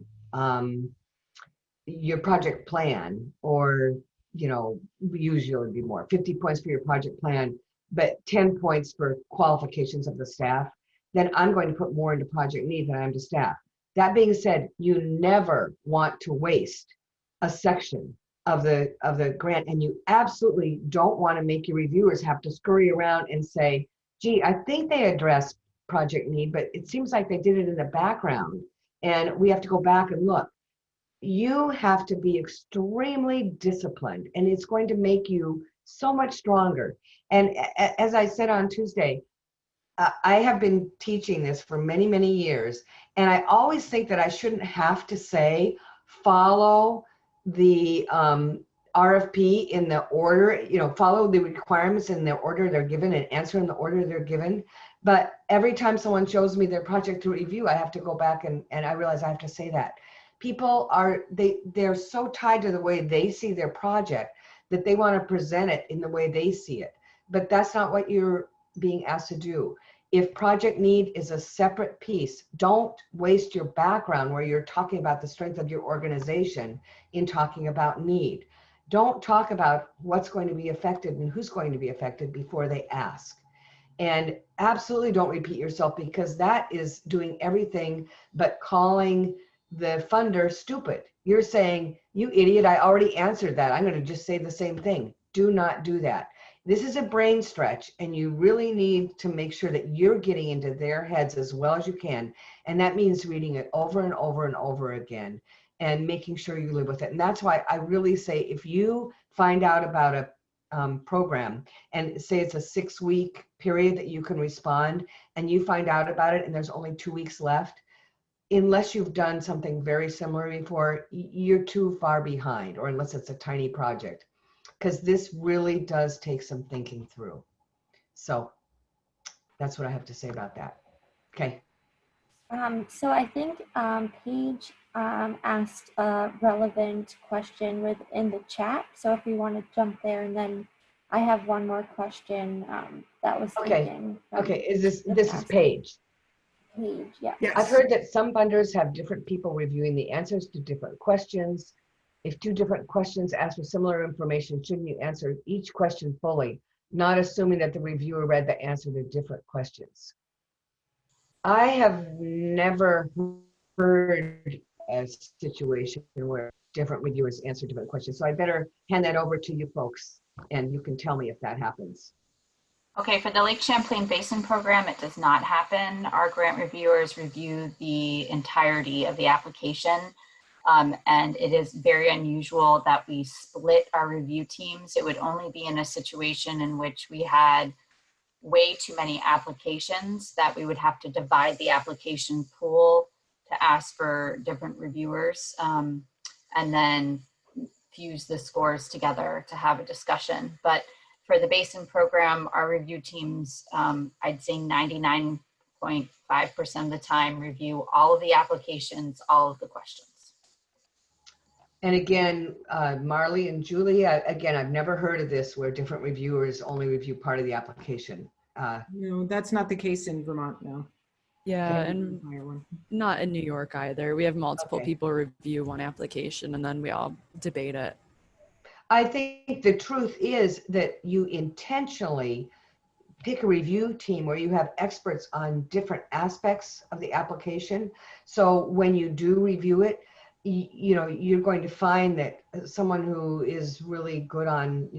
your project plan, or, you know, usually it'd be more, 50 points for your project plan, but 10 points for qualifications of the staff, then I'm going to put more into project need than I am to staff. That being said, you never want to waste a section of the grant, and you absolutely don't want to make your reviewers have to scurry around and say, gee, I think they addressed project need, but it seems like they did it in the background, and we have to go back and look. You have to be extremely disciplined, and it's going to make you so much stronger. And as I said on Tuesday, I have been teaching this for many, many years, and I always think that I shouldn't have to say, follow the RFP in the order, you know, follow the requirements in the order they're given and answer in the order they're given. But every time someone shows me their project to review, I have to go back and I realize I have to say that. People they're so tied to the way they see their project that they want to present it in the way they see it. But that's not what you're being asked to do. If project need is a separate piece, don't waste your background where you're talking about the strength of your organization in talking about need. Don't talk about what's going to be affected and who's going to be affected before they ask. And absolutely don't repeat yourself, because that is doing everything but calling the funder stupid. You're saying, you idiot, I already answered that. I'm going to just say the same thing. Do not do that. This is a brain stretch, and you really need to make sure that you're getting into their heads as well as you can. And that means reading it over and over and over again and making sure you live with it. And that's why I really say, if you find out about a program and say it's a 6-week period that you can respond, and you find out about it and there's only 2 weeks left, unless you've done something very similar before, you're too far behind, or unless it's a tiny project, because this really does take some thinking through. So that's what I have to say about that. Okay. So I think Paige asked a relevant question within the chat. So if you want to jump there, and then I have one more question that was taken. Okay. Is this is Paige? Paige, yeah. Yes. I've heard that some funders have different people reviewing the answers to different questions. If 2 different questions ask for similar information, shouldn't you answer each question fully, not assuming that the reviewer read the answer to different questions? I have never heard a situation where different reviewers answer different questions. So I better hand that over to you folks, and you can tell me if that happens. Okay, for the Lake Champlain Basin program, it does not happen. Our grant reviewers review the entirety of the application. And it is very unusual that we split our review teams. It would only be in a situation in which we had way too many applications that we would have to divide the application pool to ask for different reviewers, and then fuse the scores together to have a discussion. But for the Basin program, our review teams, I'd say 99.5% of the time review all of the applications, all of the questions. And again, Marley and Julie, again, I've never heard of this where different reviewers only review part of the application. No, that's not the case in Vermont, no. Yeah, and not in New York either. We have multiple Okay. people review one application and then we all debate it. I think the truth is that you intentionally pick a review team where you have experts on different aspects of the application. So when you do review it, you're going to find that someone who is really good on,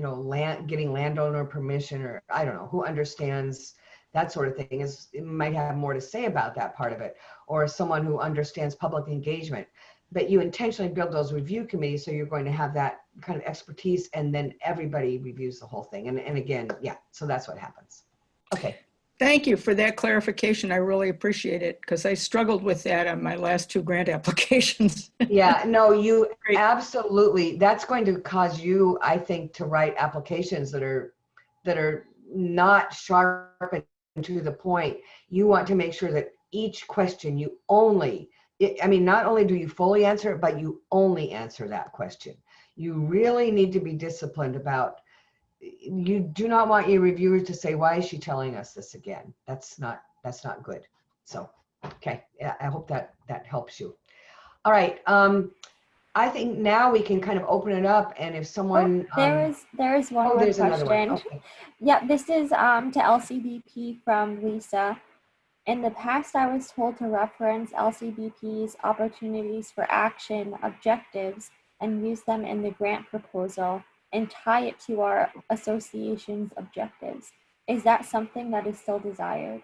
getting landowner permission, or I don't know, who understands that sort of thing, might have more to say about that part of it, or someone who understands public engagement. But you intentionally build those review committees so you're going to have that kind of expertise, and then everybody reviews the whole thing. And again, yeah, so that's what happens. Okay. Thank you for that clarification. I really appreciate it because I struggled with that on my last 2 grant applications. Yeah, no, you Great. absolutely, that's going to cause you, I think, to write applications that are not sharp and to the point. You want to make sure that each question you only, not only do you fully answer it, but you only answer that question. You really need to be disciplined about, you do not want your reviewers to say, why is she telling us this again? That's not good. So, okay, yeah, I hope that helps you. All right, I think now we can kind of open it up, and if someone there is one more there's question. another one. Okay. Yeah, this is to LCBP from Lisa. In the past, I was told to reference LCBP's opportunities for action objectives and use them in the grant proposal and tie it to our association's objectives. Is that something that is still desired?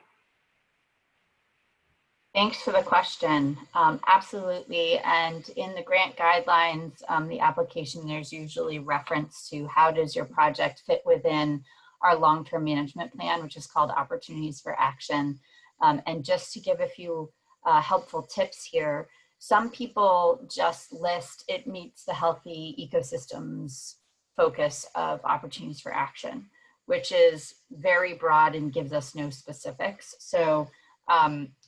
Thanks for the question. Absolutely. And in the grant guidelines, the application, there's usually reference to how does your project fit within our long-term management plan, which is called Opportunities for Action. And just to give a few helpful tips here, some people just list it meets the healthy ecosystems focus of Opportunities for Action, which is very broad and gives us no specifics. So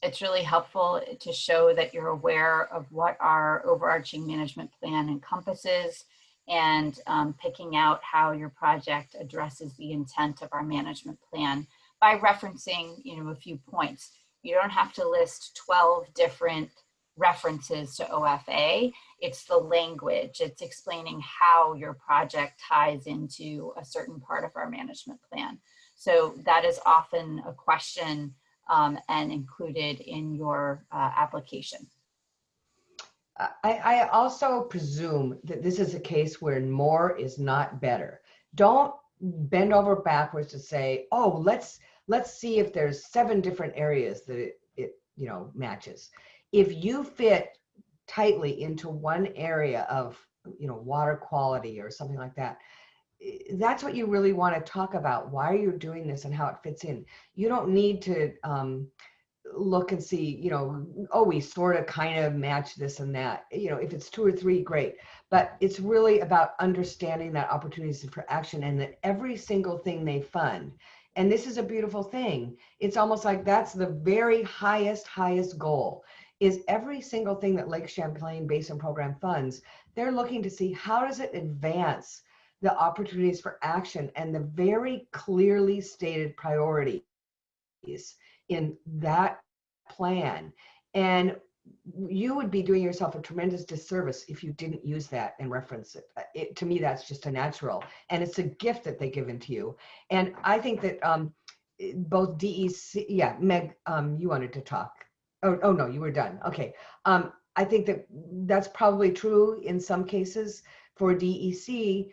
it's really helpful to show that you're aware of what our overarching management plan encompasses, and picking out how your project addresses the intent of our management plan by referencing, a few points. You don't have to list 12 different references to OFA. It's the language. It's explaining how your project ties into a certain part of our management plan. So that is often a question and included in your application. I also presume that this is a case where more is not better. Don't bend over backwards to say, oh, let's see if there's 7 different areas that it matches. If you fit tightly into one area of water quality or something like that, that's what you really want to talk about, why you're doing this and how it fits in. You don't need to look and see, oh, we sort of kind of match this and that. If it's 2 or 3, great. But it's really about understanding that opportunities for action, and that every single thing they fund, and this is a beautiful thing, it's almost like that's the very highest goal, is every single thing that Lake Champlain Basin Program funds, they're looking to see how does it advance the opportunities for action and the very clearly stated priorities in that plan. And you would be doing yourself a tremendous disservice if you didn't use that and reference it. To me, that's just a natural, and it's a gift that they give into you. And I think that both DEC, yeah, Meg, you wanted to talk. Oh no, you were done. Okay. I think that that's probably true in some cases for DEC.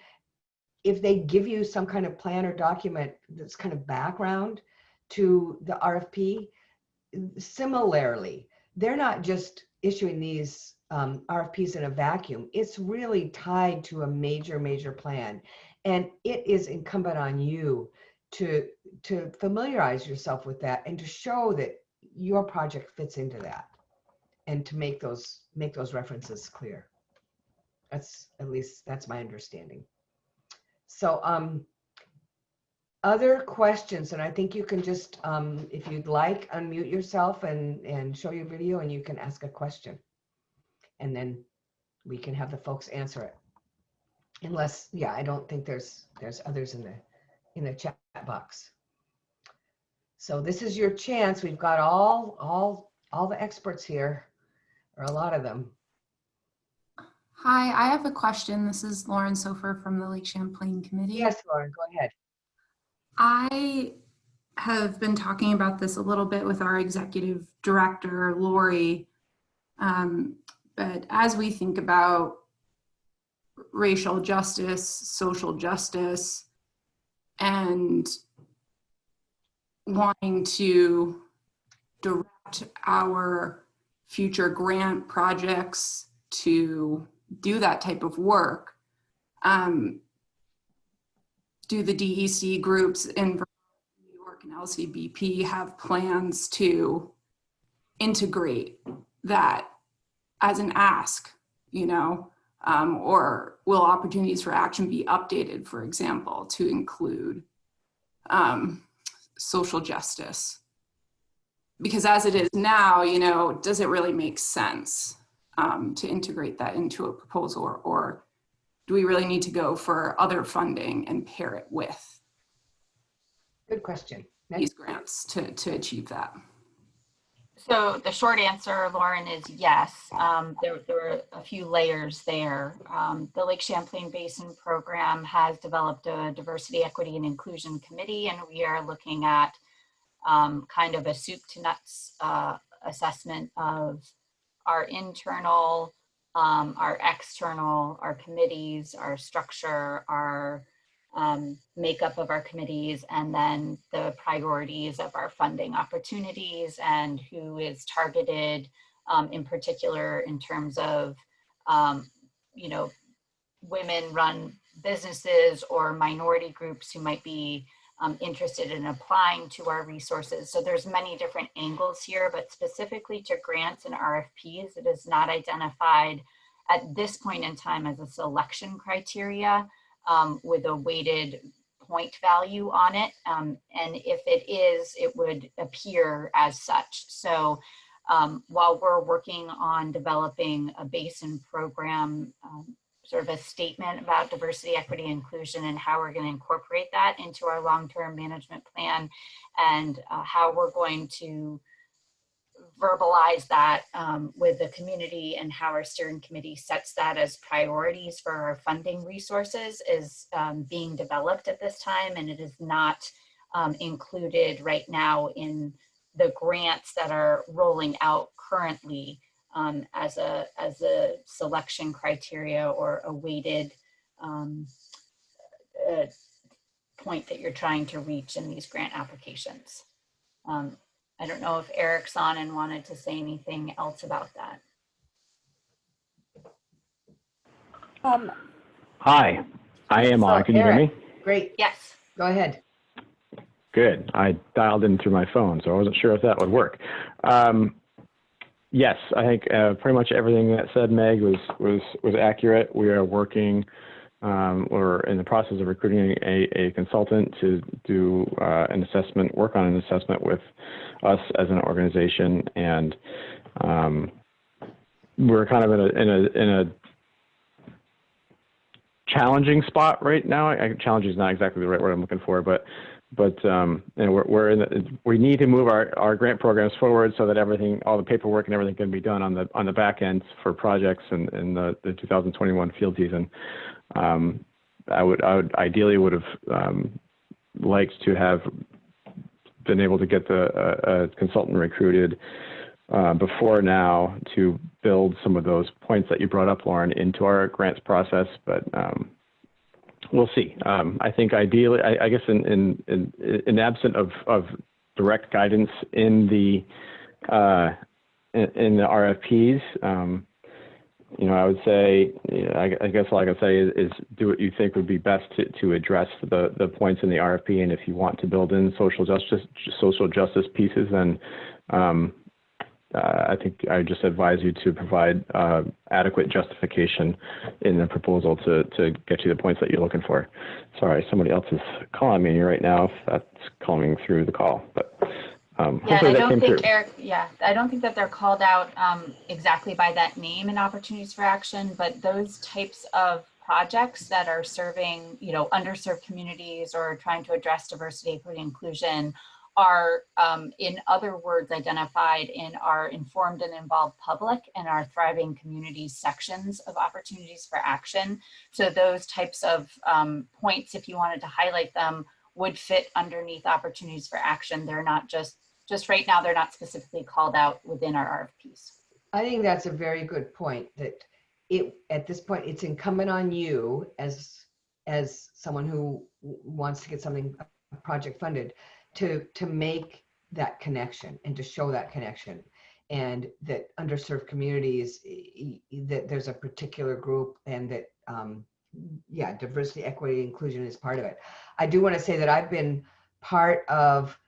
If they give you some kind of plan or document that's kind of background to the RFP, similarly, they're not just issuing these RFPs in a vacuum. It's really tied to a major plan. And it is incumbent on you to familiarize yourself with that and to show that your project fits into that. and to make those references clear. That's, at least that's my understanding. So other questions, and I think you can just, if you'd like, unmute yourself and show your video, and you can ask a question, and then we can have the folks answer it. Unless, yeah, I don't think there's others in the chat box. So this is your chance. We've got all the experts here, or a lot of them. Hi, I have a question. This is Lauren Sofer from the Lake Champlain Committee. Yes, Lauren, go ahead. I have been talking about this a little bit with our executive director, Lori. But as we think about racial justice, social justice, and wanting to direct our future grant projects to do that type of work, do the DEC groups in New York and LCBP have plans to integrate that as an ask, you know, or will opportunities for action be updated, for example, to include social justice? Because as it is now, you know, does it really make sense to integrate that into a proposal, or do we really need to go for other funding and pair it with Good question. these grants to achieve that? So the short answer, Lauren, is yes. There were a few layers there. The Lake Champlain Basin Program has developed a diversity, equity, and inclusion committee, and we are looking at kind of a soup to nuts assessment of our internal, our external, our committees, our structure, our makeup of our committees, and then the priorities of our funding opportunities and who is targeted in particular in terms of, you know, women-run businesses or minority groups who might be interested in applying to our resources. So there's many different angles here, but specifically to grants and RFPs, it is not identified at this point in time as a selection criteria with a weighted point value on it. And if it is, it would appear as such. So while we're working on developing a basin program, sort of a statement about diversity, equity, inclusion, and how we're going to incorporate that into our long-term management plan, and how we're going to verbalize that with the community, and how our steering committee sets that as priorities for our funding resources is being developed at this time, and it is not included right now in the grants that are rolling out currently as a selection criteria or a weighted point that you're trying to reach in these grant applications. I don't know if Eric's on and wanted to say anything else about that. Hi, I am on. Can you hear me? Great. Yes. Go ahead. Good. I dialed in through my phone, so I wasn't sure if that would work. Yes, I think pretty much everything that said Meg was accurate. We are working, we're in the process of recruiting a consultant to do an assessment, work on an assessment with us as an organization, and we're kind of in a challenging spot right now. Challenging is not exactly the right word I'm looking for, but you know, we need to move our grant programs forward so that everything, all the paperwork and everything can be done on the back end for projects in the 2021 field season. I would ideally would have liked to have been able to get a consultant recruited before now to build some of those points that you brought up, Lauren, into our grants process, but we'll see. I think ideally, I guess in absent of direct guidance in the RFPs, you know, I would say, you know, I guess all I can say is do what you think would be best to address the points in the RFP, and if you want to build in social justice pieces, then I think I just advise you to provide adequate justification in the proposal to get you the points that you're looking for. Sorry, somebody else is calling me right now. If that's coming through the call, but yeah, hopefully I that don't came think through. Eric. Yeah, I don't think that they're called out exactly by that name in Opportunities for Action, but those types of projects that are serving, you know, underserved communities or trying to address diversity, equity, inclusion are, in other words, identified in our Informed and Involved Public and our Thriving Communities sections of Opportunities for Action. So those types of points, if you wanted to highlight them, would fit underneath Opportunities for Action. They're not just right now, they're not specifically called out within our RFPs. I think that's a very good point, that at this point, it's incumbent on you as someone who wants to get something, a project funded, to make that connection and to show that connection, and that underserved communities, that there's a particular group, and that yeah, diversity, equity, inclusion is part of it. I do want to say that I've been part of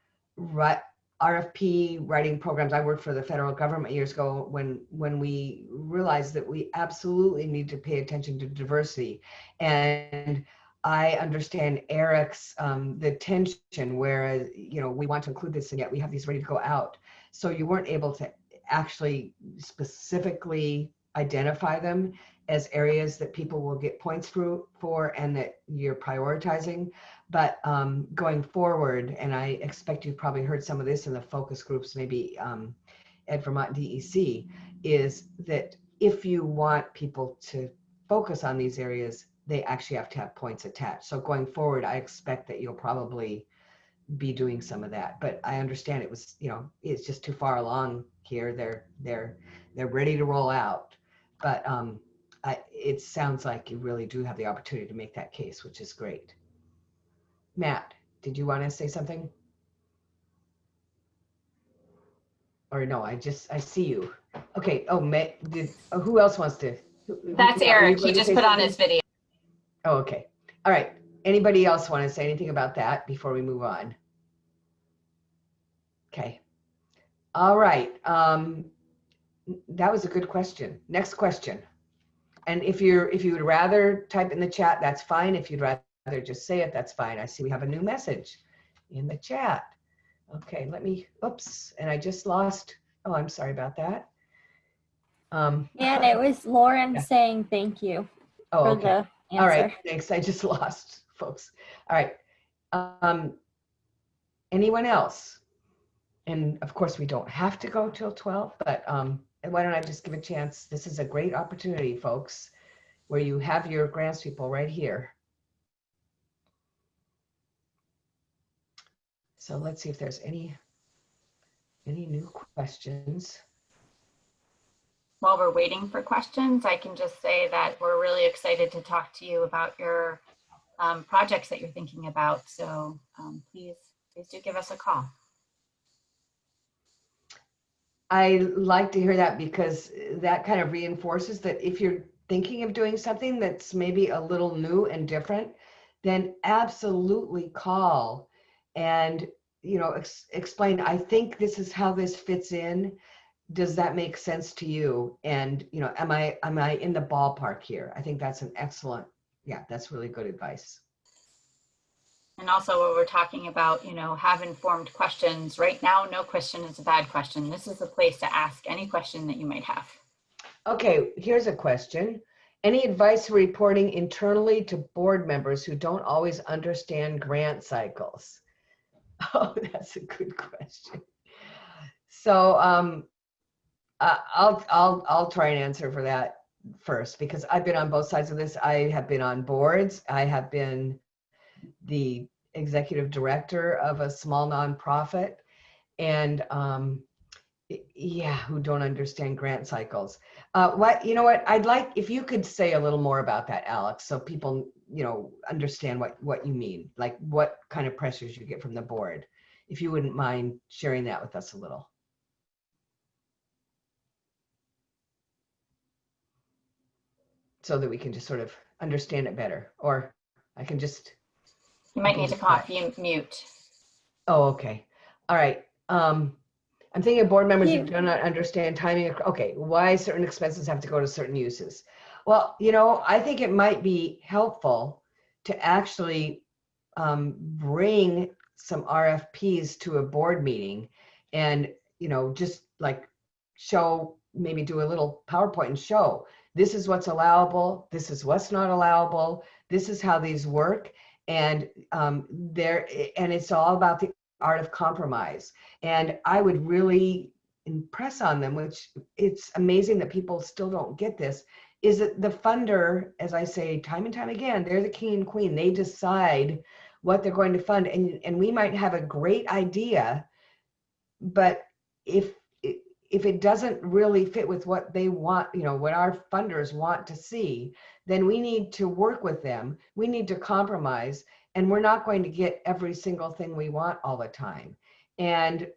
RFP writing programs. I worked for the federal government years ago when we realized that we absolutely need to pay attention to diversity. And I understand Eric's the tension, whereas, you know, we want to include this and yet we have these ready to go out. So you weren't able to actually specifically identify them as areas that people will get points for and that you're prioritizing. But going forward, and I expect you've probably heard some of this in the focus groups, maybe at Vermont DEC, is that if you want people to focus on these areas, they actually have to have points attached. So going forward, I expect that you'll probably be doing some of that. But I understand it was, you know, it's just too far along here. They're ready to roll out. But it sounds like you really do have the opportunity to make that case, which is great. Matt, did you want to say something? Or no, I see you. Okay. Oh, who else wants to? That's Eric. He just put on his video. Oh, okay. All right. Anybody else want to say anything about that before we move on? Okay. All right. That was a good question. Next question. And if you would rather type in the chat, that's fine. If you'd rather just say it, that's fine. I see we have a new message in the chat. Okay, let me, oops, and I just lost, oh, I'm sorry about that. And it was Lauren saying thank you for okay. the answer. All right, thanks. I just lost, folks. All right. Anyone else? And of course, we don't have to go till 12, but why don't I just give a chance? This is a great opportunity, folks, where you have your grants people right here. So let's see if there's any new questions. While we're waiting for questions, I can just say that we're really excited to talk to you about your projects that you're thinking about. So please do give us a call. I like to hear that, because that kind of reinforces that if you're thinking of doing something that's maybe a little new and different, then absolutely call and, you know, explain, I think this is how this fits in. Does that make sense to you? And, you know, am I in the ballpark here? I think that's an excellent, yeah, that's really good advice. And also what we're talking about, you know, have informed questions. Right now, no question is a bad question. This is a place to ask any question that you might have. Okay, here's a question. Any advice for reporting internally to board members who don't always understand grant cycles? Oh, that's a good question. So I'll try and answer for that first, because I've been on both sides of this. I have been on boards. I have been the executive director of a small nonprofit, and yeah, who don't understand grant cycles. You know what, I'd like if you could say a little more about that, Alex, so people, you know, understand what you mean, like what kind of pressures you get from the board, if you wouldn't mind sharing that with us a little. So that we can just sort of understand it better, or I can just. You might need to come off mute. Oh, okay. All right. I'm thinking of board members who You- do not understand timing. Okay, why certain expenses have to go to certain uses. Well, you know, I think it might be helpful to actually bring some RFPs to a board meeting and, you know, just like show, maybe do a little PowerPoint and show, this is what's allowable, this is what's not allowable, this is how these work. And it's all about the art of compromise. And I would really impress on them, which it's amazing that people still don't get this, is that the funder, as I say time and time again, they're the king and queen. They decide what they're going to fund. And we might have a great idea, but if it doesn't really fit with what they want, you know, what our funders want to see, then we need to work with them. We need to compromise, and we're not going to get every single thing we want all the time. And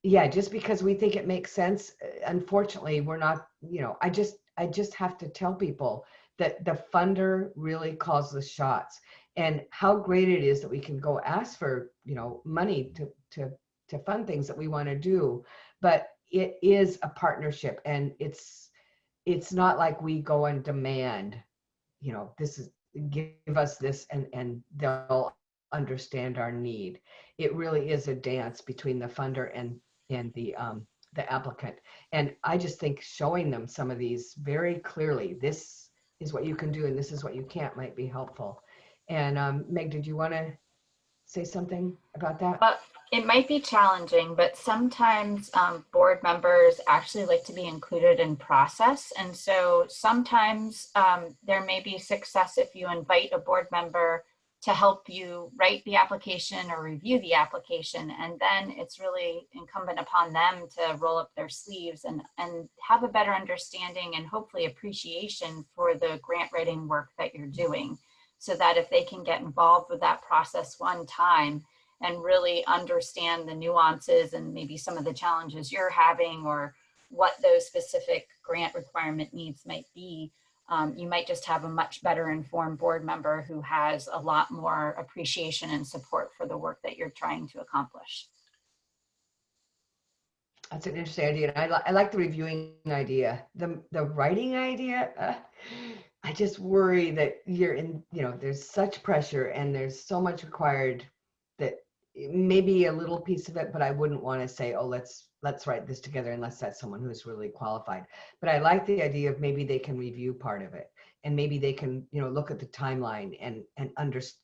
yeah, just because we think it makes sense, unfortunately, we're not, you know, I just have to tell people that the funder really calls the shots, and how great it is that we can go ask for, you know, money to fund things that we want to do. But it is a partnership, and it's not like we go and demand, you know, this is, give us this, and they'll understand our need. It really is a dance between the funder and the applicant. And I just think showing them some of these very clearly, this is what you can do and this is what you can't, might be helpful. And Meg, did you want to say something about that? It might be challenging, but sometimes board members actually like to be included in process. And so sometimes there may be success if you invite a board member to help you write the application or review the application. And then it's really incumbent upon them to roll up their sleeves and have a better understanding and hopefully appreciation for the grant writing work that you're doing, so that if they can get involved with that process one time and really understand the nuances and maybe some of the challenges you're having or what those specific grant requirement needs might be, you might just have a much better informed board member who has a lot more appreciation and support for the work that you're trying to accomplish. That's an interesting idea. And I like the reviewing idea. The writing idea, I just worry that you're in, you know, there's such pressure and there's so much required that maybe a little piece of it, but I wouldn't want to say, oh, let's write this together unless that's someone who's really qualified. But I like the idea of maybe they can review part of it, and maybe they can, you know, look at the timeline and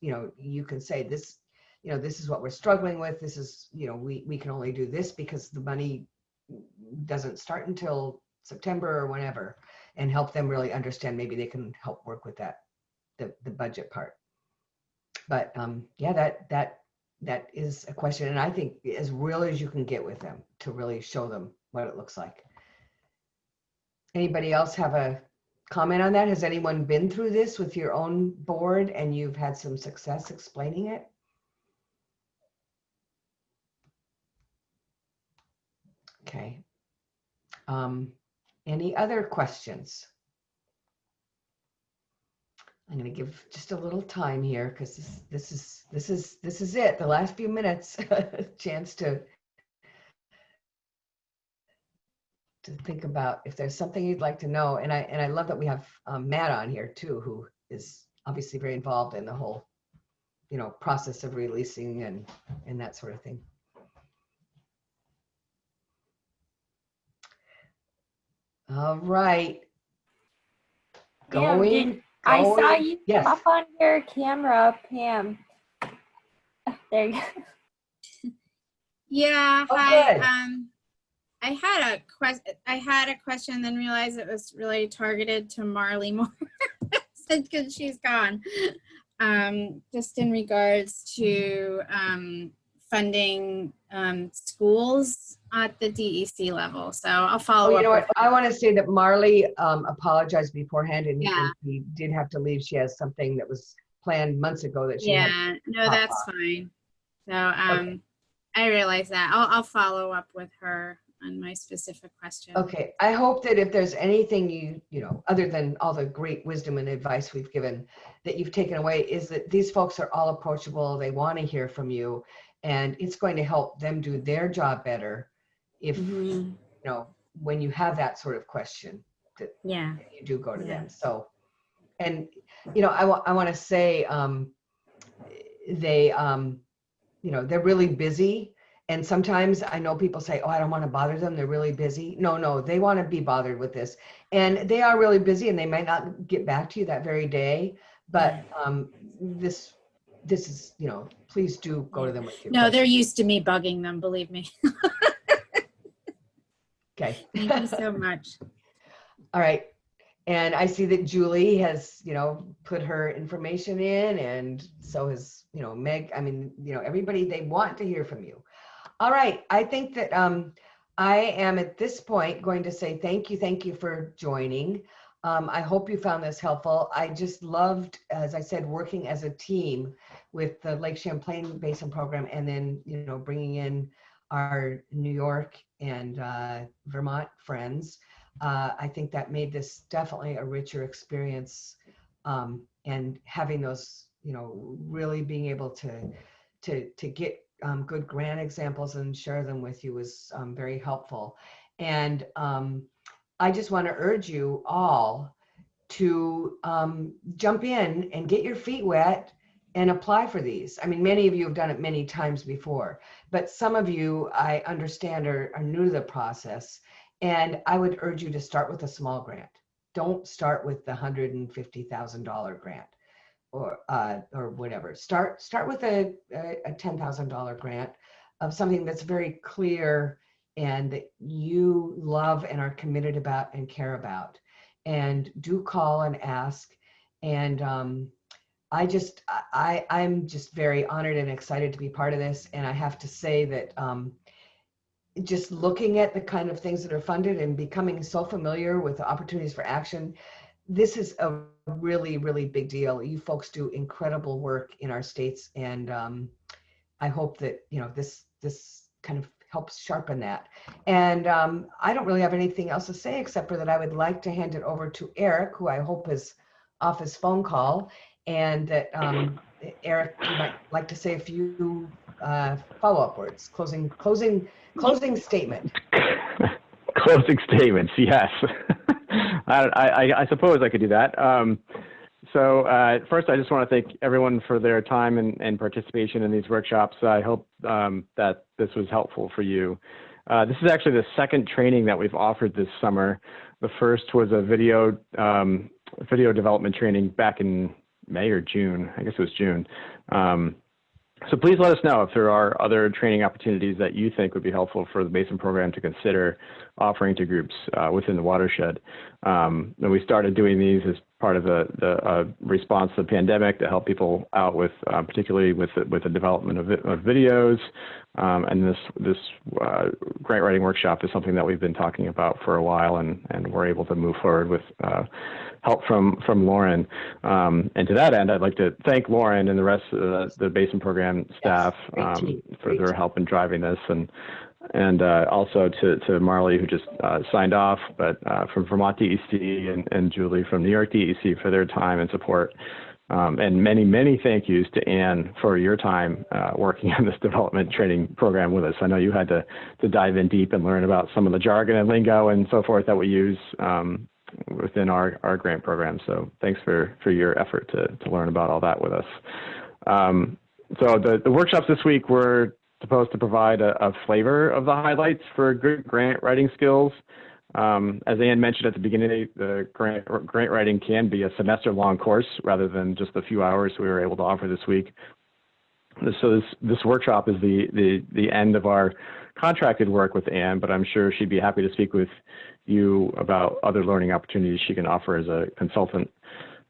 you know, you can say this, you know, this is what we're struggling with. This is, you know, we can only do this because the money doesn't start until September or whenever, and help them really understand. Maybe they can help work with that, the budget part. But yeah, that is a question, and I think as real as you can get with them to really show them what it looks like. Anybody else have a comment on that? Has anyone been through this with your own board and you've had some success explaining it? Okay. Any other questions? I'm going to give just a little time here because this is it. The last few minutes, chance to think about if there's something you'd like to know. And I love that we have Matt on here too, who is obviously very involved in the whole, you know, process of releasing and that sort of thing. All right. Going. I saw you Yes. pop on your camera, Pam. There you go. Yeah, Oh, hi. good. I had a question, then realized it was really targeted to Marley Moore because she's gone. Just in regards to funding schools at the DEC level. So I'll follow up. You know what? I want to say that Marley apologized beforehand, and Yeah. he did have to leave. She has something that was planned months ago that she had. Yeah, no, that's fine. So I realize that. I'll follow up with her on my specific question. Okay. I hope that if there's anything you know, other than all the great wisdom and advice we've given, that you've taken away, is that these folks are all approachable. They want to hear from you, And it's going to help them do their job better if, Mhm. you know, when you have that sort of question that Yeah. you do go to Yeah. them. So, and, you know, I want to say they, you know, they're really busy. And sometimes I know people say, oh, I don't want to bother them. They're really busy. No, they want to be bothered with this. And they are really busy and they might not get back to you that very day. But this is, you know, please do go to them with your No, they're questions. used to me bugging them, believe me. Okay. Thank you so much. All right. And I see that Julie has, you know, put her information in, and so has, you know, Meg. I mean, you know, everybody, they want to hear from you. All right. I think that I am at this point going to say thank you for joining. I hope you found this helpful. I just loved, as I said, working as a team with the Lake Champlain Basin Program, and then, you know, bringing in our New York and Vermont friends. I think that made this definitely a richer experience, and having those, you know, really being able to get good grant examples and share them with you was very helpful. And I just want to urge you all to jump in and get your feet wet and apply for these. I mean, many of you have done it many times before, but some of you, I understand, are new to the process. And I would urge you to start with a small grant. Don't start with the $150,000 grant or whatever. Start with a $10,000 grant of something that's very clear and that you love and are committed about and care about. And do call and ask. And I'm just very honored and excited to be part of this. And I have to say that just looking at the kind of things that are funded and becoming so familiar with the opportunities for action, this is a really, really big deal. You folks do incredible work in our states, and I hope that, you know, this kind of helps sharpen that. And I don't really have anything else to say except for that I would like to hand it over to Eric, who I hope is off his phone call, and that Eric, you might like to say a few follow-up words, closing statement. Closing statements, yes. I suppose I could do that. So first, I just want to thank everyone for their time and participation in these workshops. I hope that this was helpful for you. This is actually the second training that we've offered this summer. The first was a video development training back in May or June. I guess it was June. So please let us know if there are other training opportunities that you think would be helpful for the Basin program to consider offering to groups within the watershed. And we started doing these as part of the response to the pandemic to help people out with, particularly with the development of videos. And this grant writing workshop is something that we've been talking about for a while, and we're able to move forward with help from Lauren. And to that end, I'd like to thank Lauren and the rest of the Basin program staff for their help in driving this, and also to Marley, who just signed off, but from Vermont DEC and Julie from New York DEC for their time and support. And many thank yous to Anne for your time working on this development training program with us. I know you had to dive in deep and learn about some of the jargon and lingo and so forth that we use within our grant program. So thanks for your effort to learn about all that with us. So the workshops this week were supposed to provide a flavor of the highlights for good grant writing skills. As Anne mentioned at the beginning, the grant writing can be a semester-long course rather than just a few hours we were able to offer this week. So this workshop is the end of our contracted work with Anne, but I'm sure she'd be happy to speak with you about other learning opportunities she can offer as a consultant.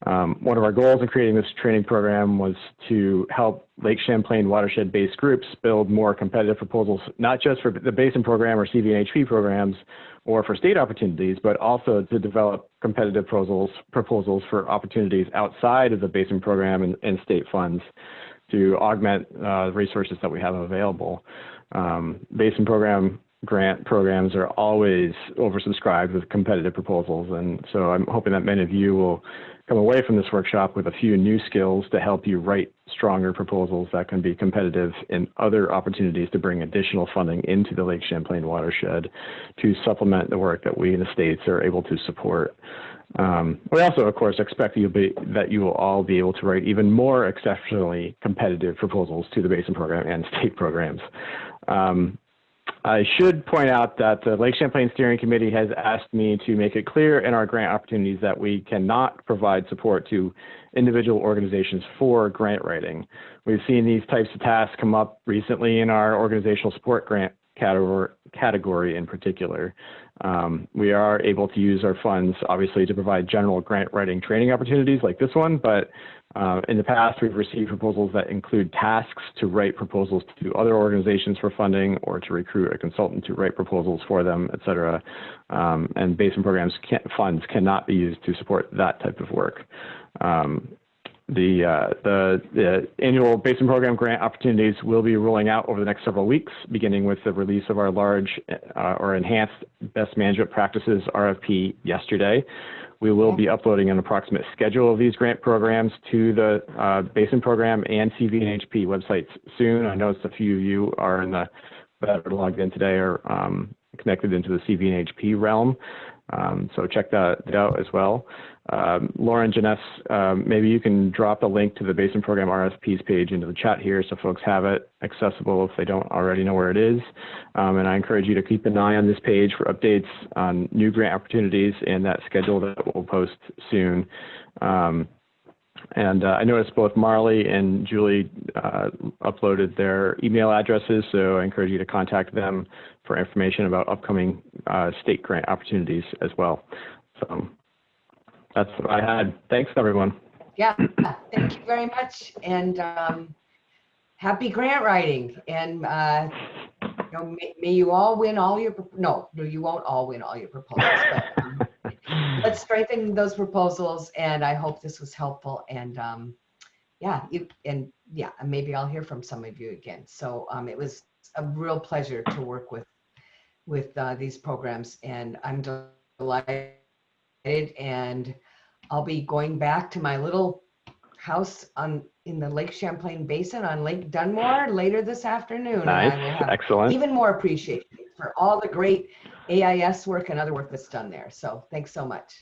One of our goals in creating this training program was to help Lake Champlain watershed-based groups build more competitive proposals, not just for the Basin program or CVNHP programs or for state opportunities, but also to develop competitive proposals for opportunities outside of the Basin program and state funds to augment resources that we have available. Basin program grant programs are always oversubscribed with competitive proposals, and so I'm hoping that many of you will come away from this workshop with a few new skills to help you write stronger proposals that can be competitive in other opportunities to bring additional funding into the Lake Champlain watershed to supplement the work that we in the States are able to support. We also, of course, expect that you will all be able to write even more exceptionally competitive proposals to the Basin Program and state programs. I should point out that the Lake Champlain Steering Committee has asked me to make it clear in our grant opportunities that we cannot provide support to individual organizations for grant writing. We've seen these types of tasks come up recently in our organizational support grant category in particular. We are able to use our funds, obviously, to provide general grant writing training opportunities like this one, but in the past, we've received proposals that include tasks to write proposals to other organizations for funding or to recruit a consultant to write proposals for them, et cetera. And Basin Programs funds cannot be used to support that type of work. The annual Basin Program grant opportunities will be rolling out over the next several weeks, beginning with the release of our large or enhanced best management practices RFP yesterday. We will be uploading an approximate schedule of these grant programs to the Basin Program and CVNHP websites soon. I noticed a few of you are that are logged in today are connected into the CVNHP realm. So check that out as well. Lauren, Janess, maybe you can drop a link to the Basin Program RFPs page into the chat here so folks have it accessible if they don't already know where it is. And I encourage you to keep an eye on this page for updates on new grant opportunities and that schedule that we'll post soon. And I noticed both Marley and Julie uploaded their email addresses, so I encourage you to contact them for information about upcoming state grant opportunities as well. So that's what I had. Thanks, everyone. Yeah, thank you very much, and happy grant writing. And you know, may you all win all your no, you won't all win all your proposals, but let's strengthen those proposals. And I hope this was helpful. And yeah, maybe I'll hear from some of you again. So it was a real pleasure to work with these programs, and I'm delighted. And I'll be going back to my little house in the Lake Champlain Basin on Lake Dunmore later this afternoon. Nice. And I will have Excellent. even more appreciation for all the great AIS work and other work that's done there. So thanks so much.